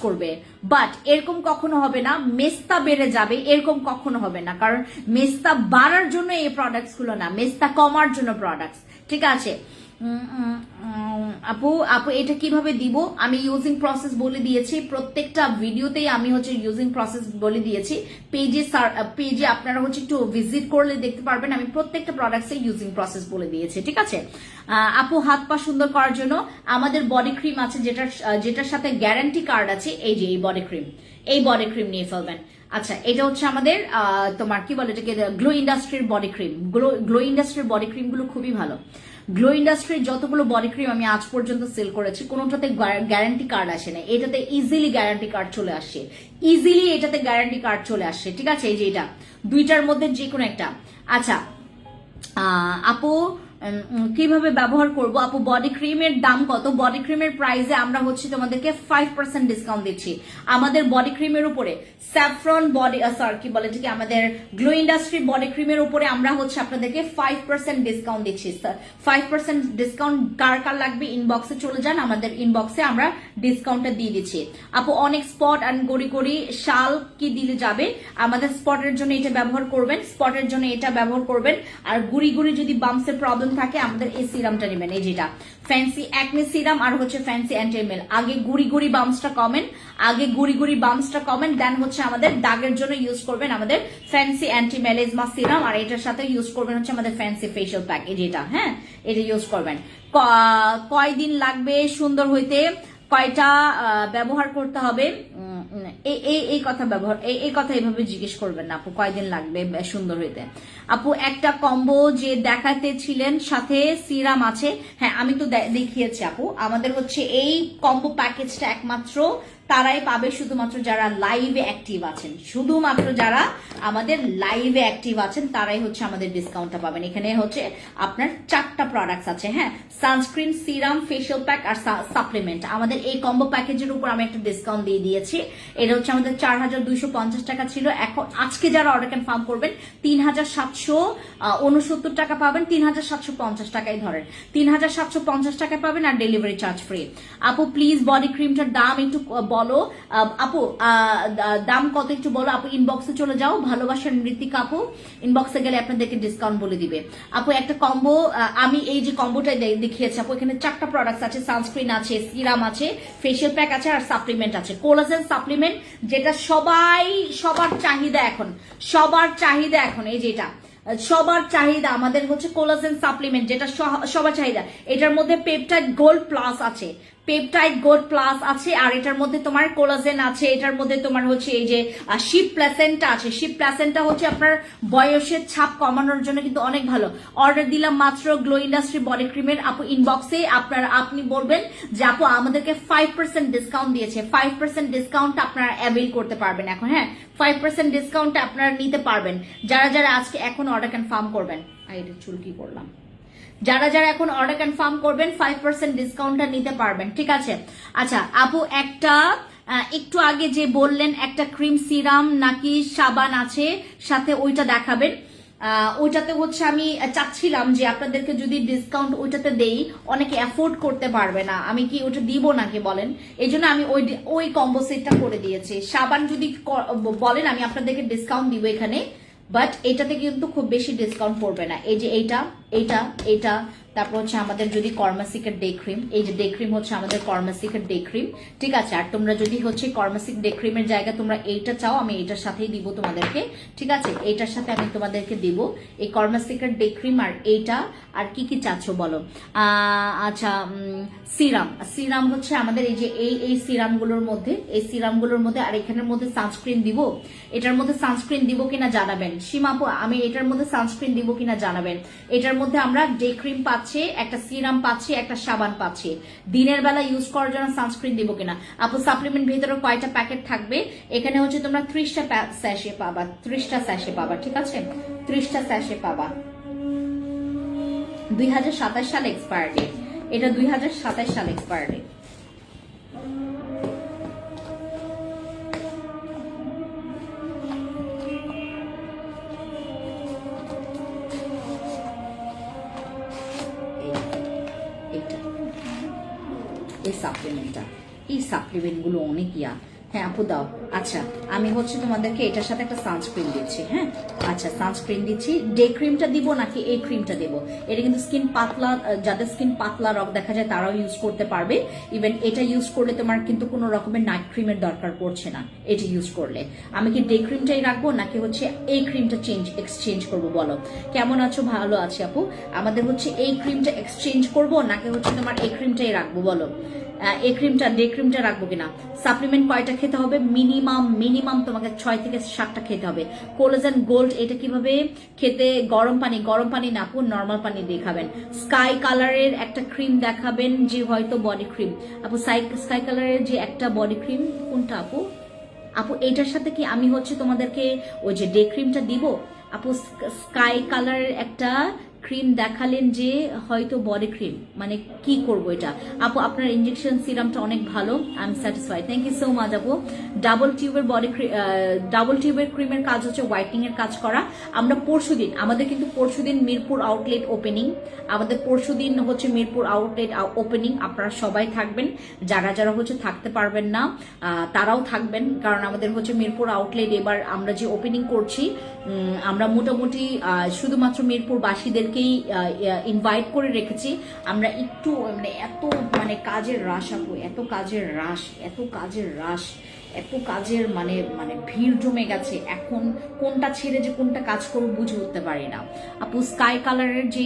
করবে, বাট এরকম কখনো হবে না মেস্তা বেড়ে যাবে, এরকম কখনো হবে না, কারণ মেস্তা বাড়ার জন্য এই প্রোডাক্টস গুলো না, মেস্তা কমার জন্য প্রোডাক্টস। ঠিক আছে আপু, এটা কিভাবে দিব আমি ইউজিং প্রসেস বলে দিয়েছি, প্রত্যেকটা ভিডিওতেই আমি হচ্ছে ইউজিং প্রসেস বলে দিয়েছি। পেজে আপনারা হচ্ছে একটু ভিজিট করলে দেখতে পারবেন আমি প্রত্যেকটা প্রোডাক্টসে ইউজিং প্রসেস বলে দিয়েছি। ঠিক আছে আপু, হাত পা সুন্দর করার জন্য আমাদের বডি ক্রিম আছে, যেটার সাথে গ্যারান্টি কার্ড আছে। এই যে এই বডি ক্রিম নিয়ে ফেলবেন। আচ্ছা, এটা হচ্ছে আমাদের তোমার কি বলে এটাকে, গ্লো ইন্ডাস্ট্রির বডি ক্রিম। গ্লো ইন্ডাস্ট্রির বডি ক্রিম গুলো খুবই ভালো। গ্লো ইন্ডাস্ট্রির যতগুলো বডি ক্রিম আমি আজ পর্যন্ত সেল করেছি কোনোটাতে গ্যারান্টি কার্ড আসে না, এটাতে ইজিলি গ্যারান্টি কার্ড চলে আসছে, ঠিক আছে এই যে এটা দুইটার মধ্যে যে কোনো একটা। আচ্ছা আপু, কিভাবে ব্যবহার করব আপু, বডি ক্রিমের দাম কত? বডি ক্রিমের প্রাইসে আমরা হচ্ছে তোমাদেরকে 5% ডিসকাউন্ট দিচ্ছি আমাদের বডি ক্রিমের উপরে। স্যাফরন কি বলে ঠিক আমাদের গ্লো ইন্ডাস্ট্রি বডি ক্রিমের উপরে আমরা হচ্ছে আপনাদেরকে 5% ডিসকাউন্ট দিচ্ছি। 5% ডিসকাউন্ট কার কার লাগবে ইনবক্সে চলে যান, আমাদের ইনবক্সে আমরা ডিসকাউন্টটা দিয়ে দিচ্ছি। আপু অনেক স্পট অ্যান্ড গড়ি শাল কি দিলে যাবে? আমাদের স্পটের জন্য এটা ব্যবহার করবেন, আর গুড়ি যদি বাম্পসের প্রবলেম থাকে আমাদের এই সিরামটা নেবেন, এই যেটা ফ্যান্সি অ্যাকনে সিরাম আর হচ্ছে ফ্যান্সি অ্যান্টিমেল। আগে গুড়ি বাম্পসটা কমেন, দেন হচ্ছে আমাদের দাগের জন্য ইউজ করবেন আমাদের ফ্যান্সি অ্যান্টি মেলেজমা সিরাম, আর এটার সাথে ইউজ করবেন হচ্ছে আমাদের ফ্যান্সি ফেশিয়াল প্যাক, এই যেটা হ্যাঁ এটা ইউজ করবেন। কয়দিন লাগবে সুন্দর হইতে, কয়টা ব্যবহার করতে হবে, এই কথা এভাবে জিজ্ঞেস করবেন না আপু, কয়দিন লাগবে সুন্দর হইতে। আপু একটা কম্বো যে দেখাতে ছিলেন সাথে সিরাম আছে, হ্যাঁ আমি তো দেখিয়েছি আপু। আমাদের হচ্ছে এই কম্বো প্যাকেজটা একমাত্র তারাই পাবে, শুধুমাত্র যারা লাইভে অ্যাক্টিভ আছেন, তারাই হচ্ছে আমাদের ডিসকাউন্টটা পাবেন। এখানে হচ্ছে আপনার 4টা প্রোডাক্টস আছে, হ্যাঁ সানস্ক্রিন, সিরাম, ফেশিয়াল প্যাক আর সাপ্লিমেন্ট। আমাদের এই কম্বো প্যাকেজের উপর আমি একটা ডিসকাউন্ট দিয়ে দিয়েছি। এটা হচ্ছে আমাদের 4250 টাকা ছিল, এখন আজকে যারা অর্ডার কনফার্ম করবেন 3769 টাকা পাবেন, 3750 টাকাই ধরেন, 3750 টাকা পাবেন আর ডেলিভারি চার্জ ফ্রি। আপু প্লিজ বডি ক্রিমটার দাম একটু বলো আপু, দাম কত একটু বলো আপু, ইনবক্সে চলে যাও, ভালোবাসার ঋতিকা আপু ইনবক্সে গেলে আপনাদেরকে ডিসকাউন্ট বলে দিবে। আপু একটা কম্বো, আমি এই যে কম্বোটা দেখিয়েছি আপু, এখানে 4টা প্রোডাক্টস আছে, সানস্ক্রিন আছে, সিরাম আছে, ফেশিয়াল প্যাক আছে আর সাপ্লিমেন্ট আছে, কোলাজেন সাপ্লিমেন্ট, যেটা সবার চাহিদা এখন, এই যেটা সবার চাহিদা আমাদের হচ্ছে কোলাজেন সাপ্লিমেন্ট, যেটা সবার চাহিদা। এটার মধ্যে পেপটাইড গোল্ড প্লাস আছে, আর এটার মধ্যে তোমার কোলাজেন আছে, এটার মধ্যে তোমার হচ্ছে এই যে শিপ প্লাসেন্টা আছে। শিপ প্লাসেন্টা হচ্ছে আপনার বয়সের ছাপ কমানোর জন্য কিন্তু অনেক ভালো। অর্ডার দিলাম মাত্র গ্লো ইন্ডাস্ট্রি বডি ক্রিমের আপু, ইনবক্সে আপনি বলবেন যে আপু আমাদেরকে 5% ডিসকাউন্ট দিয়েছে, 5% ডিসকাউন্ট আপনারা অ্যাভেল করতে পারবেন এখন, হ্যাঁ 5% ডিসকাউন্ট আপনারা নিতে পারবেন যারা আজকে এখন অর্ডার কনফার্ম করবেন। এটা চুলকি করলাম, যারা এখন অর্ডার কনফার্ম করবেন 5% ডিসকাউন্টটা নিতে পারবেন, ঠিক আছে। আচ্ছা আপু একটা একটু আগে যে বললেন একটা ক্রিম সিরাম নাকি সাবান আছে সাথে, ওইটা দেখাবেন। ওইটাতে হচ্ছে আমি চাচ্ছিলাম যে আপনাদেরকে যদি ডিসকাউন্ট ওইটাতে দেই, অনেকে অ্যাফোর্ড করতে পারবে না, আমি কি ওটা দিব নাকি বলেন, এই জন্য আমি ওই কম্বো সেটটা করে দিয়েছি। সাবান যদি বলেন আমি আপনাদেরকে ডিসকাউন্ট দিব এখানে, বাট এটাতে কিন্তু খুব বেশি ডিসকাউন্ট পড়বে না। এই যে এইটা তারপর হচ্ছে আমাদের যদি কর্মাসিকের ডে ক্রিম, এই যে ডে ক্রিম হচ্ছে আমাদের কর্মাসিকের ডে ক্রিম, ঠিক আছে। আর তোমরা যদি হচ্ছে কর্মাসিক ডে ক্রিমের জায়গায় তোমরা এইটা চাও, আমি এইটার সাথেই দিব তোমাদেরকে, ঠিক আছে। এইটার সাথে আমি তোমাদেরকে দিব এই কর্মাসিকের ডে ক্রিম আর এইটা। আর কি কি চাচ্ছ বলো? আচ্ছা, সিরাম হচ্ছে আমাদের এই যে এই সিরামগুলোর মধ্যে, এই সিরামগুলোর মধ্যে আর এখানের মধ্যে সানস্ক্রিন দিব। এটার মধ্যে সানস্ক্রিন দিব কিনা জানাবেন। সীমাপু, আমি এটার মধ্যে সানস্ক্রিন দিব কিনা জানাবেন। এটার মধ্যে আমরা ডে ক্রিম পাচ্ছি, একটা সিরাম পাচ্ছি, একটা সাবান পাচ্ছি। দিনের বেলা ইউজ করার জন্য সানস্ক্রিন দিব কিনা। আপু সাপ্লিমেন্ট ভিতরে কয়টা প্যাকেট থাকবে? এখানে হচ্ছে তোমরা 30টা স্যাশে পাবা, 30টা স্যাশে পাবা, ঠিক আছে, 30টা স্যাশে পাবা। 2027 সালে এক্সপায়ার ডেট, এটা 2027 সালে এক্সপায়ার ডেট। এই সাপ্লিমেন্টগুলো অনেক ইয়া। হ্যাঁ আপু দাও। আচ্ছা, আমি হচ্ছে তোমাদেরকে এটার সাথে একটা সানস্ক্রিন দিচ্ছি। হ্যাঁ আচ্ছা, সানস্ক্রিন দিচ্ছি। ডে ক্রিমটা দিব নাকি এই ক্রিমটা দেব? এটা কিন্তু স্কিন পাতলা, যাদের স্কিন পাতলা রক দেখা যায় তারাও ইউজ করতে পারবে। ইভেন এটা ইউজ করলে তোমার কিন্তু কোনো রকমের নাইট ক্রিমের দরকার পড়ছে না এটা ইউজ করলে। আমি কি ডে ক্রিমটাই রাখবো নাকি হচ্ছে এই ক্রিমটা এক্সচেঞ্জ করব বলো? কেমন আছো? ভালো আছি আপু। আমাদের হচ্ছে এই ক্রিমটা এক্সচেঞ্জ করব নাকি হচ্ছে তোমার এই ক্রিমটাই রাখবো বলো? এই ক্রিমটা, ডে ক্রিমটা রাখবো কিনা। সাপ্লিমেন্ট কয়টা খেতে হবে? মিনিমাম তোমাকে 6 থেকে 7টা খেতে হবে। কোলাজেন গোল্ড এটা কিভাবে খেতে? গরম পানি না আপু, নর্মাল পানি দিয়ে খাবেন। স্কাই কালারের একটা ক্রিম দেখাবেন যে হয়তো বডি ক্রিম। আপু স্কাই কালারের যে একটা বডি ক্রিম কোনটা আপু? আপু এইটার সাথে কি আমি হচ্ছে তোমাদেরকে ওই যে ডে ক্রিমটা দিব? আপু স্কাই কালারের একটা ক্রিম দেখালেন যে হয়তো বডি ক্রিম, মানে কি করব এটা? আপু আপনার ইনজেকশন সিরামটা অনেক ভালো, I am satisfied, thank you so much আপু। ডাবল টিউবের ক্রিমের কাজ হচ্ছে হোয়াইটনিং এর কাজ করা। আমরা পরশুদিন, আমাদের কিন্তু পরশুদিন মিরপুর আউটলেট ওপেনিং, আমাদের পরশুদিন হচ্ছে মিরপুর আউটলেট ওপেনিং। আপনারা সবাই থাকবেন, যারা যারা হচ্ছে থাকতে পারবেন না তারাও থাকবেন, কারণ আমাদের হচ্ছে মিরপুর আউটলেট এবার আমরা যে ওপেনিং করছি, আমরা মোটামুটি শুধুমাত্র মিরপুর বাসীদেরকেই ইনভাইট করে রেখেছি। আমরা একটু এত কাজের রাশ আপু, এত কাজের মানে ভিড় জমে গেছে। এখন কোনটা ছেড়ে যে কোনটা কাজ করবো বুঝে উঠতে পারি না আপু। স্কাই কালারের যে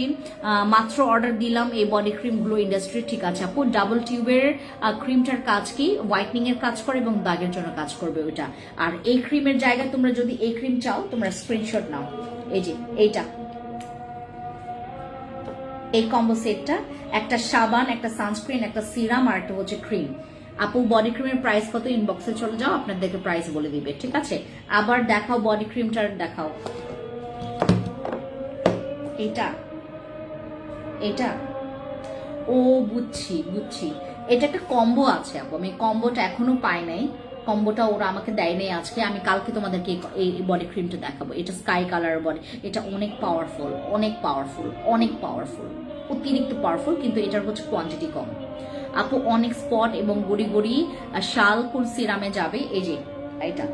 মাত্র অর্ডার দিলাম এই বডি ক্রিম গ্লো ইন্ডাস্ট্রি, ঠিক আছে আপু। ডাবল টিউবের ক্রিমটার কাজ কি? হোয়াইটনিং এর কাজ করে এবং দাগের জন্য কাজ করবে ওইটা। আর এই ক্রিমের জায়গায় তোমরা যদি এই ক্রিম চাও তোমরা স্ক্রিনশট নাও, এই যে এইটা, এই কম্বো সেটটা, একটা সাবান, একটা সানস্ক্রিন, একটা সিরাম আর একটা হচ্ছে ক্রিম। আপু বডি ক্রিমের প্রাইস কত? ইনবক্সে চলে যাও, আপনাদেরকে প্রাইস বলে দিবে, ঠিক আছে। আবার দেখাও বডি ক্রিমটার, দেখাও এটা ও বুঝছি। এটা একটা কম্বো আছে আপু, আমি কম্বোটা এখনো পাই নাই, কম্বোটা ওরা আমাকে দেয় নাই আজকে। আমি কালকে তোমাদেরকে এই বডি ক্রিমটা দেখাবো। এটা স্কাই কালার বডি, এটা অনেক পাওয়ারফুল, অতিরিক্ত পাওয়ারফুল, কিন্তু এটার হচ্ছে কোয়ান্টিটি কম আপু। অনেক স্পট এবং গুড়ি শাল কোন সিরামে যাবে? এই যে এটা,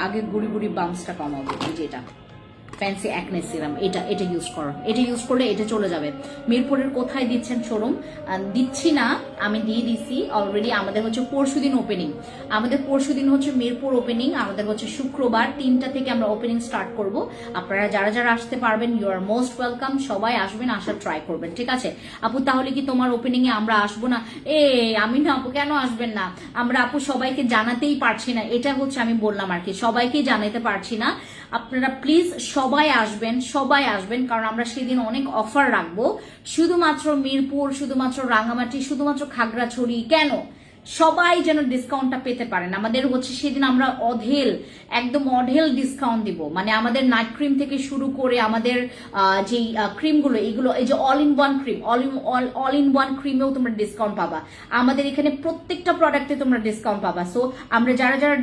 আগে গুড়ি বাউন্সটা কমাবে, এই যে এটা ফ্যান্সি অ্যাকনে সিরাম, এটা ইউজ করো। এটা ইউজ করলে এটা চলে যাবে। মিরপুরের কোথায় দিচ্ছেন শোরুম? দিচ্ছি না, আমি দিয়ে দিছি অলরেডি। আমাদের হচ্ছে পরশুদিন ওপেনিং, হচ্ছে মিরপুর ওপেনিং। আমাদের হচ্ছে শুক্রবার 3টা থেকে আমরা ওপেনিং স্টার্ট করব। আপনারা যারা আসতে পারবেন ইউ আর মোস্ট ওয়েলকাম, সবাই আসবেন, আসার ট্রাই করবেন, ঠিক আছে আপু। তাহলে কি তোমার ওপেনিং এ আমরা আসবো না? আমি না আপু, কেন আসবেন না? আমরা আপু সবাইকে জানাতেই পারছি না, এটা হচ্ছে আমি বললাম আর কি, সবাইকেই জানাতে পারছি না। আপনারা প্লিজ সবাই আসবেন, কারণ আমরা সেদিন অনেক অফার রাখবো। শুধুমাত্র মিরপুর, শুধুমাত্র রাঙামাটি, শুধুমাত্র খাগড়াছড়ি, কেন সবাই যেন ডিসকাউন্টটা পেতে পারেন। আমাদের হচ্ছে সেদিন আমরা একদম অঢেল ডিসকাউন্ট দিব, মানে আমাদের নাইট ক্রিম থেকে শুরু করে আমাদের যে ক্রিমগুলো, এগুলো এই যে অল ইন ওয়ান ক্রিমেও তোমরা ডিসকাউন্ট পাবা। আমাদের এখানে প্রত্যেকটা প্রোডাক্টে তোমরা ডিসকাউন্ট পাবা। সো আমরা যারা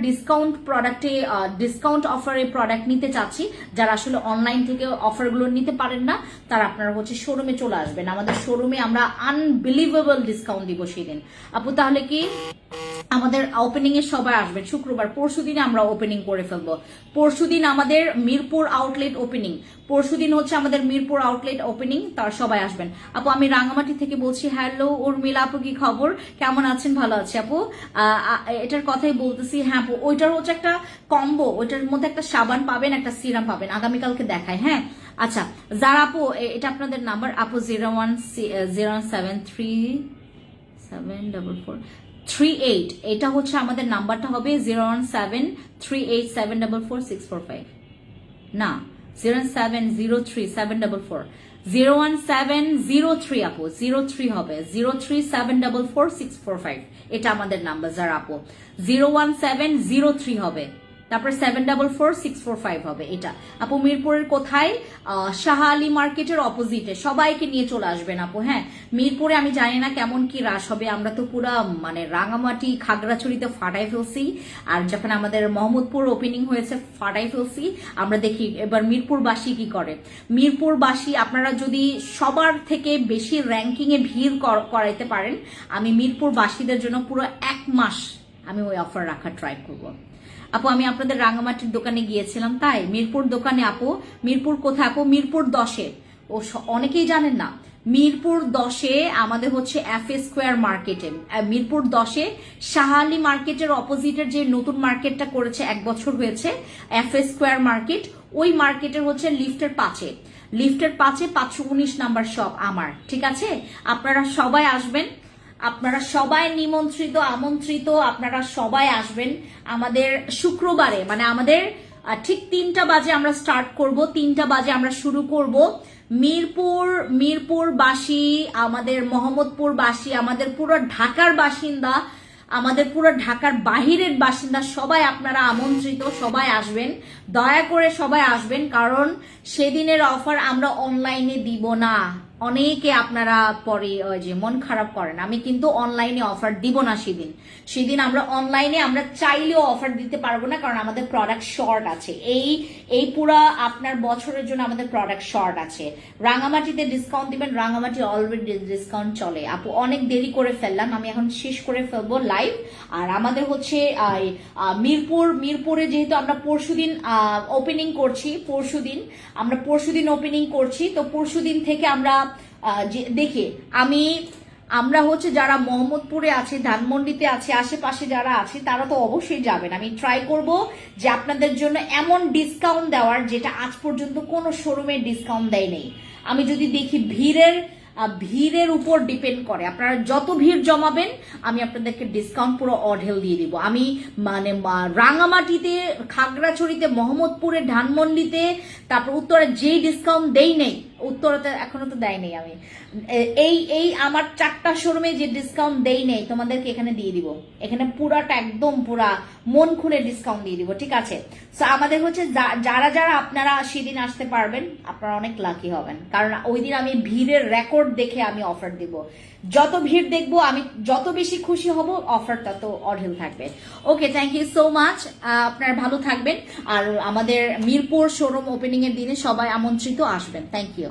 ডিসকাউন্ট অফারে প্রোডাক্ট নিতে চাচ্ছি, যারা আসলে অনলাইন থেকে অফারগুলো নিতে পারেন না, তারা আপনারা হচ্ছে শোরুমে চলে আসবেন। আমাদের শোরুমে আমরা আনবিলিভেবল ডিসকাউন্ট দিব সেদিন আপু। তাহলে কি আমাদের ওপেনিং এ সবাই আসবেন শুক্রবার, পরশুদিনে আমরা ওপেনিং করে ফেলবো। পরশুদিন আমাদের মিরপুর আউটলেট ওপেনিং, পরশুদিন হচ্ছে আমাদের মিরপুর আউটলেট ওপেনিং, তার সবাই আসবেন। আপু আমি রাঙামাটি থেকে বলছি। হ্যালো উর্মিলা আপু, কি খবর, কেমন আছেন? ভালো আছে আপু। এটার কথাই বলতেছি। হ্যাঁ আপু, ওইটার হচ্ছে একটা কম্বো, ওইটার মধ্যে একটা সাবান পাবেন, একটা সিরাম পাবেন, আগামীকালকে দেখায়। হ্যাঁ আচ্ছা, যারা আপু এটা আপনাদের নাম্বার আপু 017374438, এটা হচ্ছে আমাদের নাম্বারটা হবে 01738744645, না 0703744 01703 আপু, 03 হবে, 037444645, এটা আমাদের নাম্বার। যারা আপু 01703 হবে, তারপর 744645 হবে এটা। আপু মিরপুরের কোথায়? শাহ আলী মার্কেটের অপোজিটে। সবাইকে নিয়ে চলে আসবেন আপু। হ্যাঁ মিরপুরে আমি জানি না কেমন কি রাশ হবে, আমরা তো পুরো মানে রাঙামাটি খাগড়াছড়িতে ফাটাই ফেলছি, আর যখন আমাদের মোহাম্মদপুর ওপেনিং হয়েছে ফাটাই ফেলছি। আমরা দেখি এবার মিরপুরবাসী কি করে। মিরপুরবাসী আপনারা যদি সবার থেকে বেশি র্যাঙ্কিং এ ভিড় করাইতে পারেন, আমি মিরপুরবাসীদের জন্য পুরো 1 মাস আমি ওই অফার রাখার ট্রাই করবো। আপু আমি আপনাদের রাঙামাটির দোকানে গিয়েছিলাম, তাই মিরপুর দোকানে। আপু মিরপুর কোথায়? আপু মিরপুর 10-এ। ও অনেকেই জানেন না, মিরপুর 10-এ আমাদের হচ্ছে FA স্কোয়ার মার্কেটে, মিরপুর 10-এ শাহ আলী মার্কেটের অপোজিটের যে নতুন মার্কেটটা করেছে 1 বছর হয়েছে, FA স্কোয়ার মার্কেট, ওই মার্কেটের হচ্ছে লিফটের 5-এ, লিফটের 5-এ 519 নাম্বার শপ আমার। ঠিক আছে, আপনারা সবাই আসবেন, আপনারা সবাই নিমন্ত্রিত, আমন্ত্রিত, আপনারা সবাই আসবেন আমাদের শুক্রবারে। মানে আমাদের ঠিক 3টা বাজে আমরা স্টার্ট করব, 3টা বাজে আমরা শুরু করব। মিরপুরবাসী, আমাদের মোহাম্মদপুরবাসী, আমাদের পুরো ঢাকার বাসিন্দা, আমাদের পুরো ঢাকার বাহিরের বাসিন্দা সবাই আপনারা আমন্ত্রিত, সবাই আসবেন, দয়া করে সবাই আসবেন। কারণ সেদিনের অফার আমরা অনলাইনে দিব না। অনেকে আপনারা পরে ওই যে মন খারাপ করেন, আমি কিন্তু অনলাইনে অফার দিব না সেদিন। সেদিন আমরা অনলাইনে আমরা চাইলেও অফার দিতে পারবো না, কারণ আমাদের প্রোডাক্ট শর্ট আছে। এই পুরা আপনার বছরের জন্য আমাদের প্রোডাক্ট শর্ট আছে। রাঙামাটিতে ডিসকাউন্ট দিবেন, রাঙামাটি অলরেডি ডিসকাউন্ট চলে। আপু অনেক দেরি করে ফেললাম, আমি এখন শেষ করে ফেলবো লাইভ। আর আমাদের হচ্ছে মিরপুরে যেহেতু আমরা পরশুদিন ওপেনিং করছি, পরশুদিন ওপেনিং করছি, তো পরশুদিন থেকে আমরা দেখি আমরা হচ্ছে যারা মোহাম্মদপুরে আছে, ধানমন্ডিতে আছে, আশেপাশে যারা আছে তারা তো অবশ্যই যাবেন। আমি ট্রাই করব যে আপনাদের জন্য এমন ডিসকাউন্ট দেওয়ার যেটা আজ পর্যন্ত কোনো শোরুমে ডিসকাউন্ট দেয় নেই। আমি যদি দেখি ভিড়ের উপর ডিপেন্ড করে, আপনারা যত ভিড় জমাবেন আমি আপনাদেরকে ডিসকাউন্ট পুরো অঢেল দিয়ে দিব। আমি মানে রাঙামাটিতে, খাগড়াছড়িতে, মোহাম্মদপুরে, ধানমন্ডিতে, তারপর উত্তরে যেই ডিসকাউন্ট দেই নেই, উত্তরাতে এখনো তো দেয় নেই, আমি এই আমার 4টা শোরুমে যে ডিসকাউন্ট দেই নেই তোমাদেরকে এখানে দিয়ে দিব। এখানে পুরাটা একদম পুরা মন খুলে ডিসকাউন্ট দিয়ে দিব। ঠিক আছে, সো আমাদের হচ্ছে যারা আপনারা সেদিন আসতে পারবেন আপনারা অনেক লাকি হবেন, কারণ ওই দিন আমি ভিড়ের রেকর্ড দেখে আমি অফার দিব। যত ভিড় দেখবো আমি যত বেশি খুশি হব, অফার তত অঢেল থাকবে। ওকে, থ্যাংক ইউ সো মাচ, আপনারা ভালো থাকবেন। আর আমাদের মিরপুর শোরুম ওপেনিং এর দিনে সবাই আমন্ত্রিত, আসবেন। Thank you.